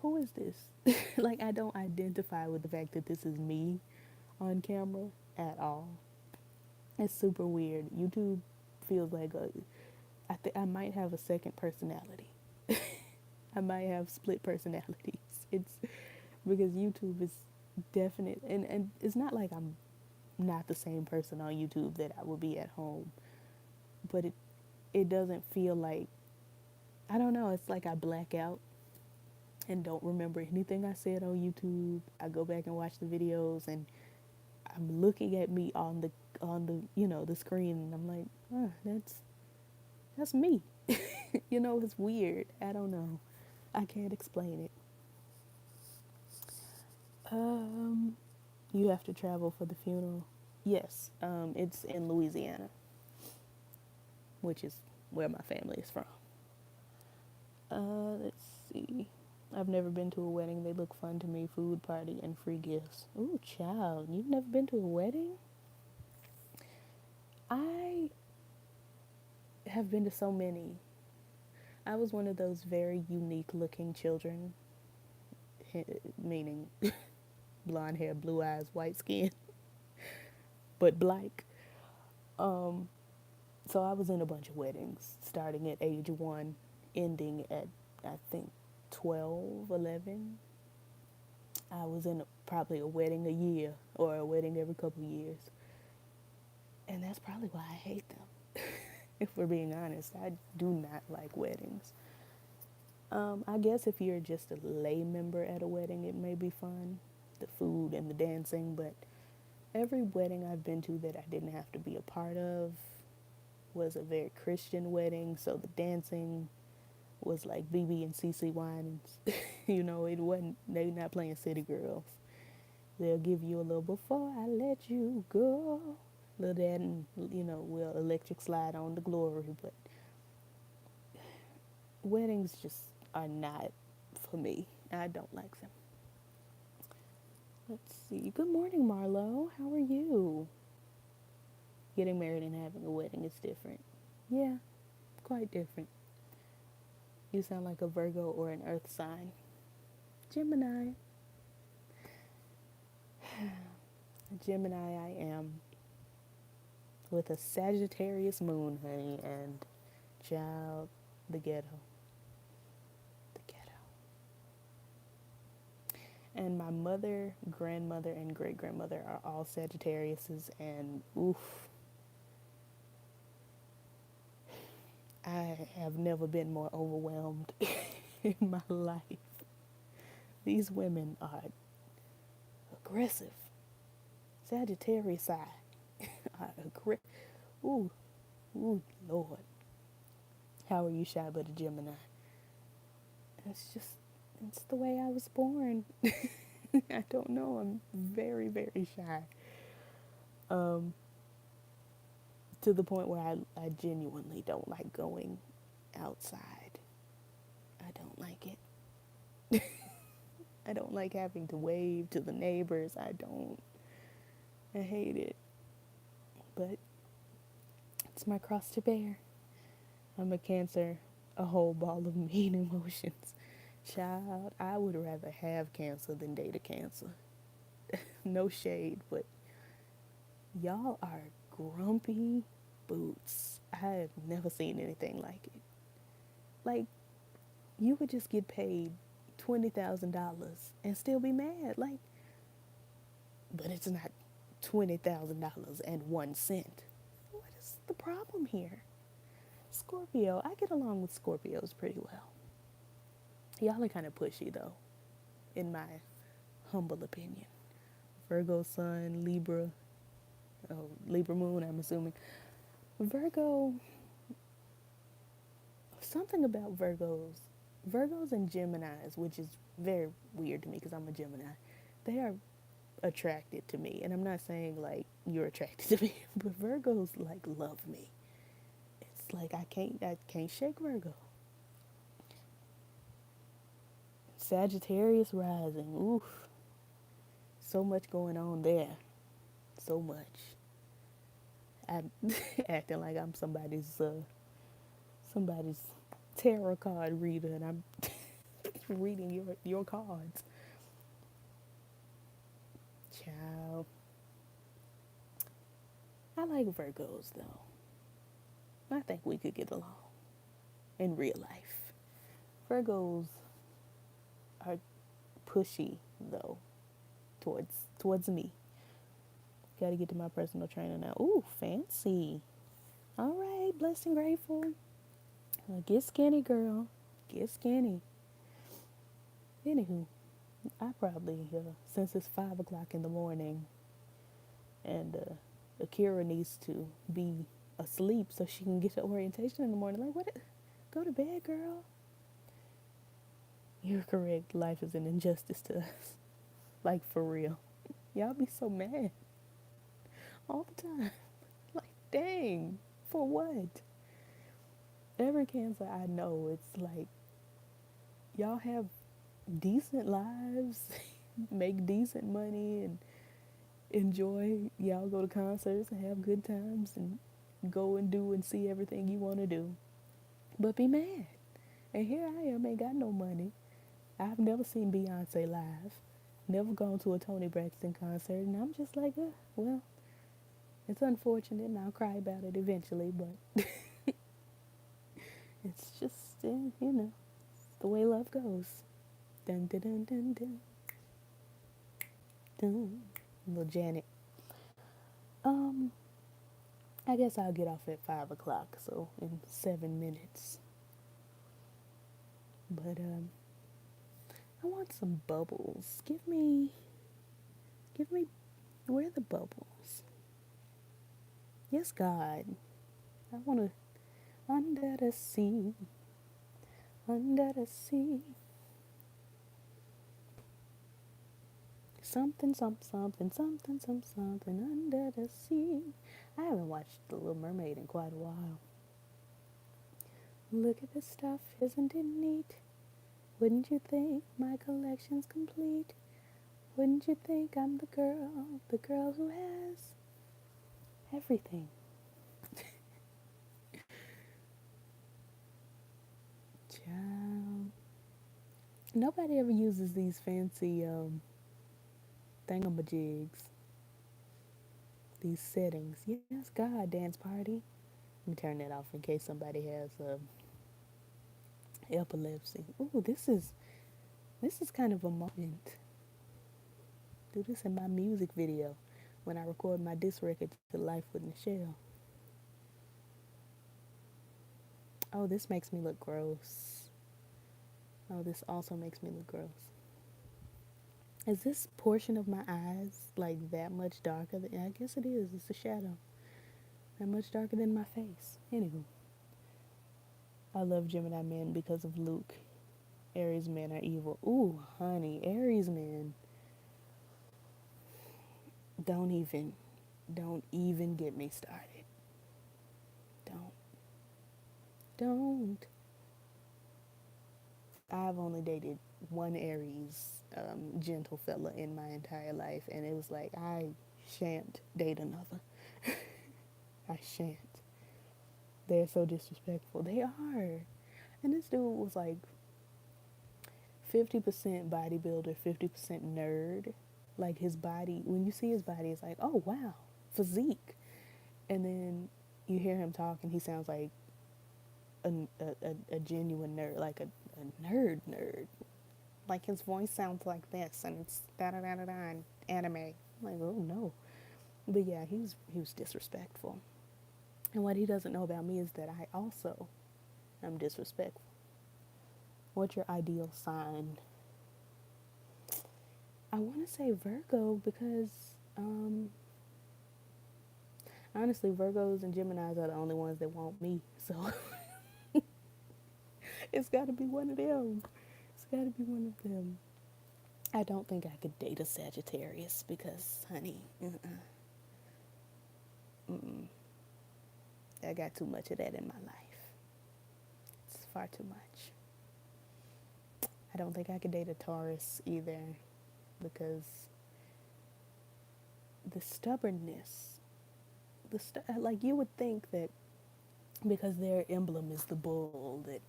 who is this? Like, I don't identify with the fact that this is me on camera at all. It's super weird. YouTube feels like I might have a second personality. I might have split personalities. It's because YouTube is definite, and it's not like I'm not the same person on YouTube that I would be at home, but it doesn't feel like, I don't know, it's like I black out and don't remember anything I said on YouTube. I go back and watch the videos, and I'm looking at me on the the screen, and I'm like, that's me. It's weird. I don't know. I can't explain it. Um, you have to travel for the funeral. Yes, it's in Louisiana, which is where my family is from. Let's see. I've never been to a wedding. They look fun to me. Food, party, and free gifts. Ooh, child, you've never been to a wedding? I have been to so many. I was one of those very unique looking children, meaning blonde hair, blue eyes, white skin, but black. Um, so I was in a bunch of weddings, starting at age 1, ending at, I think, 12, 11. I was in probably a wedding a year or a wedding every couple of years. And that's probably why I hate them. If we're being honest, I do not like weddings. I guess if you're just a lay member at a wedding, it may be fun, the food and the dancing, but every wedding I've been to that I didn't have to be a part of was a very Christian wedding, so the dancing was like BB and CC Winans. It wasn't, they're not playing City Girls. They'll give you a little before I let you go. Little that, and we'll electric slide on the glory, but weddings just are not for me. I don't like them. Let's see. Good morning, Marlo. How are you? Getting married and having a wedding is different. Yeah, quite different. You sound like a Virgo or an Earth sign. Gemini. Gemini I am. With a Sagittarius moon, honey, and child, the ghetto. The ghetto. And my mother, grandmother, and great-grandmother are all Sagittariuses, and oof. I have never been more overwhelmed in my life. These women are aggressive. Sagittarius side are aggressive. Ooh, Lord. How are you shy but a Gemini? It's the way I was born. I don't know. I'm very, very shy. To the point where I genuinely don't like going outside. I don't like it. I don't like having to wave to the neighbors. I hate it. But it's my cross to bear. I'm a Cancer, a whole ball of mean emotions. Child, I would rather have Cancer than date a Cancer. No shade, but y'all are grumpy boots. I have never seen anything like it. Like, you could just get paid $20,000 and still be mad. Like, but it's not $20,000 and 1 cent. What is the problem here? Scorpio, I get along with Scorpios pretty well. Y'all are kind of pushy, though, in my humble opinion. Virgo sun, Libra moon, I'm assuming. Virgo, something about Virgos and Geminis, which is very weird to me because I'm a Gemini, they are attracted to me. And I'm not saying like you're attracted to me, but Virgos like love me. It's like I can't shake Virgo. Sagittarius rising, oof. So much going on there. So much. I acting like I'm somebody's tarot card reader, and I'm reading your cards. Child, I like Virgos though. I think we could get along in real life. Virgos are pushy though towards me. Got to get to my personal trainer now. Ooh, fancy. All right, blessed and grateful. Get skinny, girl. Get skinny. Anywho, I probably since it's 5 o'clock in the morning, and Akira needs to be asleep so she can get to orientation in the morning. Like, what? Go to bed, girl. You're correct. Life is an injustice to us. Like, for real. Y'all be so mad all the time. Like, dang. For what? Every Cancer I know, it's like, y'all have decent lives, make decent money, and enjoy. Y'all go to concerts and have good times and go and do and see everything you want to do. But be mad. And here I am, ain't got no money. I've never seen Beyonce live, never gone to a Toni Braxton concert, and I'm just like, well, it's unfortunate, and I'll cry about it eventually, but it's just, it's the way love goes. Dun dun dun dun dun dun. Little Janet. Um, I guess I'll get off at 5 o'clock, so in 7 minutes. But I want some bubbles. Give me, where are the bubbles? Yes, God. I want to, under the sea, under the sea. Something, something, something, something, under the sea. I haven't watched The Little Mermaid in quite a while. Look at this stuff, isn't it neat? Wouldn't you think my collection's complete? Wouldn't you think I'm the girl who has everything? Child. Nobody ever uses these fancy thingamajigs, these settings. Yes, God, dance party. Let me turn that off in case somebody has epilepsy. Ooh, this is kind of a moment. Do this in my music video when I record my disc record to Life with Michelle. Oh, this makes me look gross. Oh, this also makes me look gross. Is this portion of my eyes like that much darker? I guess it is. It's a shadow. That much darker than my face. Anywho, I love Gemini men because of Luke. Aries men are evil. Ooh, honey, Aries men. Don't even get me started. Don't. I've only dated one Aries gentle fella in my entire life, and it was like, I shan't date another. I shan't. They're so disrespectful. They are. And this dude was like 50% bodybuilder, 50% nerd. Like, his body, when you see his body, it's like, oh wow, physique. And then you hear him talk, and he sounds like a genuine nerd, like a nerd. Like, his voice sounds like this, and it's da da da da da anime. I'm like, oh no. But yeah, he was disrespectful. And what he doesn't know about me is that I also am disrespectful. What's your ideal sign? I want to say Virgo because, honestly, Virgos and Geminis are the only ones that want me. So it's got to be one of them. It's got to be one of them. I don't think I could date a Sagittarius because, honey, I got too much of that in my life. It's far too much. I don't think I could date a Taurus either because the stubbornness like you would think that because their emblem is the bull, that,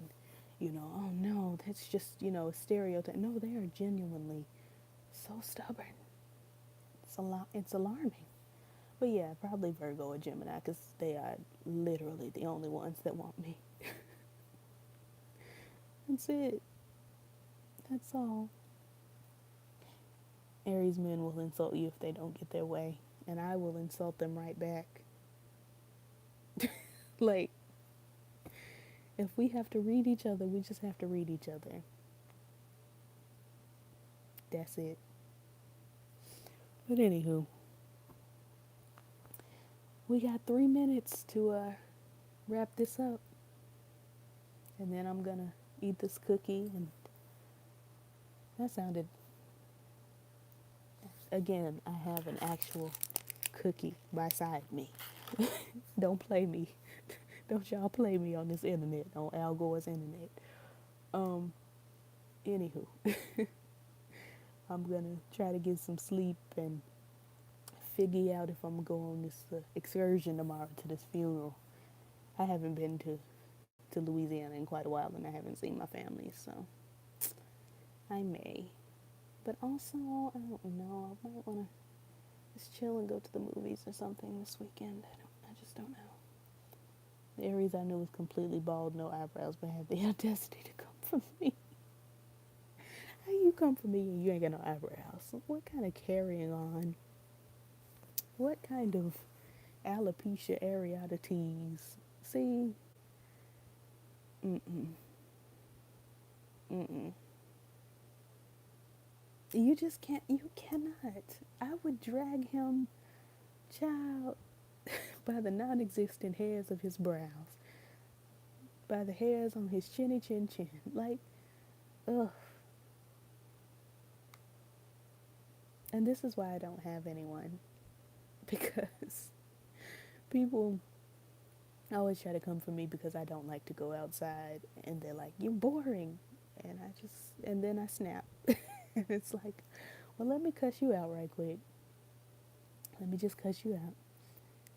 oh no, that's just, a stereotype. No, they are genuinely so stubborn. It's alarming. But yeah, probably Virgo or Gemini, because they are literally the only ones that want me. That's it. That's all. Aries men will insult you if they don't get their way, and I will insult them right back. Like, if we have to read each other, we just have to read each other. That's it. But anywho, we got 3 minutes to wrap this up, and then I'm gonna eat this cookie. And that sounded, again, I have an actual cookie beside me. Don't play me. Don't y'all play me on this internet, on Al Gore's internet. Anywho, I'm gonna try to get some sleep and figure out if I'm gonna go on this excursion tomorrow to this funeral. I haven't been to Louisiana in quite a while, and I haven't seen my family, so I may. But also, I don't know, I might want to just chill and go to the movies or something this weekend. I just don't know. The Aries I knew was completely bald, no eyebrows, but had the audacity to come for me. How you come for me and you ain't got no eyebrows? What kind of carrying on? What kind of alopecia areata? See? You just can't, you cannot. I would drag him, child, by the non-existent hairs of his brows, by the hairs on his chinny chin chin. Like, ugh. And this is why I don't have anyone. Because people always try to come for me because I don't like to go outside. And they're like, you're boring. And then I snap. And it's like, well, let me cuss you out right quick. Let me just cuss you out.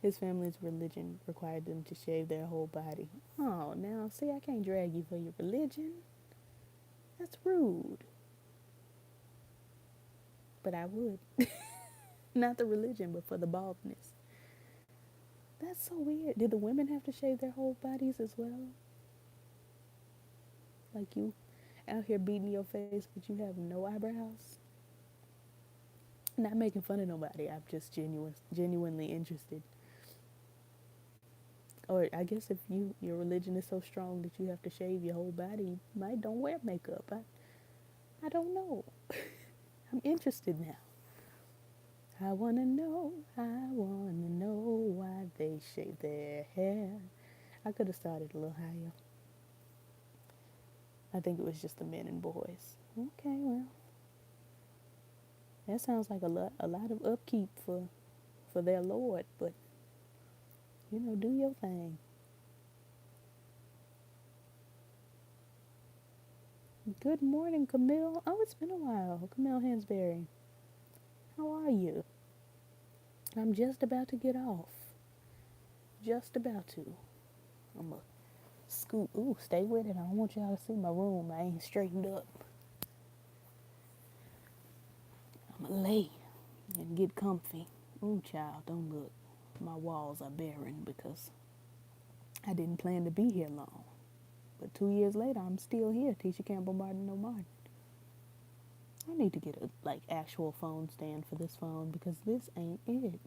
His family's religion required them to shave their whole body. Oh, now, see, I can't drag you for your religion. That's rude. But I would. Not the religion, but for the baldness. That's so weird. Did the women have to shave their whole bodies as well? Like you out here beating your face, but you have no eyebrows? Not making fun of nobody. I'm just genuinely interested. Or I guess if your religion is so strong that you have to shave your whole body, you might don't wear makeup. I don't know. I'm interested now. I wanna know why they shave their hair. I could have started a little higher. I think it was just the men and boys. Okay, well, that sounds like a lot of upkeep for their Lord, but do your thing. Good morning, Camille. Oh, it's been a while. Camille Hansberry. How are you? I'm just about to get off. Just about to. I'm going to scoot. Ooh, stay with it. I don't want y'all to see my room. I ain't straightened up. I'm going to lay and get comfy. Ooh, child, don't look. My walls are barren because I didn't plan to be here long. But 2 years later, I'm still here. Tisha Campbell Martin O'Martin. I need to get a actual phone stand for this phone because this ain't it.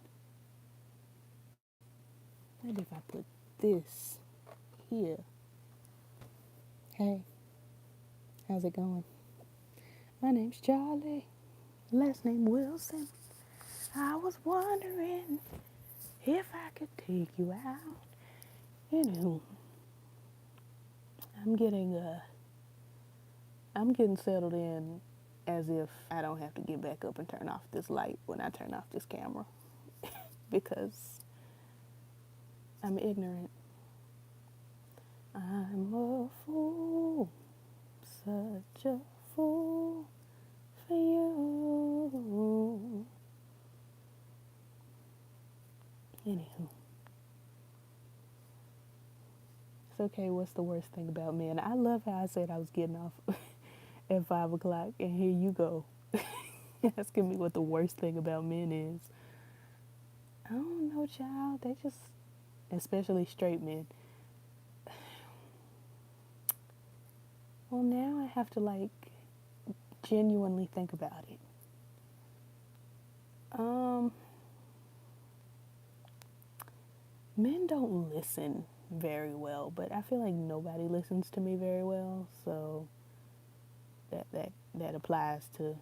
Maybe if I put this here. Hey, how's it going? My name's Charlie. Last name Wilson. I was wondering if I could take you out. Anywho, I'm getting settled in as if I don't have to get back up and turn off this light when I turn off this camera because I'm ignorant. I'm a fool, such a fool for you. Anywho, okay, what's the worst thing about men? I love how I said I was getting off at 5 o'clock, and here you go asking me what the worst thing about men is. I don't know, child. They just, especially straight men. Well, now I have to like genuinely think about it. Um, Men don't listen very well, but I feel like nobody listens to me very well, so that applies to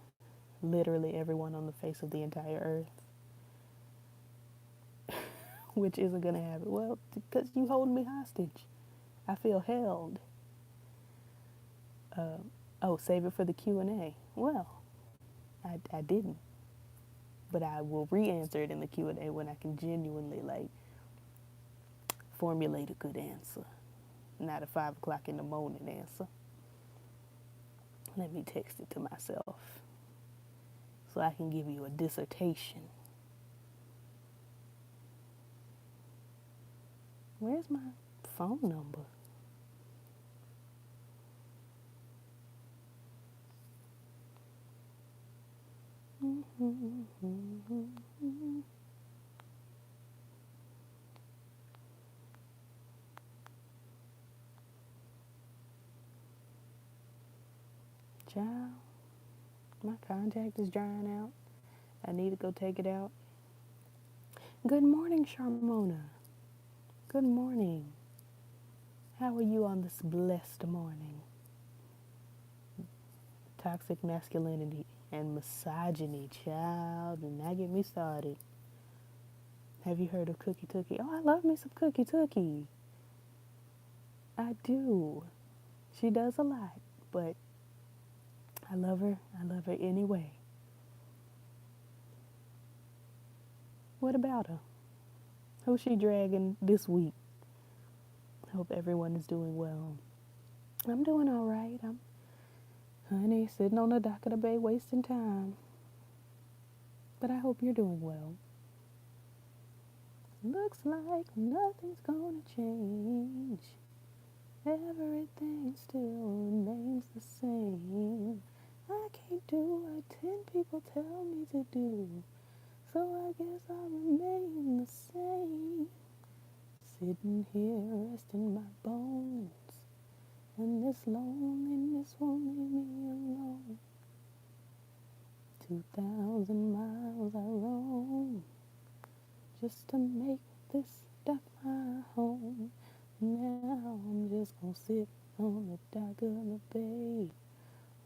literally everyone on the face of the entire earth, which isn't gonna happen. Well, because you holding me hostage, I feel held. Uh, oh, save it for the Q&A. Well, I didn't, but I will re-answer it in the Q&A when I can genuinely like formulate a good answer, not a 5 o'clock in the morning answer. Let me text it to myself so I can give you a dissertation. Where's my phone number? Child, my contact is drying out. I need to go take it out. Good morning, Sharmona. Good morning. How are you on this blessed morning? Toxic masculinity and misogyny, child. Do not get me started. Have you heard of Cookie Tookie? Oh, I love me some Cookie Tookie. I do. She does a lot, but I love her. I love her anyway. What about her? Who's she dragging this week? Hope everyone is doing well. I'm doing all right. I'm, honey, sitting on the dock of the bay wasting time. But I hope you're doing well. Looks like nothing's gonna change. Everything still remains the same. I can't do what 10 people tell me to do. So I guess I'll remain the same. Sitting here resting my bones. And this loneliness won't leave me alone. 2,000 miles I roam just to make this dock my home. Now I'm just gonna sit on the dock of the bay,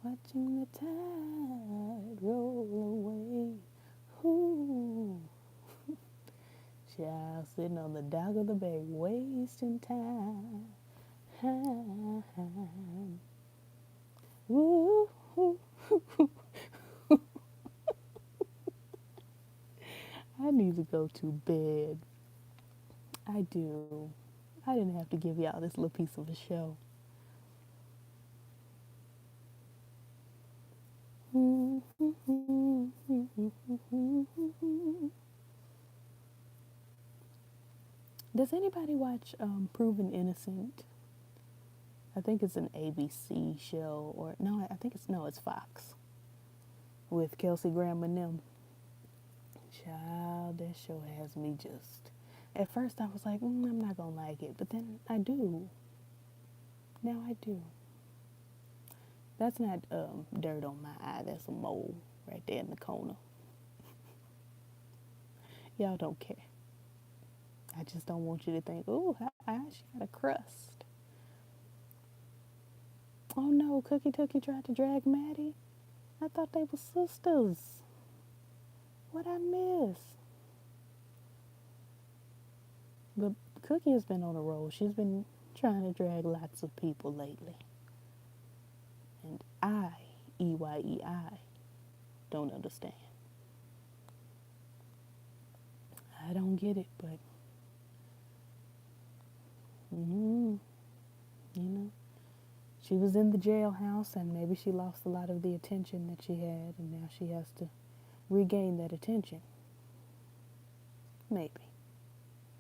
watching the tide roll away. Ooh, child, sitting on the dock of the bay, wasting time. Ooh, I need to go to bed. I do. I didn't have to give y'all this little piece of a show. Does anybody watch Proven Innocent? I think it's an ABC show, or no, I think it's Fox with Kelsey Grammer and them. Child, that show has me just. At first, I was like, I'm not gonna like it, but then I do. Now I do. That's not dirt on my eye. That's a mole right there in the corner. Y'all don't care. I just don't want you to think, ooh, her eye, she got a crust. Oh no, Cookie Tookie tried to drag Maddie. I thought they were sisters. What I miss? But Cookie has been on a roll. She's been trying to drag lots of people lately. And I, EYEI, don't understand. I don't get it, but, you know, she was in the jailhouse and maybe she lost a lot of the attention that she had and now she has to regain that attention. Maybe.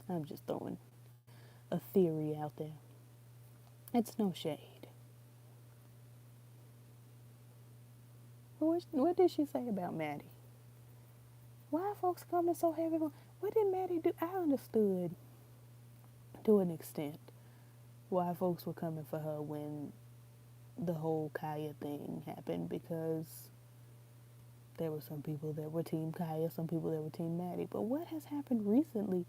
I'm just throwing a theory out there. It's no shade. What did she say about Maddie? Why are folks coming so heavy? What did Maddie do? I understood to an extent why folks were coming for her when the whole Kaya thing happened, because there were some people that were Team Kaya, some people that were Team Maddie. But what has happened recently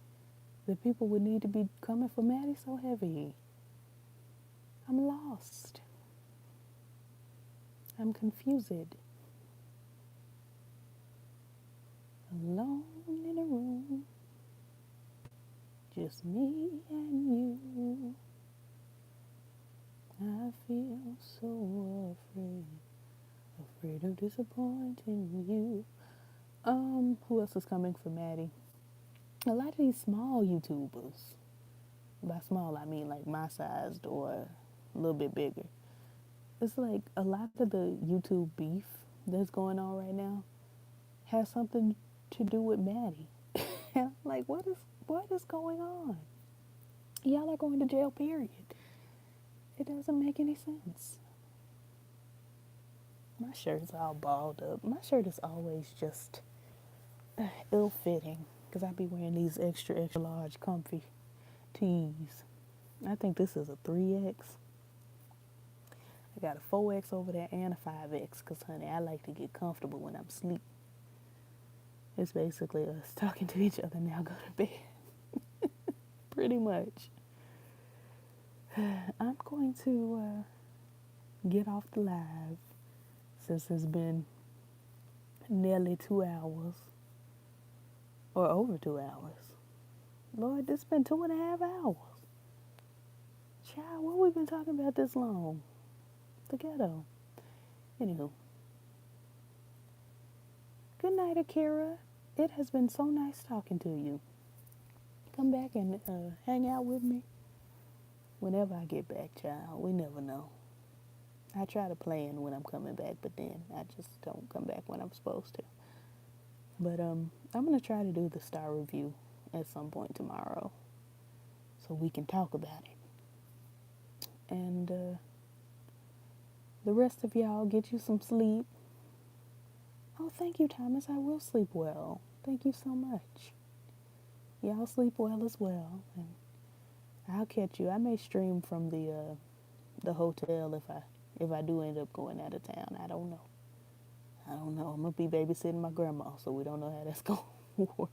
that people would need to be coming for Maddie so heavy? I'm lost. I'm confused. Alone in a room, just me and you. I feel so afraid of disappointing you. Who else is coming for Maddie? A lot of these small YouTubers. By small, I mean like my sized or a little bit bigger. It's like a lot of the YouTube beef that's going on right now has something to do with Maddie. Like, what is going on? Y'all are going to jail, period. It doesn't make any sense. My shirt's all balled up. My shirt is always just ill-fitting because I be wearing these extra large comfy tees. I think this is a 3X. I got a 4X over there and a 5X because, honey, I like to get comfortable when I'm asleep. It's basically us talking to each other now, go to bed. Pretty much. I'm going to get off the live since it's been nearly 2 hours. Or over 2 hours. Lord, it's been 2.5 hours. Child, what we been talking about this long? The ghetto. Anywho. Good night, Akira. It has been so nice talking to you. Come back and hang out with me whenever I get back, child. We never know. I try to plan when I'm coming back, but then I just don't come back when I'm supposed to. But I'm going to try to do the star review at some point tomorrow so we can talk about it. And the rest of y'all, get you some sleep. Oh, thank you, Thomas. I will sleep well. Thank you so much. Y'all sleep well as well. And I'll catch you. I may stream from the hotel if I do end up going out of town. I don't know. I'm going to be babysitting my grandma, so we don't know how that's going to work.